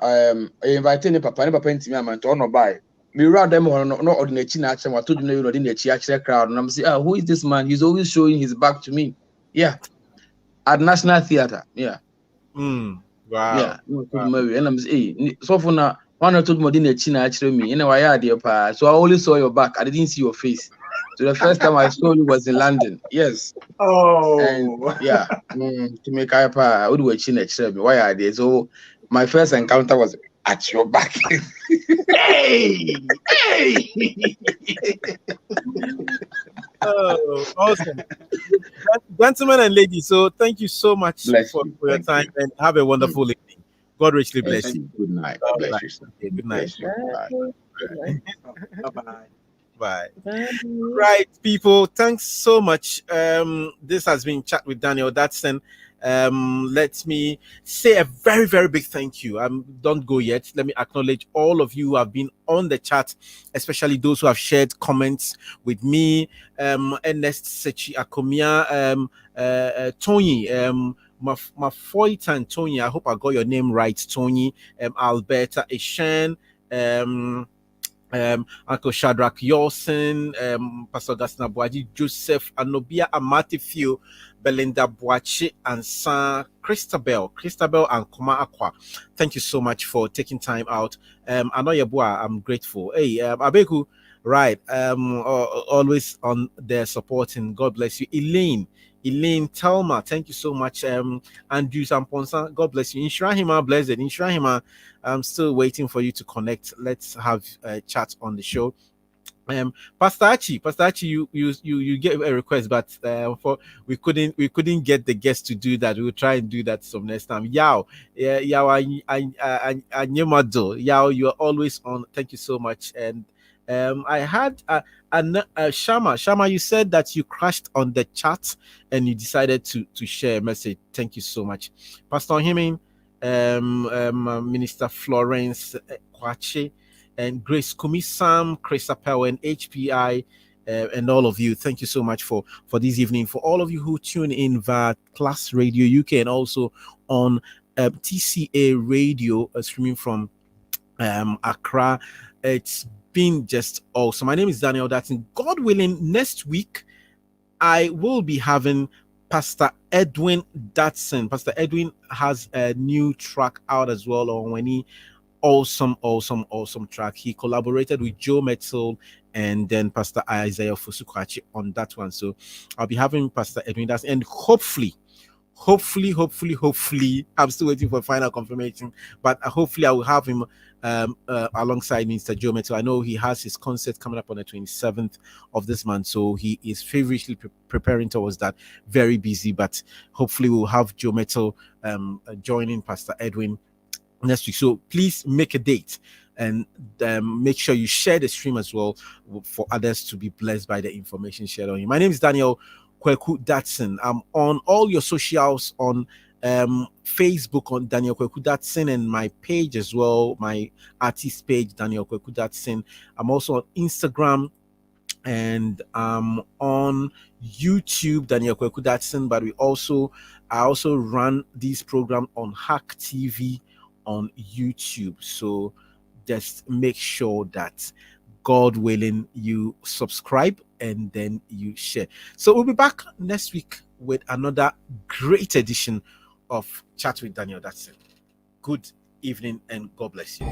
Invited Papa into me. I'm to buy. Me rather them or not ordinary actually. I told you know the crowd, and I'm saying, who is this man? He's always showing his back to me. Yeah. At National Theatre, yeah. Wow. Yeah. And I'm saying, so for now, one or two more than China actually me. So I only saw your back. I didn't see your face. So the first time I saw you was in London. Yes. Oh. And yeah. To make I would watch China actually me. Why are they? So my first encounter was at your back. Hey. Oh, awesome. Gentlemen and ladies, so thank you so much for your time, and have a wonderful evening. God richly bless you. Good night. Bless you, sir. Good night. Bye. Bye. Right, people, thanks so much. This has been Chat with Daniel Dadson. Let me say a very, very big thank you. Don't go yet. Let me acknowledge all of you who have been on the chat, especially those who have shared comments with me. Ernest Sechi Akomia, Tony, Mafoit and Tony. I hope I got your name right, Tony. Alberta Eshen, Uncle Shadrach Yosin, Pastor Augustina Boaji, Joseph Anobia Amatifio, Belinda Boachi, and San Christabel and Kuma Aqua. Thank you so much for taking time out. Anoyebua, I'm grateful. Hey, Abeku, Right. Always on their supporting. God bless you. Elaine Telma, thank you so much. Andrews Amponsah, God bless you. Inshirahima, blessed. Inshirahima, I'm still waiting for you to connect. Let's have a chat on the show. Pastor Archie, you gave a request, but for we couldn't get the guest to do that. We'll try and do that some next time. Yao, Anyemado, Yao, you are always on. Thank you so much. And I had Shama, you said that you crashed on the chat and you decided to share a message. Thank you so much, Pastor Himin, Minister Florence Kwache, and Grace Kumisam, Chris Appel, and HPI, and all of you. Thank you so much for this evening. For all of you who tune in via Class Radio UK and also on TCA Radio, streaming from Accra. It's been just awesome. My name is Daniel Dadson. God willing, next week I will be having Pastor Edwin Dadson. Pastor Edwin has a new track out as well on when he awesome track. He collaborated with Joe Metzel and then Pastor Isaiah Fusukwachi on that one. So I'll be having Pastor Edwin Dadson, and hopefully, I'm still waiting for final confirmation, but hopefully I will have him alongside Mr. Joe Metzel. I know he has his concert coming up on the 27th of this month, so he is feverishly preparing towards that. Very busy, but hopefully we'll have Joe Metzel joining Pastor Edwin next week. So please make a date and make sure you share the stream as well for others to be blessed by the information shared on you. My name is Daniel Kweku Dadson. I'm on all your socials, on Facebook on Daniel Kweku Dadson, and my page as well, my artist page, Daniel Kweku Dadson. I'm also on Instagram and on YouTube, Daniel Kweku Dadson. But I also run this program on Hack TV on YouTube. So just make sure that, God willing, you subscribe and then you share. So we'll be back next week with another great edition of Chat with Daniel Dadson. Good evening and God bless you.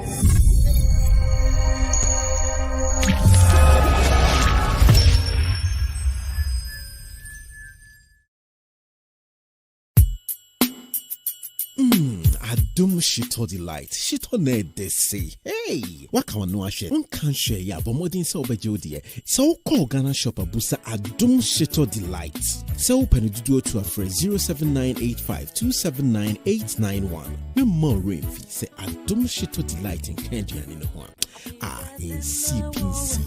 Adum Shito Delight. Shito need they say. Hey, what can one wash it? One can't share ya, but more than so by Jody. So call Ghana shopper Busa Adum Shito Delight. So Peneduo to a friend 07985279891. No more rain fee. Say Adum Shito Delight in Kenyan in the one. In CPC.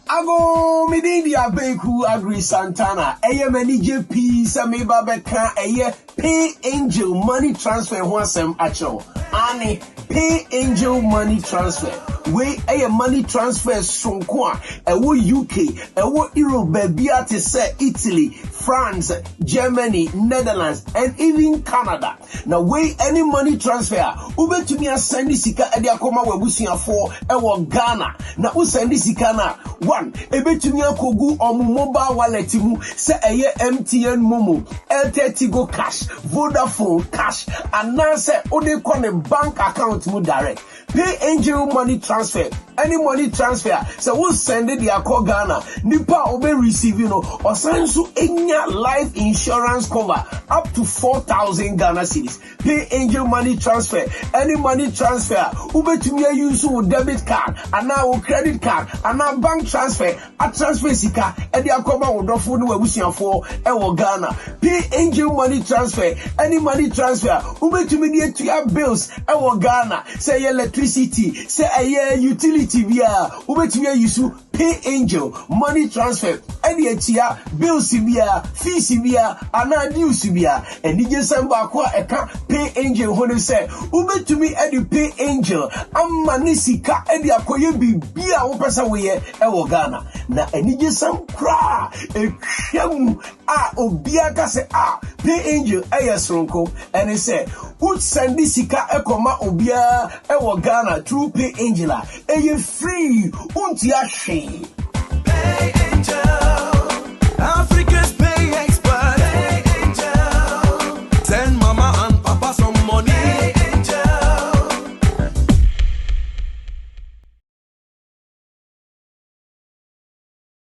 Ago midindi abeku agri Santana eye mani JP sami babeka eye Pay Angel money transfer wasem acho ani Pay Angel money transfer we eye money transfer sonko a ewo UK ewo Europe bebia te say Italy, France, Germany, Netherlands, and even Canada. Now we any money transfer ubetumi send sika e dia koma webusiafo ewo Ghana na u send sika na one ebetumi akogu omu mobile wallet mu se eye MTN Momo, Airtel Tigo Cash, Vodafone Cash, and now say ode kon bank account mu direct. Pay Angel money transfer. Any money transfer, so we'll send it the Akko Ghana. Nipa obe receive, or send to any life insurance cover up to 4,000 Ghana cedis. Pay Angel money transfer. Any money transfer, ube to me use with debit card, and now credit card, and now bank transfer. A transfer sika, and the Akko would offer no wishing for Ewo Ghana. Pay Angel money transfer. Any money transfer, ube to me to your bills, Ewo Ghana. Say electricity, say a utility. Via ubetumi use Pay Angel money transfer any etia bills via fees via ana dues via and DJ Samba kwa eka Pay Angel hono say ubetumi edi Pay Angel amanisika edi akoye bibia wo pesa we ewo Ghana na DJ Sam kra ehwam a obia ka say Pay Angel ayesronko and he say would send this sika ekoma obia ewo Ghana through Pay Angel free unti ashe Pay Angel